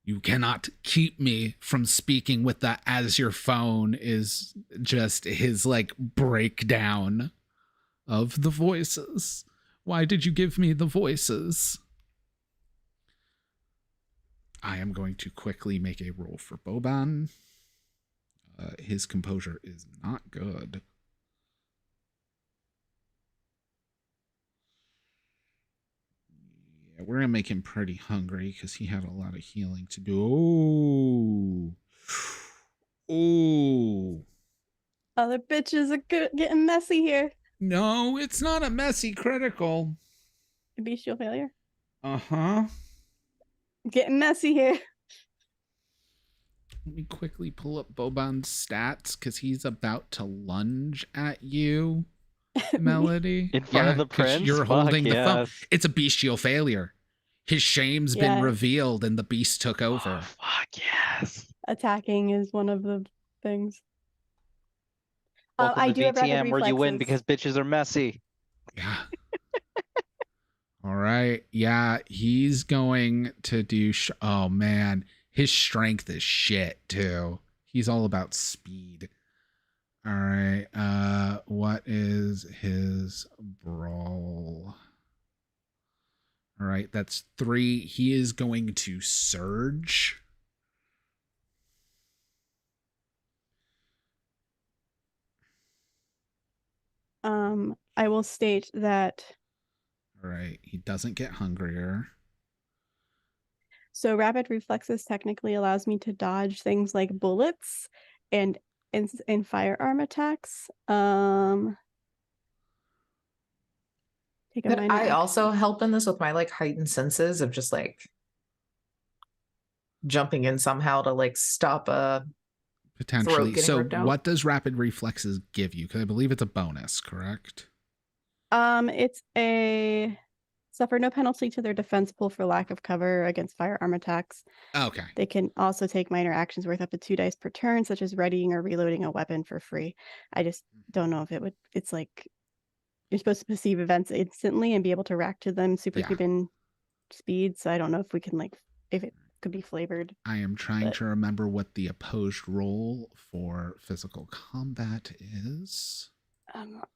You cannot keep me from speaking with the as your phone is just his like breakdown of the voices. Why did you give me the voices? I am going to quickly make a roll for Boban. His composure is not good. Yeah, we're going to make him pretty hungry because he had a lot of healing to do. Oh. Other bitches are getting messy here. No, it's not a messy critical. A bestial failure. Uh-huh. Getting messy here. Let me quickly pull up Boban's stats because he's about to lunge at you, Melody. In front of the 'cause prince? You're Fuck holding the phone. yes. It's a bestial failure. His shame's been Yeah. revealed and the beast took over. Fuck yes. Attacking is one of the things. Welcome I to do have rapid VTM where you win reflexes. because bitches are messy. Yeah. All right. Yeah, he's going to do... oh, man. His strength is shit, too. He's all about speed. All right. What is his brawl? All right, that's 3. He is going to surge. I will state that. All right, he doesn't get hungrier. So rapid reflexes technically allows me to dodge things like bullets and in firearm attacks. Take a Could minor I action. also help in this with my like heightened senses of just like jumping in somehow to like stop a Potentially. throat getting So ripped out? what does rapid reflexes give you? Because I believe it's a bonus, correct? It's a suffer no penalty to their defense pool for lack of cover against firearm attacks. Okay. They can also take minor actions worth up to 2 dice per turn, such as readying or reloading a weapon for free. I just don't know if it would. It's like you're supposed to perceive events instantly and be able to react to them superhuman speed. So I don't know if we can like if it could be flavored. I am trying to remember what the opposed roll for physical combat is. I'm not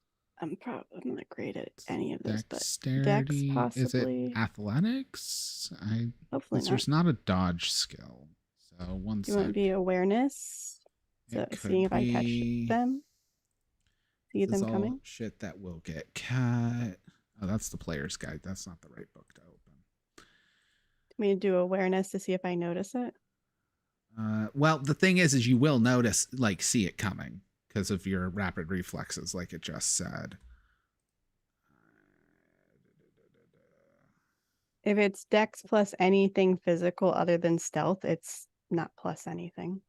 great at any of this, but Dex Dexterity. Is possibly. it athletics? Hopefully There's not a dodge skill. So one You want to sec. be awareness? So It seeing if I be- catch them, see This is them all coming. shit that will get cut. Oh, that's the player's guide. That's not the right book to open. Me to do awareness to see if I notice it. Well, the thing is you will notice, like, see it coming because of your rapid reflexes, like it just said. If it's dex plus anything physical other than stealth, it's not plus anything.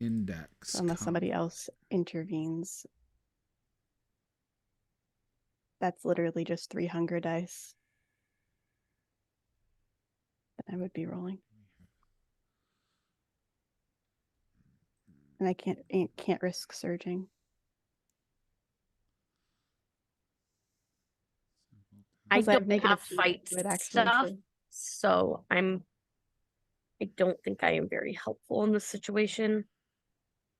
Index. So unless somebody else intervenes. That's literally just 3 hunger dice. That I would be rolling. And I can't risk surging. I Plus, have don't have -2 fight to it, actually, stuff, so- so I don't think I am very helpful in this situation.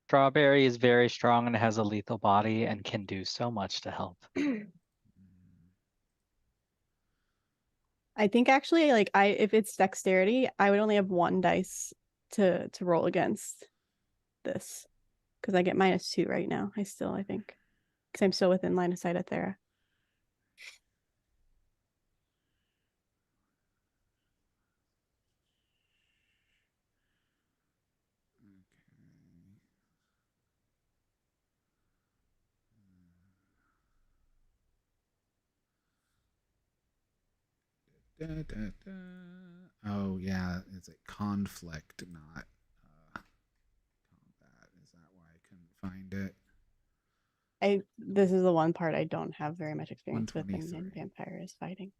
Strawberry is very strong and has a lethal body and can do so much to help. I think actually, like, if it's dexterity, I would only have 1 dice to roll against this. Because I get -2 right now. I think. Because I'm still within line of sight of Thera. Da, da, da. Oh yeah, it's a conflict, not combat. Is that why I couldn't find it? This is the one part I don't have very much experience with in 123. Vampire is fighting.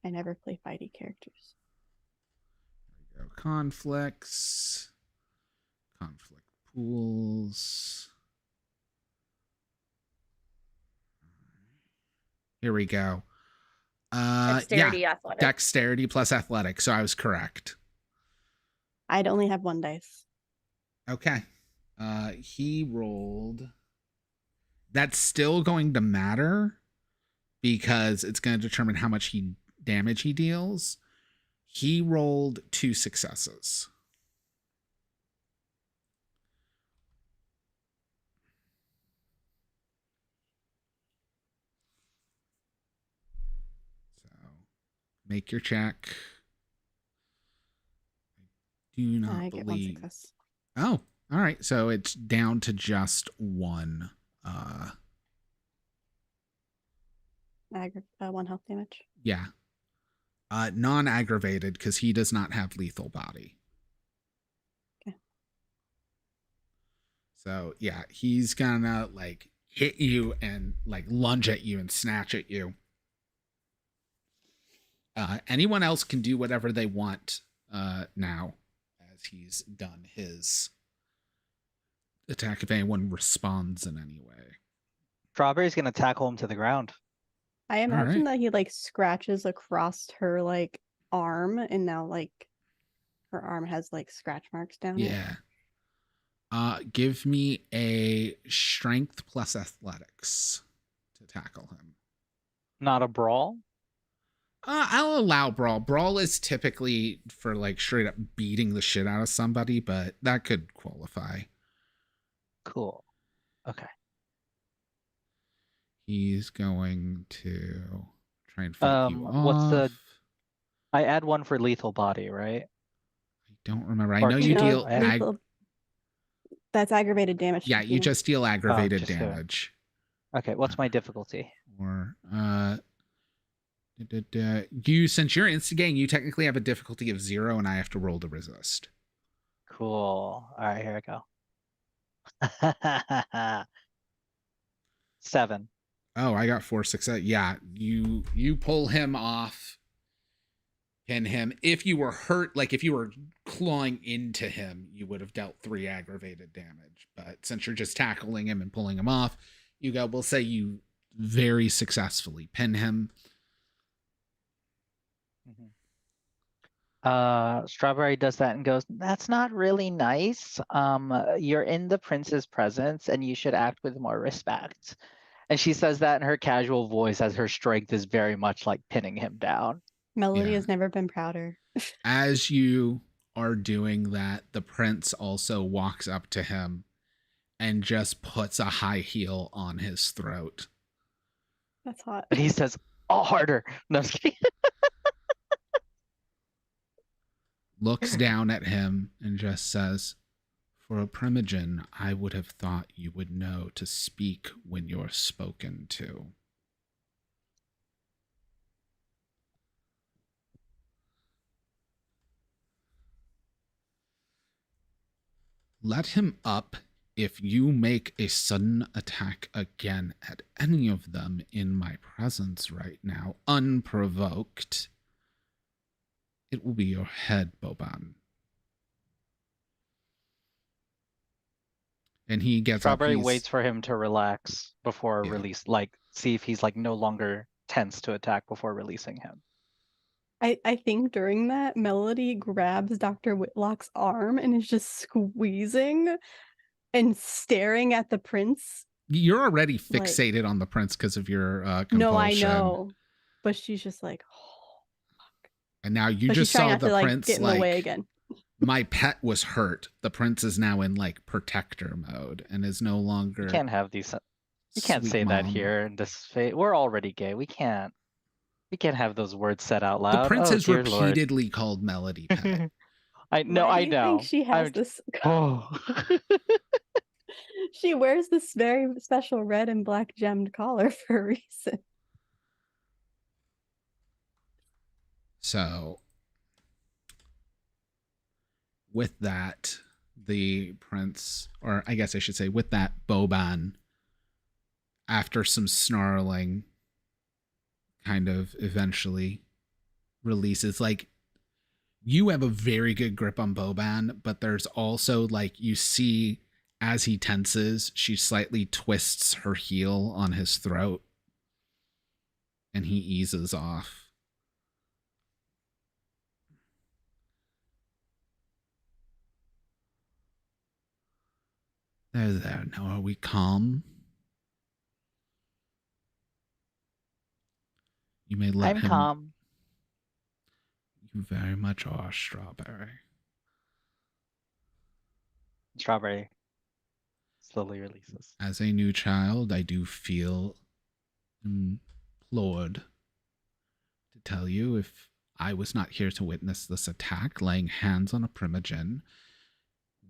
I never play fighty characters. There we go. Conflicts. Conflict pools. Here we go. Dexterity, athletics. Dexterity plus athletics. So I was correct. I'd only have 1 dice. Okay. He rolled. That's still going to matter because it's going to determine how much damage he deals. He rolled 2 successes. So make your check. I do not I get 1 believe. success. Oh, all right. So it's down to just 1. 1 health damage. Yeah. Non-aggravated because he does not have lethal body. Okay. So yeah, he's gonna like hit you and like lunge at you and snatch at you. Anyone else can do whatever they want now, as he's done his attack if anyone responds in any way. Strawberry's gonna tackle him to the ground. I imagine right. that he like scratches across her like arm, and now like her arm has like scratch marks down it. Yeah. Give me a strength plus athletics to tackle him. Not a brawl? I'll allow brawl. Brawl is typically for like straight up beating the shit out of somebody, but that could qualify. Cool. Okay. He's going to try and fight you off. What's the... I add 1 for lethal body, right? I don't remember. I Or know you two. deal... Lethal... That's aggravated damage. Yeah, you just deal aggravated just damage. Okay, what's my difficulty? Or you, since you're instigating, you technically have a difficulty of 0, and I have to roll to resist. Cool. All right, here I go. 7. Oh, I got 4 success. Yeah, you pull him off, pin him. If you were hurt, like if you were clawing into him, you would have dealt 3 aggravated damage. But since you're just tackling him and pulling him off, we'll say you very successfully pin him. Strawberry does that and goes, "That's not really nice. You're in the prince's presence and you should act with more respect." And she says that in her casual voice as her strength is very much like pinning him down. Melody has never been prouder. As you are doing that, the prince also walks up to him and just puts a high heel on his throat. That's hot. But he says, all harder. No, I'm just kidding. Looks down at him and just says, "For a primogen, I would have thought you would know to speak when you're spoken to." Let him up if you make a sudden attack again at any of them in my presence right now, unprovoked. It will be your head, Boban. And he gets Strawberry up. waits for him to relax before release, like see if he's like no longer tense to attack before releasing him. I think during that, Melody grabs Dr. Whitlock's arm and is just squeezing and staring at the prince. You're already fixated on the prince because of your compulsion. No, I know. But she's just like, oh, fuck. And now you but just she's trying saw not the to, prince get in the way again. My pet was hurt. The prince is now in like protector mode and is no longer. You can't have these. You can't say that here in this phase. We're already gay. We can't have those words said out loud. The prince oh, has repeatedly called Melody pet. Why do you think she has this? Oh. She wears this very special red and black gemmed collar for a reason. So, with that, the prince, or I guess I should say, with that, Boban, after some snarling, kind of eventually releases. Like, you have a very good grip on Boban, but there's also, like, you see as he tenses, she slightly twists her heel on his throat, and he eases off. There. Now are we calm? You may let I'm him. calm. You very much are, Strawberry. Strawberry slowly releases. As a new child, I do feel implored to tell you, if I was not here to witness this attack, laying hands on a primogen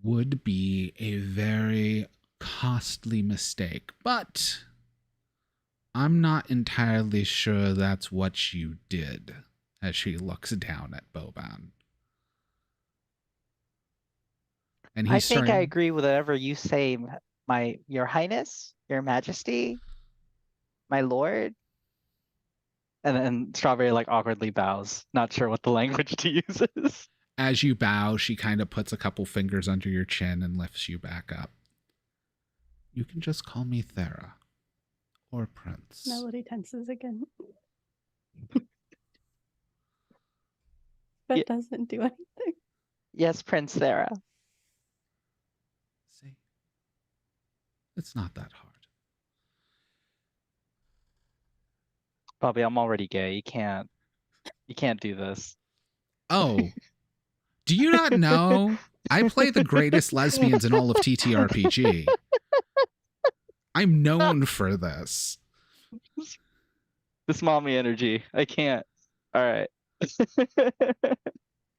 would be a very costly mistake. But I'm not entirely sure that's what you did, as she looks down at Boban. And I think I agree with whatever you say, your highness, your majesty, my lord. And then Strawberry like awkwardly bows, not sure what the language to use is. As you bow, she kind of puts a couple fingers under your chin and lifts you back up. You can just call me Thera. Or Prince. Melody tenses again. But doesn't do anything. Yes, Prince Thera. See? It's not that hard. Bobby, I'm already gay. You can't do this. Oh. Do you not know? I play the greatest lesbians in all of TTRPG. I'm known for this. This mommy energy. I can't. All right.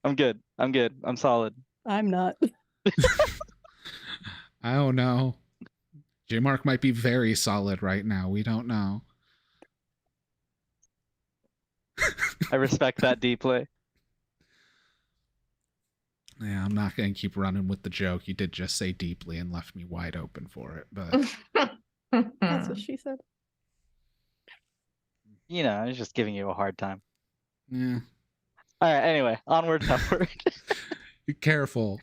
I'm good. I'm solid. I'm not. I don't know. J-Mark might be very solid right now. We don't know. I respect that deeply. Yeah, I'm not going to keep running with the joke. You did just say deeply and left me wide open for it, but... That's what she said. You know, I was just giving you a hard time. Yeah. All right, anyway, onward and upward. Be careful.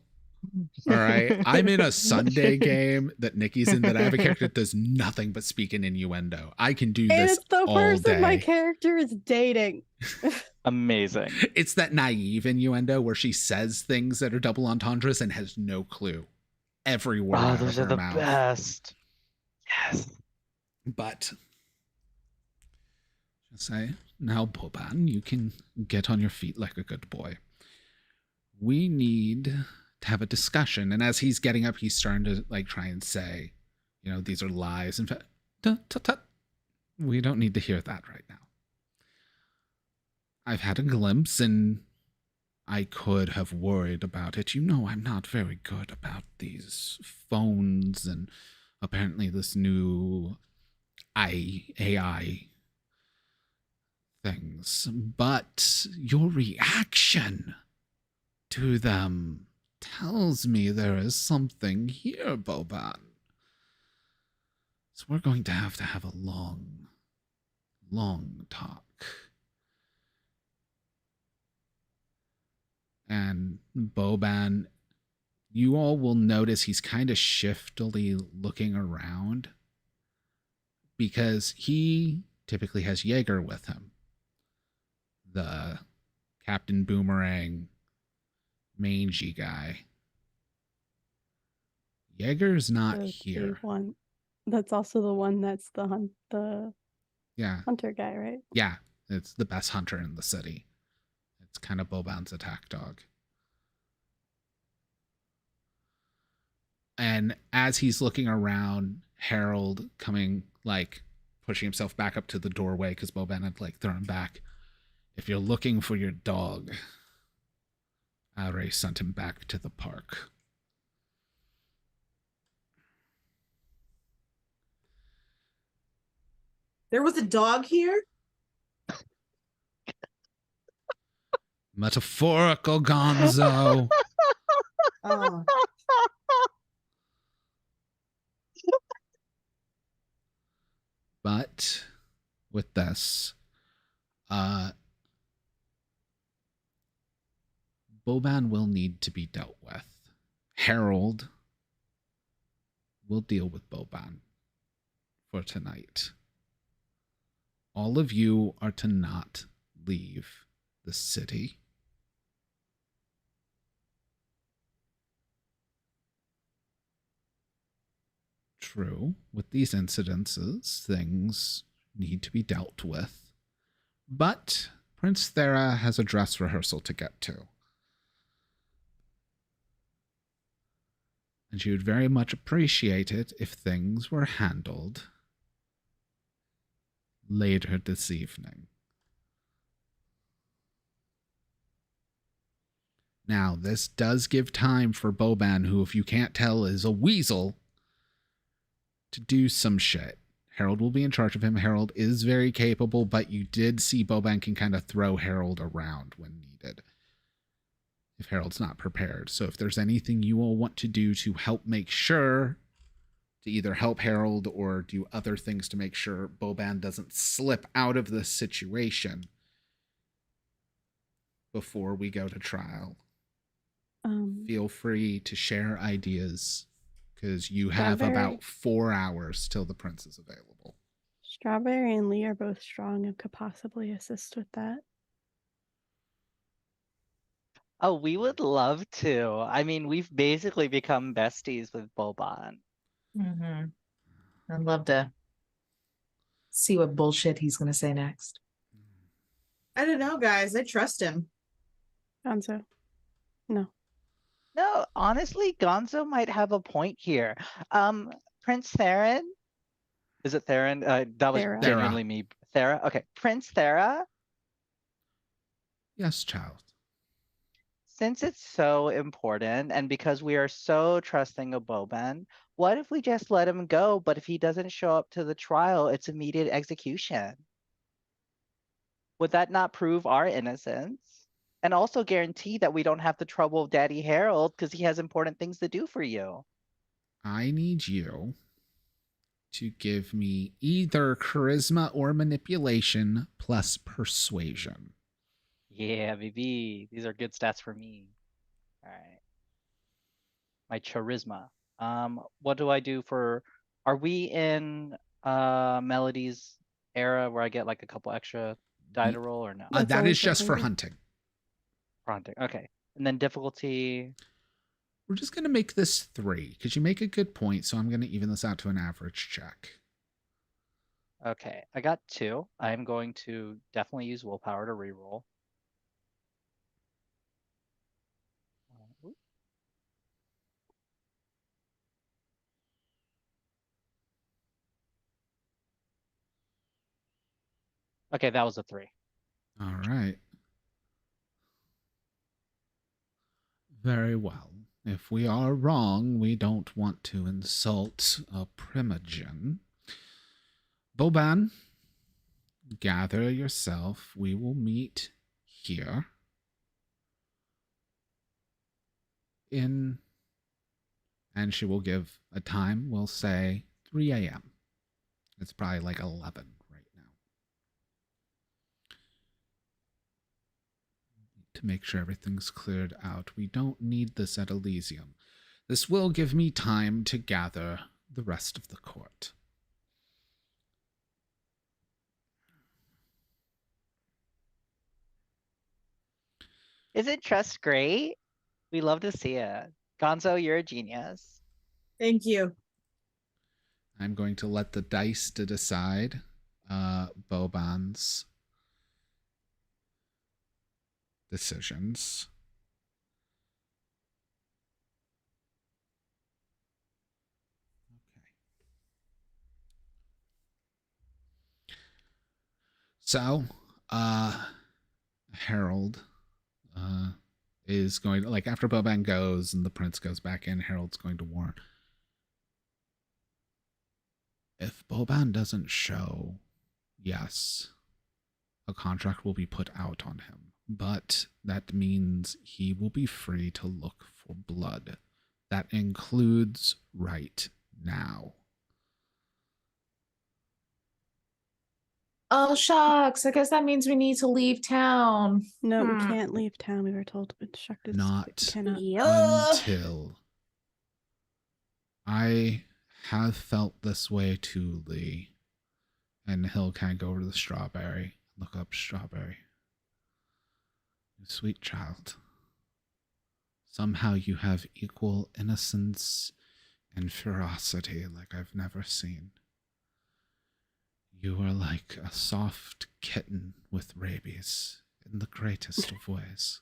All right. I'm in a Sunday game that Nikki's in that I have a character that does nothing but speak in innuendo. I can do And this it's the all person day. my character is dating. Amazing. It's that naive innuendo where she says things that are double entendres and has no clue. Every word out those of are her the mouth. best. Yes. But just say, now, Boban, you can get on your feet like a good boy. We need to have a discussion. And as he's getting up, he's starting to like try and say, you know, these are lies. In fact, we don't need to hear that right now. I've had a glimpse, and I could have worried about it. You know, I'm not very good about these phones and apparently this new AI things. But your reaction to them tells me there is something here, Boban. So we're going to have a long, long talk. And Boban, you all will notice he's kind of shiftily looking around because he typically has Jaeger with him. The Captain Boomerang mangy guy. Jaeger's not here. One. That's also the one that's the Yeah. hunter guy, right? Yeah. It's the best hunter in the city. It's kind of Boban's attack dog. And as he's looking around, Harold coming, like, pushing himself back up to the doorway because Boban had, like, thrown him back. If you're looking for your dog, I already sent him back to the park. There was a dog here? Metaphorical, Gonzo. Oh. But with this, Boban will need to be dealt with. Harold will deal with Boban for tonight. All of you are to not leave the city. True, with these incidences, things need to be dealt with. But Prince Thera has a dress rehearsal to get to. And she would very much appreciate it if things were handled later this evening. Now, this does give time for Boban, who, if you can't tell, is a weasel, to do some shit. Harold will be in charge of him. Harold is very capable, but you did see Boban can kind of throw Harold around when needed, if Harold's not prepared. So if there's anything you all want to do to help make sure, to either help Harold or do other things to make sure Boban doesn't slip out of this situation before we go to trial, feel free to share ideas, because you have about 4 hours till the prince is available. Strawberry and Lee are both strong and could possibly assist with that. Oh, we would love to. I mean, we've basically become besties with Boban. Mm-hmm. I'd love to see what bullshit he's going to say next. I don't know, guys. I trust him. Gonzo. No. No, honestly, Gonzo might have a point here. Prince Theron? Is it Theron? That was Thera. genuinely me. Thera? Okay. Prince Thera? Yes, child. Since it's so important and because we are so trusting of Boban, what if we just let him go, but if he doesn't show up to the trial, it's immediate execution? Would that not prove our innocence? And also guarantee that we don't have the trouble of Daddy Harold because he has important things to do for you. I need you to give me either charisma or manipulation plus persuasion. Yeah, baby. These are good stats for me. All right. My charisma. What do I do for... Are we in Melody's era where I get like a couple extra die to roll or no? That is just for hunting. For hunting. Okay. And then difficulty... We're just going to make this 3 because you make a good point, so I'm going to even this out to an average check. Okay, I got 2. I'm going to definitely use willpower to reroll. Okay, that was a 3. All right. Very well. If we are wrong, we don't want to insult a primogen. Boban, gather yourself. We will meet here in, and she will give a time. We'll say 3 a.m. It's probably like 11 right now. To make sure everything's cleared out. We don't need this at Elysium. This will give me time to gather the rest of the court. Isn't trust great? We love to see it. Gonzo, you're a genius. Thank you. I'm going to let the dice to decide Boban's decisions. Okay. So, Harold is going to, like, after Boban goes and the prince goes back in, Harold's going to warn. If Boban doesn't show, yes, a contract will be put out on him. But that means he will be free to look for blood. That includes right now. Oh, shucks. I guess that means we need to leave town. No, we can't leave town. We were told instructed Not cannot. until. I have felt this way too, Lee. And he'll kind of go over to the Strawberry, look up Strawberry. You sweet child. Somehow you have equal innocence and ferocity like I've never seen. You are like a soft kitten with rabies in the greatest of ways.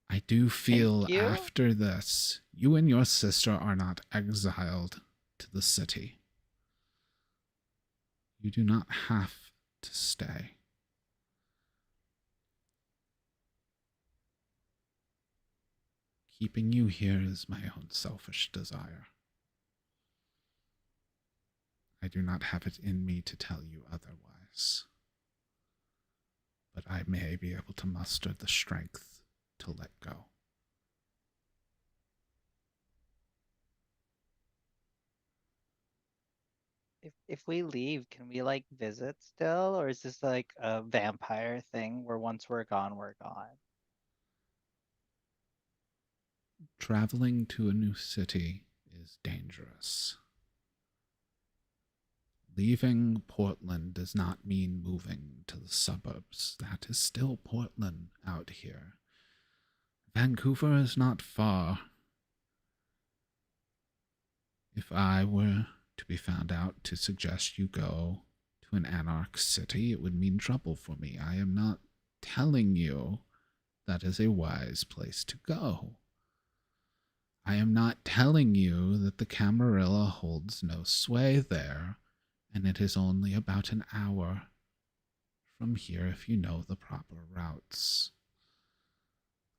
I do feel after this, you and your sister are not exiled to the city. You do not have to stay. Keeping you here is my own selfish desire. I do not have it in me to tell you otherwise. But I may be able to muster the strength to let go. If we leave, can we like visit still? Or is this like a vampire thing where once we're gone, we're gone? Traveling to a new city is dangerous. Leaving Portland does not mean moving to the suburbs. That is still Portland out here. Vancouver is not far. If I were to be found out to suggest you go to an anarch city, it would mean trouble for me. I am not telling you that is a wise place to go. I am not telling you that the Camarilla holds no sway there, and it is only about an hour from here if you know the proper routes.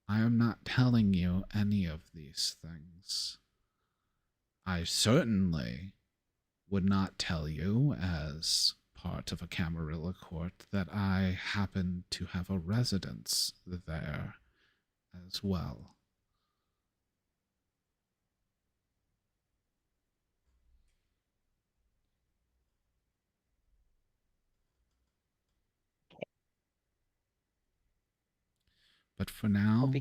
I am not telling you any of these things. I certainly would not tell you, as part of a Camarilla court, that I happen to have a residence there as well. But for now... Well,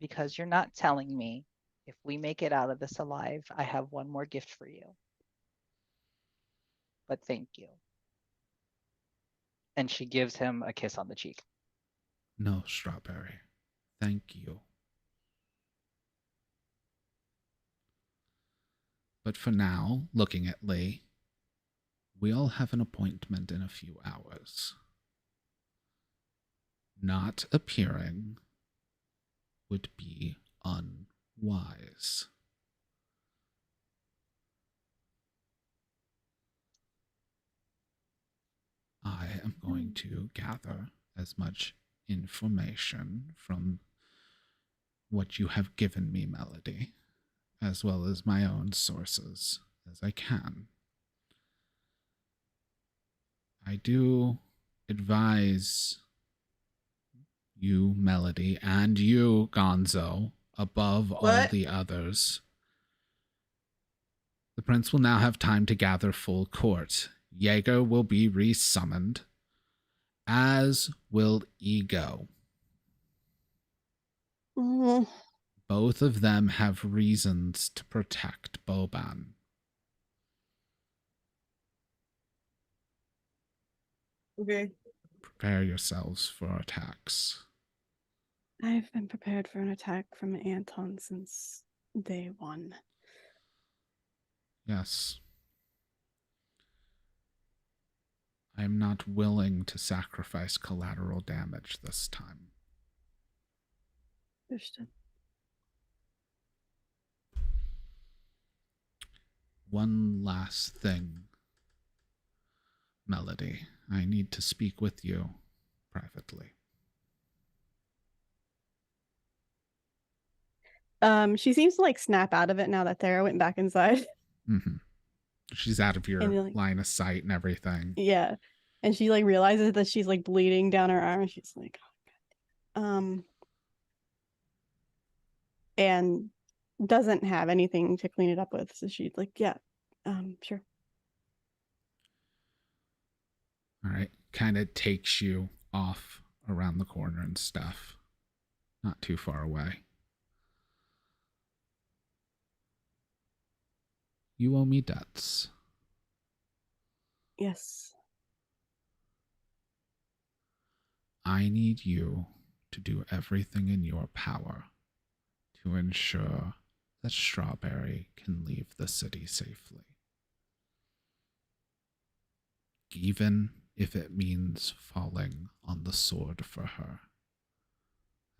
because you're not telling me, if we make it out of this alive, I have one more gift for you. But thank you. And she gives him a kiss on the cheek. No, Strawberry. Thank you. But for now, looking at Lee, we all have an appointment in a few hours. Not appearing would be unwise. I am going to gather as much information from what you have given me, Melody, as well as my own sources as I can. I do advise you, Melody, and you, Gonzo, above all What? the others. The prince will now have time to gather full court. Jaeger will be resummoned, as will Ego. Mm, Both of them have reasons to protect Boban. Okay. Prepare yourselves for attacks. I've been prepared for an attack from Anton since day one. Yes. I am not willing to sacrifice collateral damage this time. Understood. One last thing, Melody. I need to speak with you privately. She seems to like snap out of it now that Thera went back inside. Mm-hmm. She's out of your And, like, line of sight and everything. Yeah. And she like realizes that she's like bleeding down her arm. She's like, and doesn't have anything to clean it up with. So she's like, yeah, sure. All right. Kind of takes you off around the corner and stuff. Not too far away. You owe me debts. Yes. I need you to do everything in your power to ensure that Strawberry can leave the city safely. Even if it means falling on the sword for her.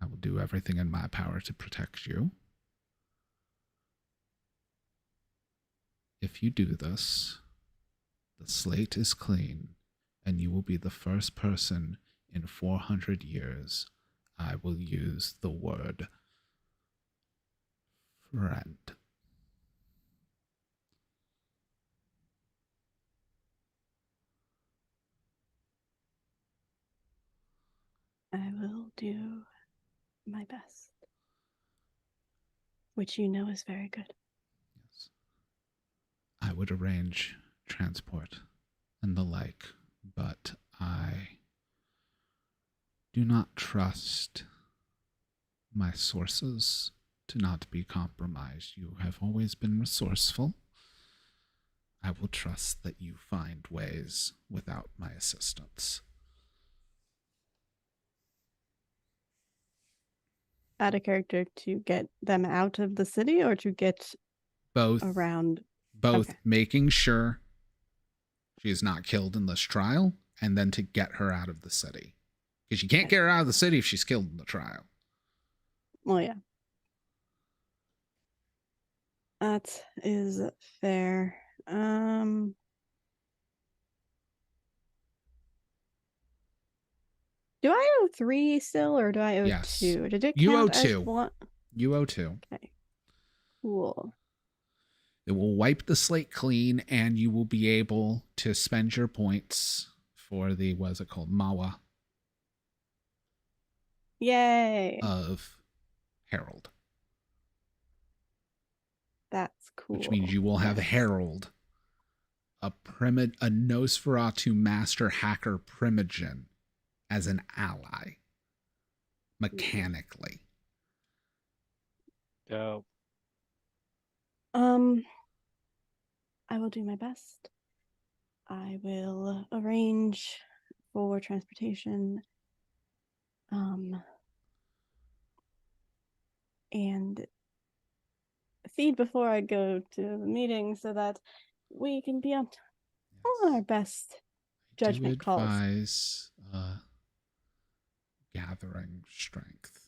I will do everything in my power to protect you. If you do this, the slate is clean, and you will be the first person in 400 years I will use the word friend. I will do my best. Which you know is very good. Yes. I would arrange transport and the like, but I do not trust my sources to not be compromised. You have always been resourceful. I will trust that you find ways without my assistance. Add a character to get them out of the city or to get Both around. Both making sure she is not killed in this trial, and then to get her out of the city. Because you can't get her out of the city if she's killed in the trial. Well, yeah. That is fair. Do I owe 3 still, or do I owe Yes. 2? Did it You owe count as 2. 1? You owe 2. Okay. Cool. It will wipe the slate clean, and you will be able to spend your points for the, what is it called? Mawa Yay. of Herald. That's cool. Which means you will have Herald, a Nosferatu master hacker primogen, as an ally. Mechanically. Dope. I will do my best. I will arrange for transportation. And feed before I go to the meeting so that we can be on our best judgment Do calls. advise gathering strength.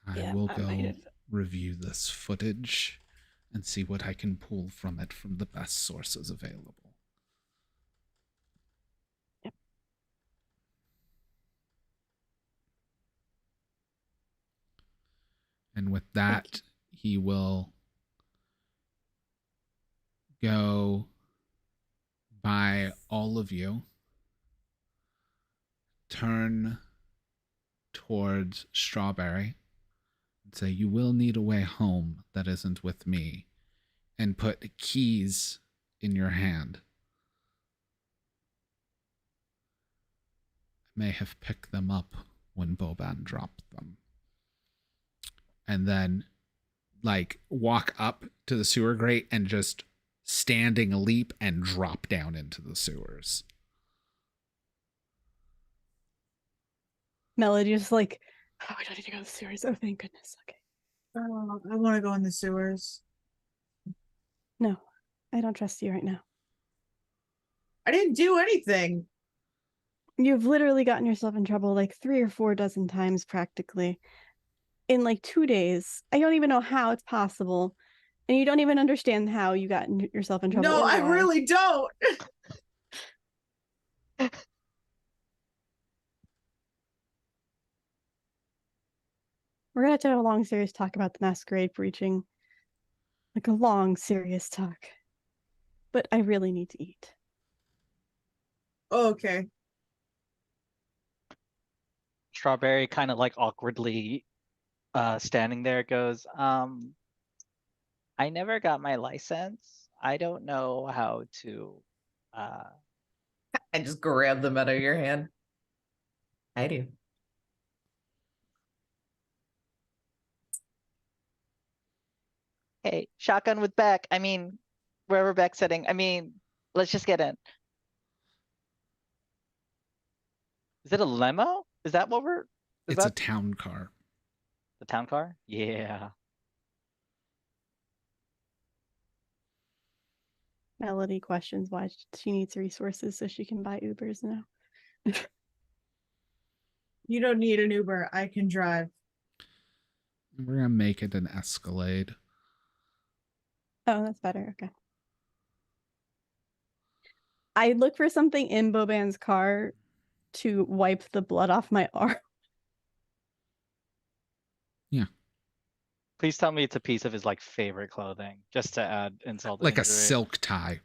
I will go review this footage and see what I can pull from it from the best sources available. Yep. And with that, he will go by all of you, turn towards Strawberry, and say, "You will need a way home that isn't with me," and put keys in your hand. I may have picked them up when Boban dropped them. And then, like, walk up to the sewer grate and just standing leap and drop down into the sewers. Melody is like, oh, I don't need to go to the sewers. Oh, thank goodness. Okay. I want to go in the sewers. No, I don't trust you right now. I didn't do anything. You've literally gotten yourself in trouble like 3 or 4 dozen times practically in like 2 days. I don't even know how it's possible. And you don't even understand how you got yourself in trouble. No, or I why. really don't. We're gonna have to have a long, serious talk about the masquerade breaching. Like a long, serious talk. But I really need to eat. Okay. Strawberry kind of like awkwardly standing there goes, I never got my license. I don't know how to I just grab them out of your hand. I do. Hey, shotgun with Beck. I mean, wherever Beck's sitting. I mean, let's just get in. Is it a limo? Is that what we're? Is It's a that town car. the town car? Yeah. Melody questions why she needs resources so she can buy Ubers now. You don't need an Uber. I can drive. We're gonna make it an Escalade. Oh, that's better. Okay. I look for something in Boban's car to wipe the blood off my arm. Yeah. Please tell me it's a piece of his like favorite clothing, just to add insult to Like a injury. silk tie.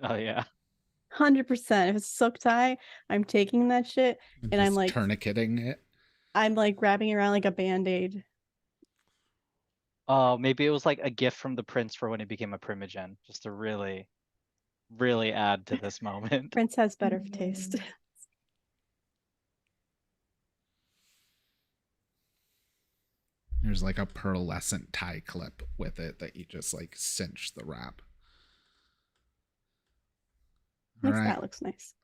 Oh yeah. 100%. If it's a silk tie, I'm taking that shit and I'm Just like tourniqueting it. I'm like wrapping it around like a band-aid. Oh, maybe it was like a gift from the prince for when he became a primogen, just to really, really add to this moment. Prince has better taste. There's like a pearlescent tie clip with it that you just like cinch the wrap. All right. That looks nice.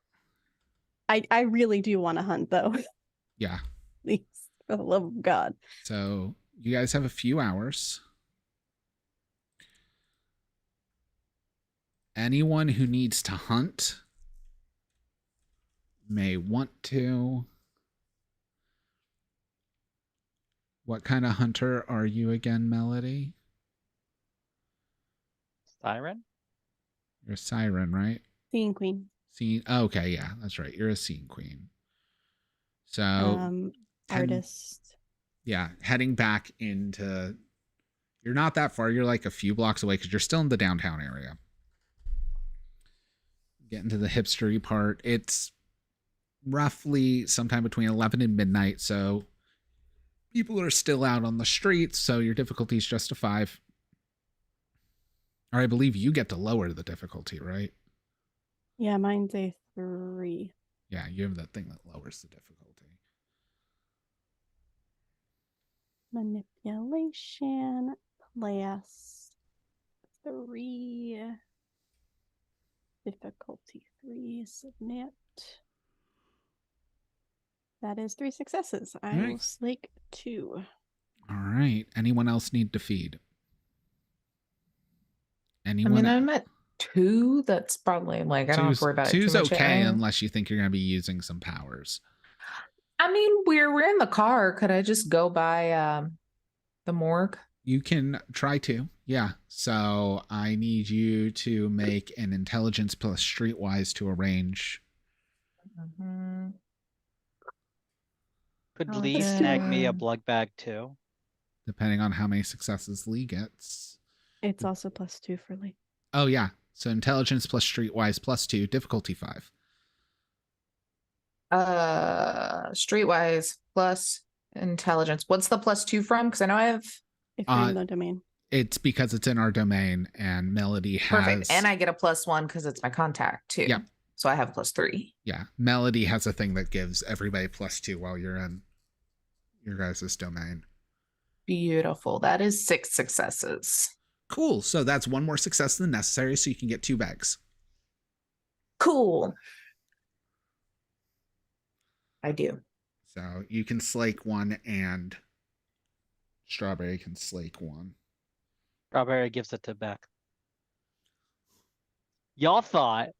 I really do want to hunt though. Yeah. Please, for the love of God. So you guys have a few hours. Anyone who needs to hunt may want to. What kind of hunter are you again, Melody? Siren? You're a siren, right? Scene queen. Scene. Okay, yeah, that's right. You're a scene queen. So artist. Yeah, heading back into. You're not that far. You're like a few blocks away because you're still in the downtown area. Getting to the hipstery part. It's roughly sometime between 11 and midnight, so people are still out on the streets, so your difficulty is just a 5. Or I believe you get to lower the difficulty, right? Yeah, mine's a 3. Yeah, you have that thing that lowers the difficulty. Manipulation plus 3. Difficulty 3. Submit. That is 3 successes. I will slake 2. All right. Anyone else need to feed? Anyone? I mean, I'm at 2. That's probably like I don't have to worry about it too much. 2's okay unless you think you're going to be using some powers. I mean, we're in the car. Could I just go by the morgue? You can try to. Yeah. So I need you to make an intelligence plus streetwise to arrange. Could Lee snag me a blood bag too? depending on how many successes Lee gets. It's also +2 for Lee. Oh, yeah. So intelligence plus streetwise +2, difficulty 5. Streetwise plus intelligence. What's the +2 from? Because I know I have. If you're in the domain. It's because it's in our domain, and Melody has. Perfect. And I get a +1 because it's my contact too. Yep. So I have +3. Yeah. Melody has a thing that gives everybody +2 while you're in your guys' domain. Beautiful. That is 6 successes. Cool. So that's one more success than necessary, so you can get 2 bags. Cool. I do. So you can slake one, and Strawberry can slake one. Strawberry gives it to Beck. Y'all thought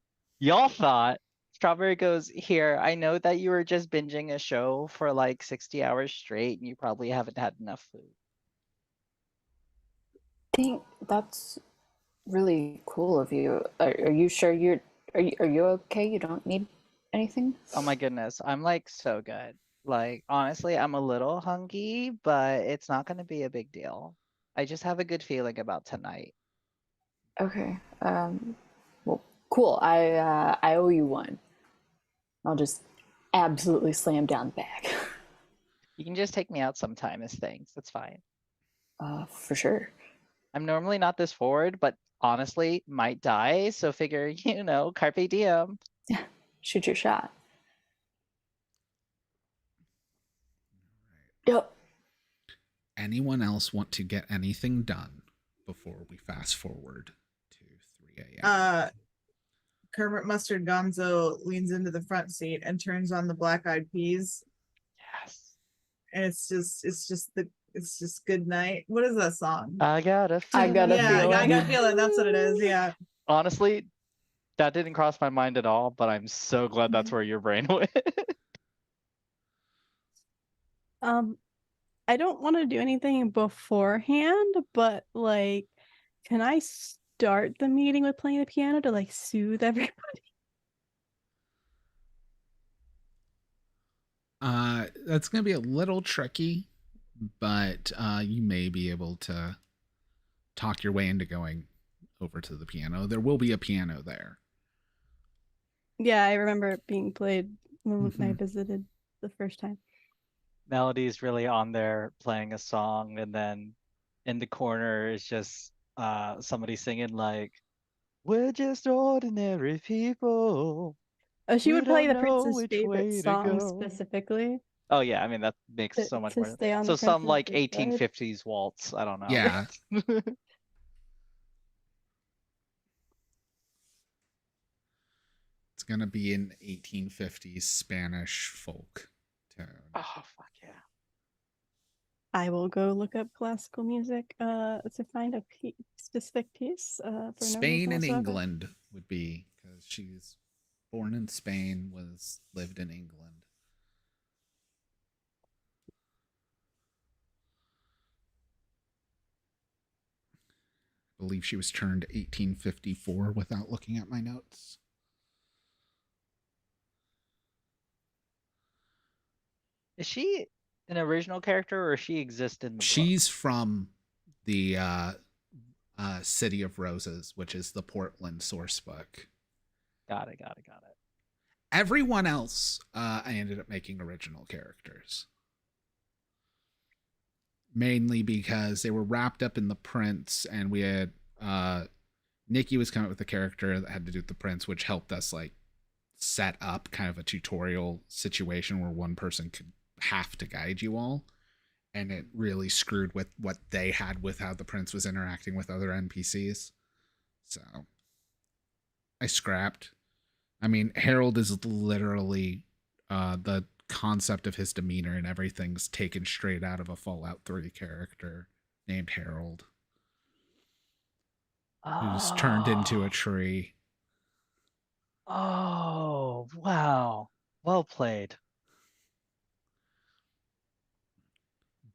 Strawberry goes, here, I know that you were just binging a show for like 60 hours straight and you probably haven't had enough food. I think that's really cool of you. Are you sure are you okay? You don't need anything? Oh my goodness, I'm like so good. Like honestly, I'm a little hungry, but it's not gonna be a big deal. I just have a good feeling about tonight. Okay. Well, cool. I owe you one. I'll just absolutely slam down the bag. You can just take me out sometime as things. That's fine. For sure. I'm normally not this forward, but honestly, might die. So figure, carpe diem. Yeah, shoot your shot. Yep. Anyone else want to get anything done before we fast forward to 3 a.m.? Kermit Mustard Gonzo leans into the front seat and turns on the Black Eyed Peas. Yes. And it's just good night. What is that song? I got a feeling. I got a feeling. That's what it is. Yeah. Honestly, that didn't cross my mind at all, but I'm so glad that's where your brain went. I don't want to do anything beforehand, but like, can I start the meeting with playing the piano to like soothe everybody? That's gonna be a little tricky, but you may be able to talk your way into going over to the piano. There will be a piano there. Yeah, I remember it being played when I visited the first time. Melody's really on there playing a song, and then in the corner is just somebody singing like, we're just ordinary people. She would play the don't know prince's which favorite way to song go. specifically. Oh yeah, I mean that makes so much to more stay on sense. So the some prince's like good side. 1850s waltz. I don't know. Yeah. It's gonna be an 1850s Spanish folk tone. Oh fuck yeah. I will go look up classical music to find a specific piece. For Spain no and reason whatsoever. England would be, because she's born in Spain, lived in England. I believe she was turned 1854 without looking at my notes. Is she an original character or she exists in the book? She's from the City of Roses, which is the Portland source book. Got it. Everyone else, I ended up making original characters. Mainly because they were wrapped up in the prince, and we had Nikki was coming up with a character that had to do with the prince, which helped us like set up kind of a tutorial situation where one person could have to guide you all, and it really screwed with what they had with how the prince was interacting with other NPCs. So I scrapped. I mean, Harold is literally the concept of his demeanor and everything's taken straight out of a Fallout 3 character named Harold, who's turned into a tree. Oh wow. Well played.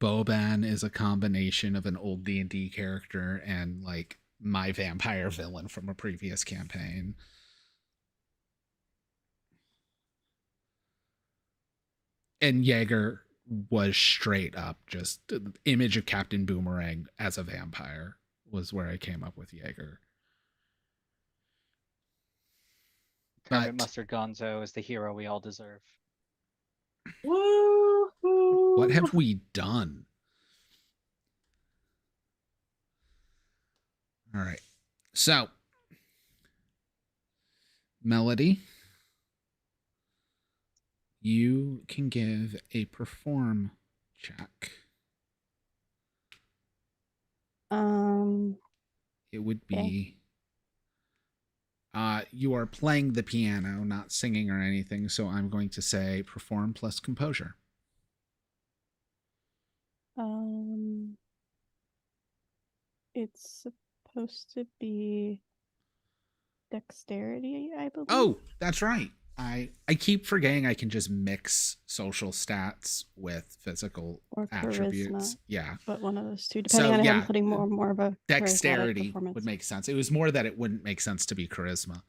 Boban is a combination of an old D&D character and like my vampire villain from a previous campaign. And Jaeger was straight up just the image of Captain Boomerang as a vampire was where I came up with Jaeger. Kermit Mustard Gonzo is the hero we all deserve. Woo-hoo. What have we done? All right. So, Melody, you can give a perform check. It would be you are playing the piano, not singing or anything, so I'm going to say perform plus composure. It's supposed to be dexterity, I believe. Oh, that's right. I keep forgetting I can just mix social stats with physical Or attributes. charisma. Yeah. But one of those two, depending on if I'm putting more of a dexterity performance. would make sense. It was more that it wouldn't make sense to be charisma.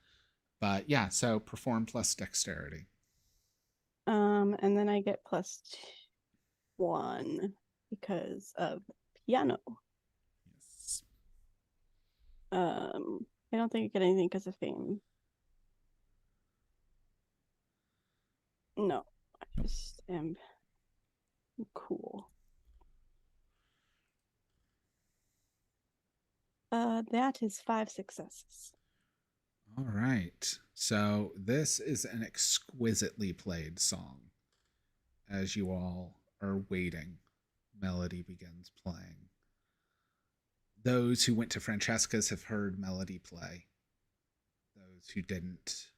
But yeah, so perform plus dexterity. And then I get +1 because of piano. Yes. I don't think I get anything because of fame. No, I just am cool. That is 5 successes. All right. So this is an exquisitely played song. As you all are waiting, Melody begins playing. Those who went to Francesca's have heard Melody play. Those who didn't,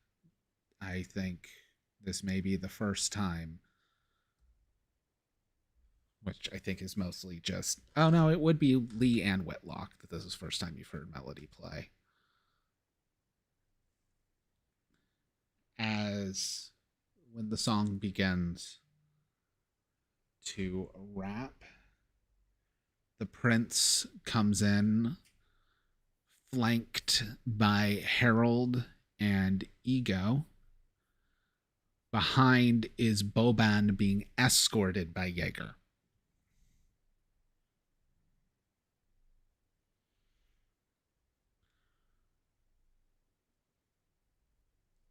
I think this may be the first time, which I think is mostly just, oh no, it would be Lee and Whitlock that this is the first time you've heard Melody play. As when the song begins to rap, the prince comes in, flanked by Harold and Ego. Behind is Boban being escorted by Jaeger.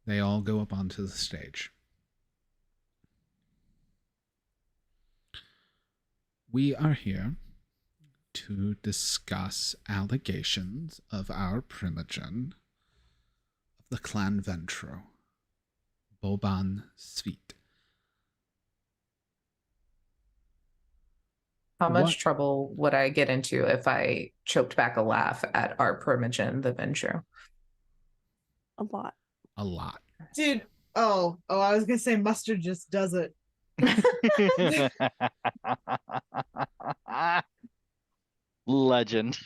They all go up onto the stage. We are here to discuss allegations of our primogen of the clan Ventro, Boban Svit. How much trouble would I get into if I choked back a laugh at our primogen, the Ventro? A lot. A lot. Dude, I was gonna say Mustard just does it. Legend.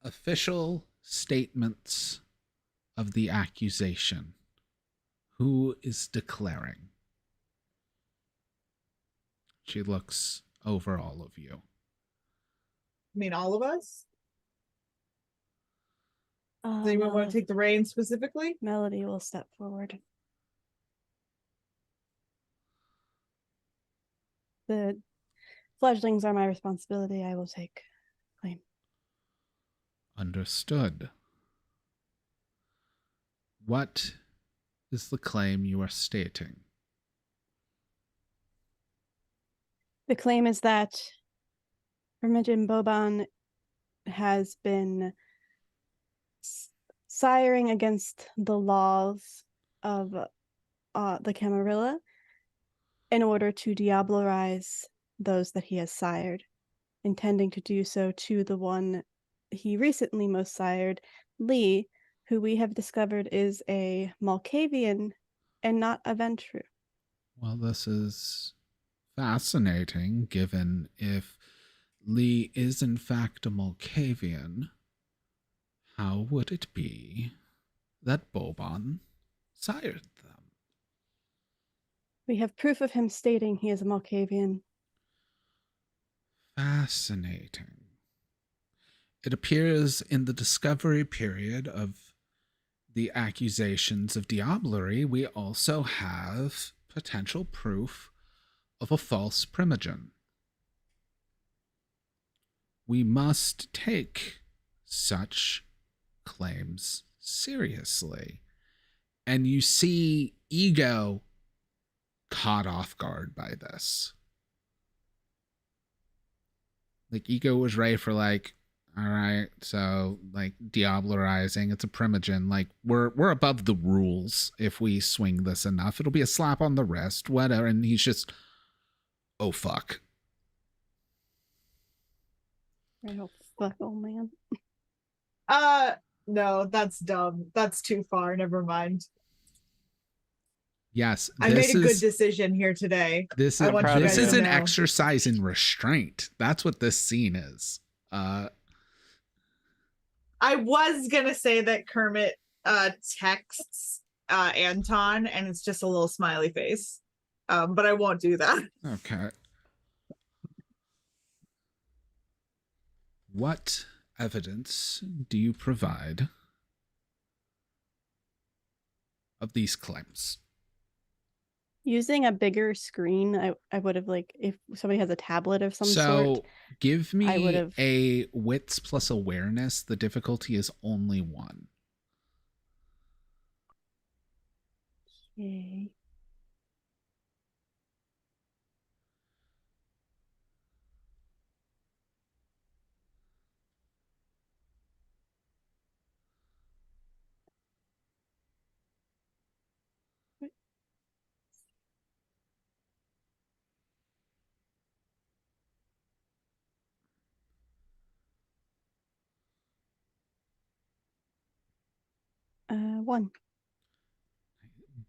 Official statements of the accusation. Who is declaring? She looks over all of you. I mean, all of us? Does anyone want to take the reins specifically? Melody will step forward. The fledglings are my responsibility. I will take claim. Understood. What is the claim you are stating? The claim is that Remagen Boban has been siring against the laws of the Camarilla in order to diablerize those that he has sired, intending to do so to the one he recently most sired, Lee, who we have discovered is a Malkavian and not a Ventru. Well, this is fascinating, given if Lee is in fact a Malkavian, how would it be that Boban sired them? We have proof of him stating he is a Malkavian. Fascinating. It appears in the discovery period of the accusations of diablerie, we also have potential proof of a false primogen. We must take such claims seriously. And you see Ego caught off guard by this. Like, Ego was ready for, like, all right, so, like, Diablerizing, it's a primogen. Like, we're above the rules if we swing this enough. It'll be a slap on the wrist, whatever. And he's just, oh, fuck. Oh, fuck, oh, man. No, that's dumb. That's too far. Never mind. Yes, I made a good decision here today. This is an exercise in restraint. That's what this scene is. I was gonna say that Kermit texts Anton and it's just a little smiley face. But I won't do that. Okay. What evidence do you provide of these claims? Using a bigger screen, I would have, like, if somebody has a tablet of some sort. So give me I would've... a wits plus awareness. The difficulty is only 1. Okay. One.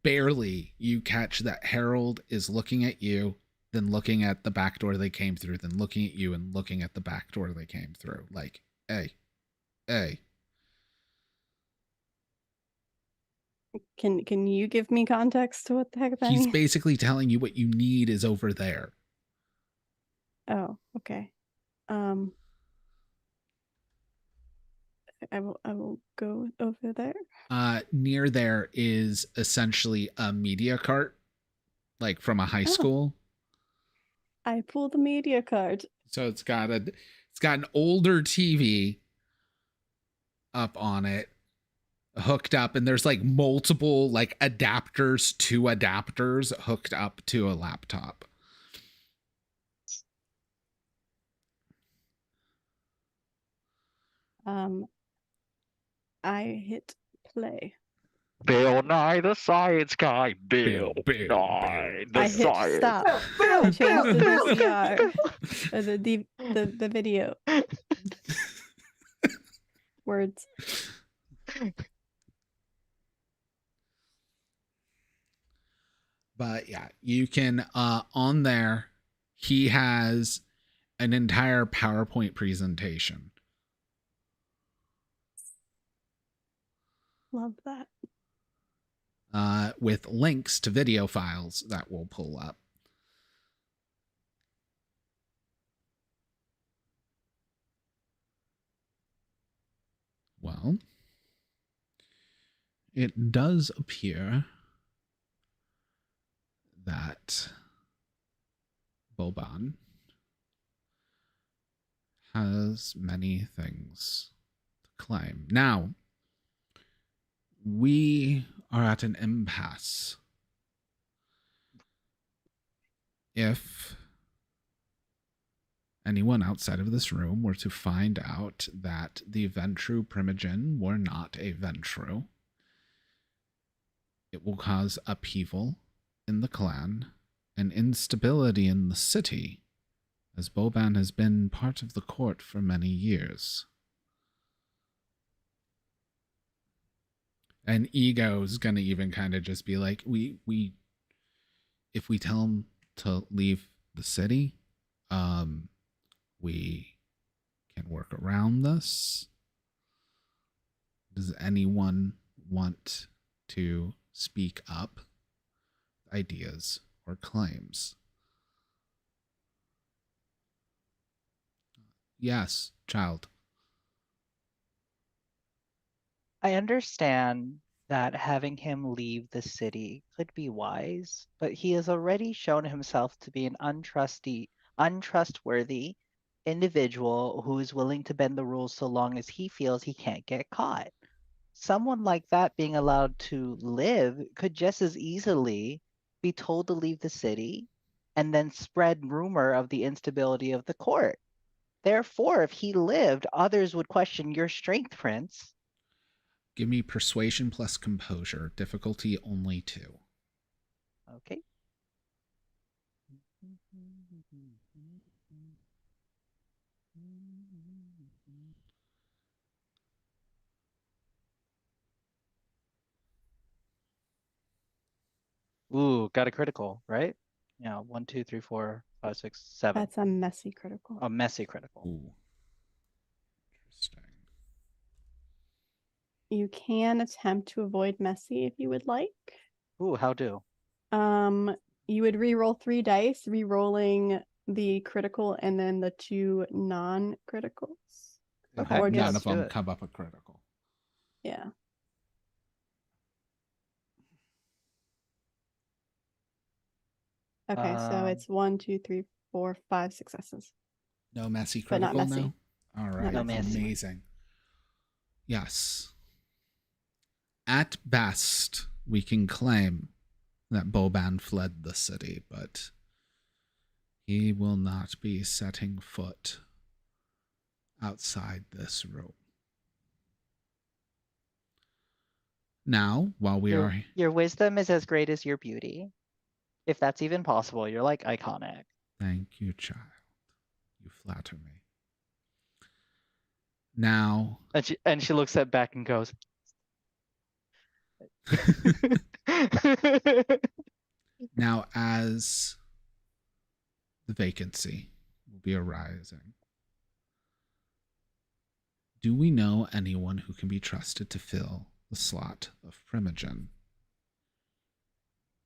Barely you catch that Harold is looking at you, then looking at the back door they came through, then looking at you and looking at the back door they came through. Like, hey. Can you give me context to what the heck that He's means? basically telling you what you need is over there. Oh, okay. I will go over there. Near there is essentially a media cart, like from a high school. I pull the media card. So it's got an older TV up on it, hooked up, and there's like multiple like adapters to adapters hooked up to a laptop. I hit play. Bill Nye the Science Guy. Bill Nye the I hit Science. stop. I changed the VCR. The video. Words. But yeah, you can on there, he has an entire PowerPoint presentation. Love that. With links to video files that will pull up. Well, it does appear that Boban has many things to claim. Now, we are at an impasse. If anyone outside of this room were to find out that the Ventru Primogen were not a Ventru, it will cause upheaval in the clan and instability in the city, as Boban has been part of the court for many years. And Ego's gonna even kind of just be like, if we tell him to leave the city, we can work around this. Does anyone want to speak up ideas or claims? Yes, child. I understand that having him leave the city could be wise, but he has already shown himself to be an untrustworthy individual who is willing to bend the rules so long as he feels he can't get caught. Someone like that being allowed to live could just as easily be told to leave the city and then spread rumor of the instability of the court. Therefore, if he lived, others would question your strength, Prince. Give me persuasion plus composure. Difficulty only 2. Okay. Ooh, got a critical, right? Yeah, 1, 2, 3, 4, 5, 6, 7. That's a messy critical. A messy critical. Ooh. Interesting. You can attempt to avoid messy if you would like. Ooh, how do? You would re-roll 3 dice, re-rolling the critical and then the 2 non-criticals. Okay, Or None just of them do it. come up a critical. yeah. Okay, so it's 1, 2, 3, 4, 5 successes. No messy But not critical messy. now? All right. No messy. Amazing. Yes. At best, we can claim that Boban fled the city, but he will not be setting foot outside this room. Now, while we are... Your wisdom is as great as your beauty. If that's even possible, you're like iconic. Thank you, child. You flatter me. Now... And she looks at Beck and goes... Now, as the vacancy will be arising, do we know anyone who can be trusted to fill the slot of Primogen?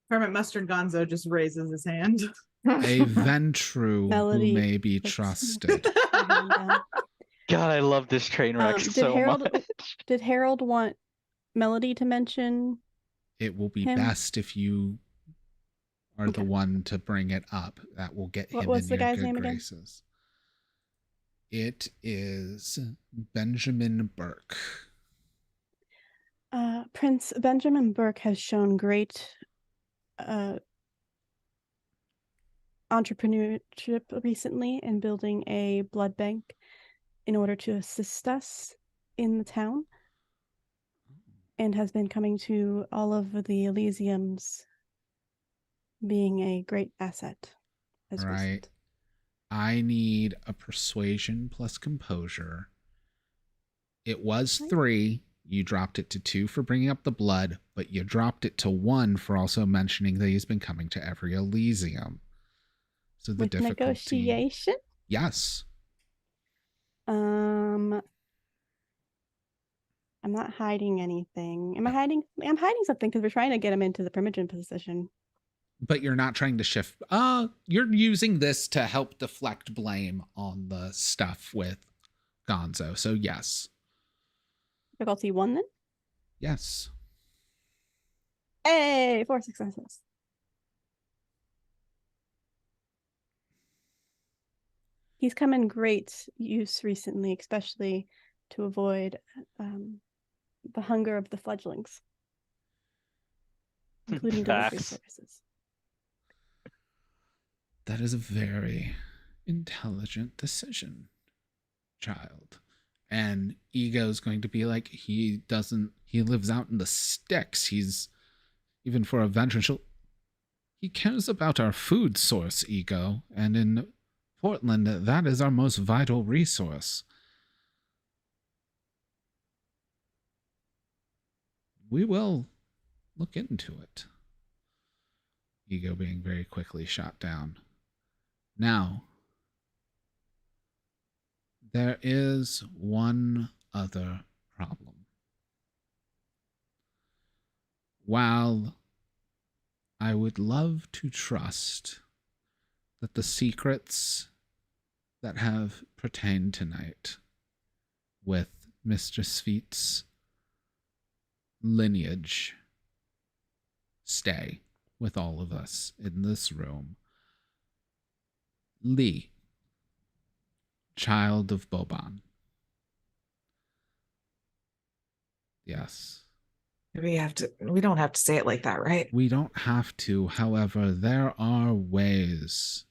Hermit Mustard Gonzo just raises his hand. A Ventru Melody who may be puts trusted. her hand down. God, I love this train wreck Did so Harold much. did Harold want Melody to mention? It will be him? best if you are the Okay. one to bring it up. That will get him What's in the your guy's good name again? graces. It is Benjamin Burke. Prince Benjamin Burke has shown great entrepreneurship recently in building a blood bank in order to assist us in the town, and has been coming to all of the Elysiums, being a great asset as Right. recent. I need a persuasion plus composure. It was 3. You dropped it to 2 for bringing up the blood, but you dropped it to 1 for also mentioning that he's been coming to every Elysium. So the With difficulty. negotiation? Yes. I'm not hiding anything. Am I hiding? I'm hiding something because we're trying to get him into the Primogen position. But you're not trying to shift. You're using this to help deflect blame on the stuff with Gonzo. So yes. Difficulty 1 then? Yes. Hey, 4 successes. He's come in great use recently, especially to avoid the hunger of the fledglings, including delivery Facts. services. That is a very intelligent decision, child. And Ego's going to be like, he lives out in the sticks. He's, even for a venture, he cares about our food source, Ego. And in Portland, that is our most vital resource. We will look into it. Ego being very quickly shot down. Now, there is one other problem. While I would love to trust that the secrets that have pertained tonight with Mistress Feats lineage stay with all of us in this room. Lee, child of Boban. Yes. We don't have to say it like that, right? We don't have to. However, there are ways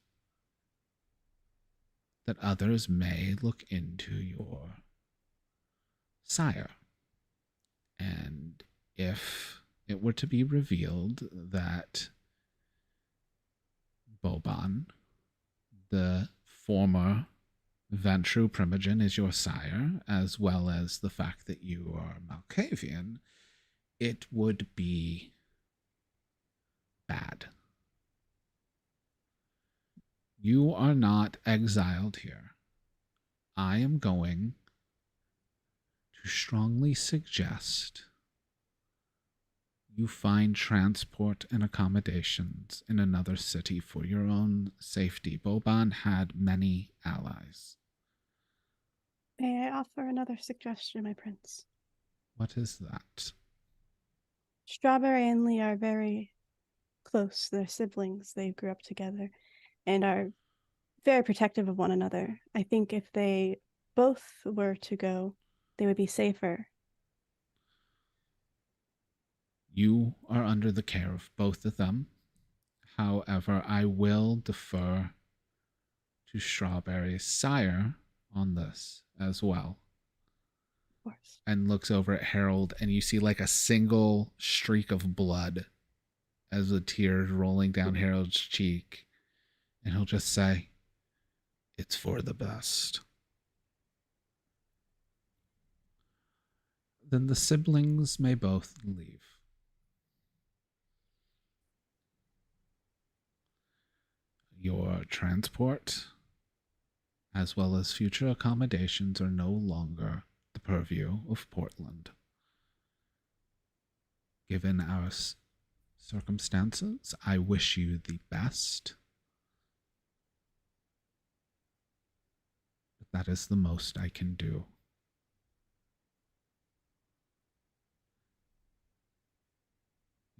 that others may look into your sire. And if it were to be revealed that Boban, the former Ventru Primogen, is your sire, as well as the fact that you are Malkavian, it would be bad. You are not exiled here. I am going to strongly suggest you find transport and accommodations in another city for your own safety. Boban had many allies. May I offer another suggestion, my prince? What is that? Strawberry and Lee are very close. They're siblings. They grew up together and are very protective of one another. I think if they both were to go, they would be safer. You are under the care of both of them. However, I will defer to Strawberry's sire on this as well. Of course. And looks over at Harold, and you see like a single streak of blood as a tear is rolling down Harold's cheek. And he'll just say, "It's for the best." Then the siblings may both leave. Your transport, as well as future accommodations, are no longer the purview of Portland. Given our circumstances, I wish you the best. But that is the most I can do.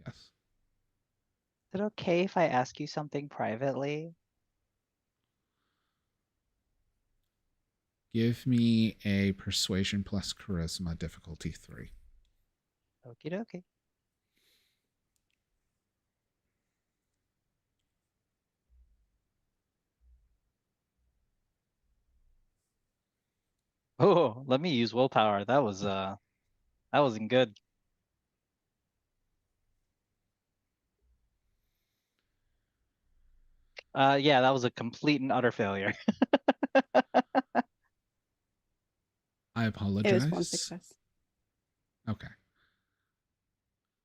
Yes. Is it okay if I ask you something privately? Give me a persuasion plus charisma difficulty 3. Okie dokie. Oh, let me use willpower. That wasn't good. Yeah, that was a complete and utter failure. I apologize. It was one success. Okay.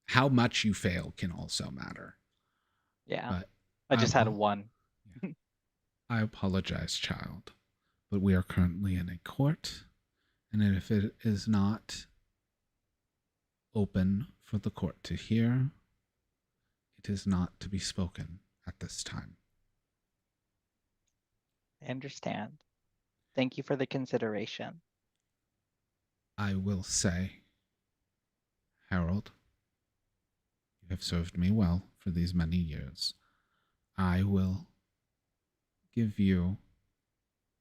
How much you fail can also matter. Yeah. But I just had a 1. I apologize, child. But we are currently in a court, and if it is not open for the court to hear, it is not to be spoken at this time. I understand. Thank you for the consideration. I will say, Harold, you have served me well for these many years. I will give you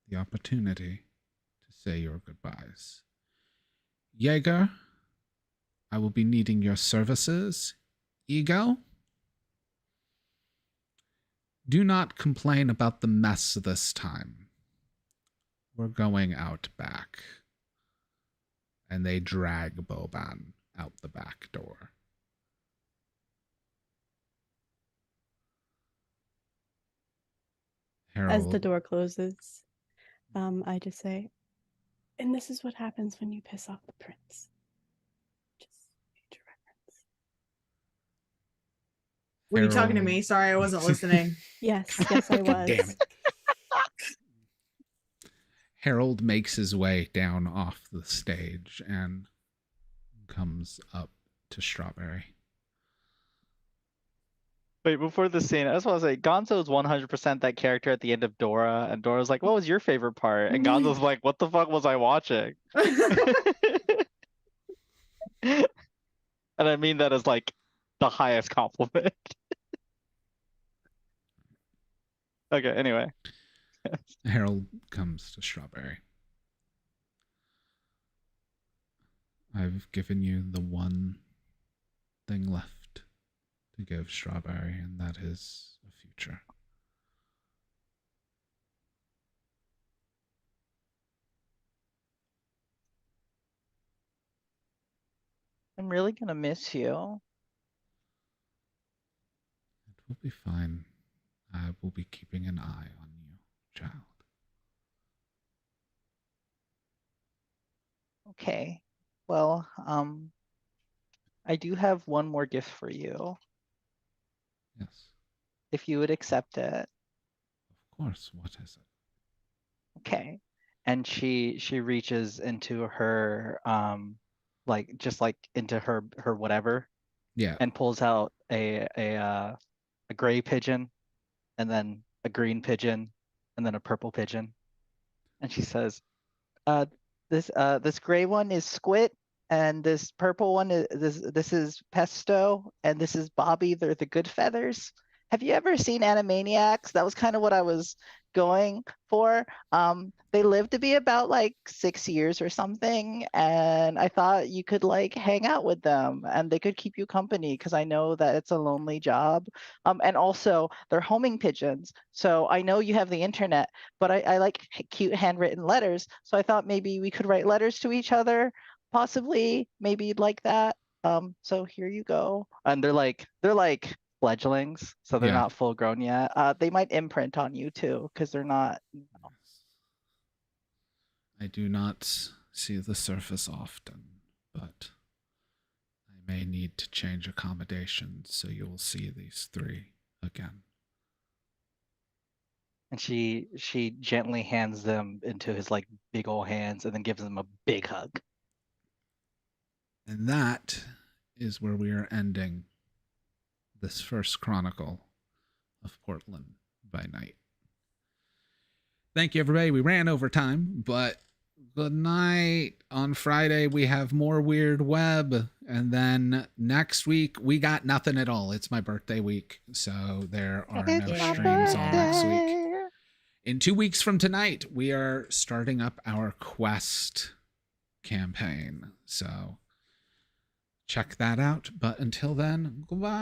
the opportunity to say your goodbyes. Jaeger, I will be needing your services. Ego, do not complain about the mess this time. We're going out back. And they drag Boban out the back door. Harold, As the door closes, I just say, and this is what happens when you piss off the prince. Just future reference. Were you talking to Harold- me? Sorry, I wasn't listening. Yes, yes, I was. Damn it. Harold makes his way down off the stage and comes up to Strawberry. Wait, before the scene, I just want to say Gonzo is 100% that character at the end of Dora, and Dora's like, "What was your favorite part?" And Gonzo's like, "What the fuck was I watching?" And I mean that as like the highest compliment. Okay, anyway. Harold comes to Strawberry. I've given you the one thing left to give Strawberry, and that is a future. I'm really gonna miss you. It will be fine. I will be keeping an eye on you, child. Okay. Well, I do have one more gift for you, Yes, if you would accept it. of course. What is it? Okay. And she reaches into her like just like into her whatever Yeah. and pulls out a gray pigeon and then a green pigeon and then a purple pigeon. And she says, this gray one is Squid, and this purple one is this is Pesto, and this is Bobby. They're the good feathers. Have you ever seen Animaniacs? That was kind of what I was going for. They live to be about like 6 years or something, and I thought you could like hang out with them and they could keep you company because I know that it's a lonely job. And also they're homing pigeons. So I know you have the internet, but I like cute handwritten letters. So I thought maybe we could write letters to each other, possibly. Maybe you'd like that. So here you go. And they're like fledglings, so they're Yeah. not full grown yet. They might imprint on you too, because they're not. I do not see the surface often, but I may need to change accommodations, so you will see these three again. And she gently hands them into his like big old hands and then gives them a big hug. And that is where we are ending this first chronicle of Portland by Night. Thank you, everybody. We ran over time, but good night. On Friday, we have more Weird Web. And then next week, we got nothing at all. It's my birthday week, so there are no streams all next week. In 2 weeks from tonight, we are starting up our Quest campaign. So check that out. But until then, goodbye.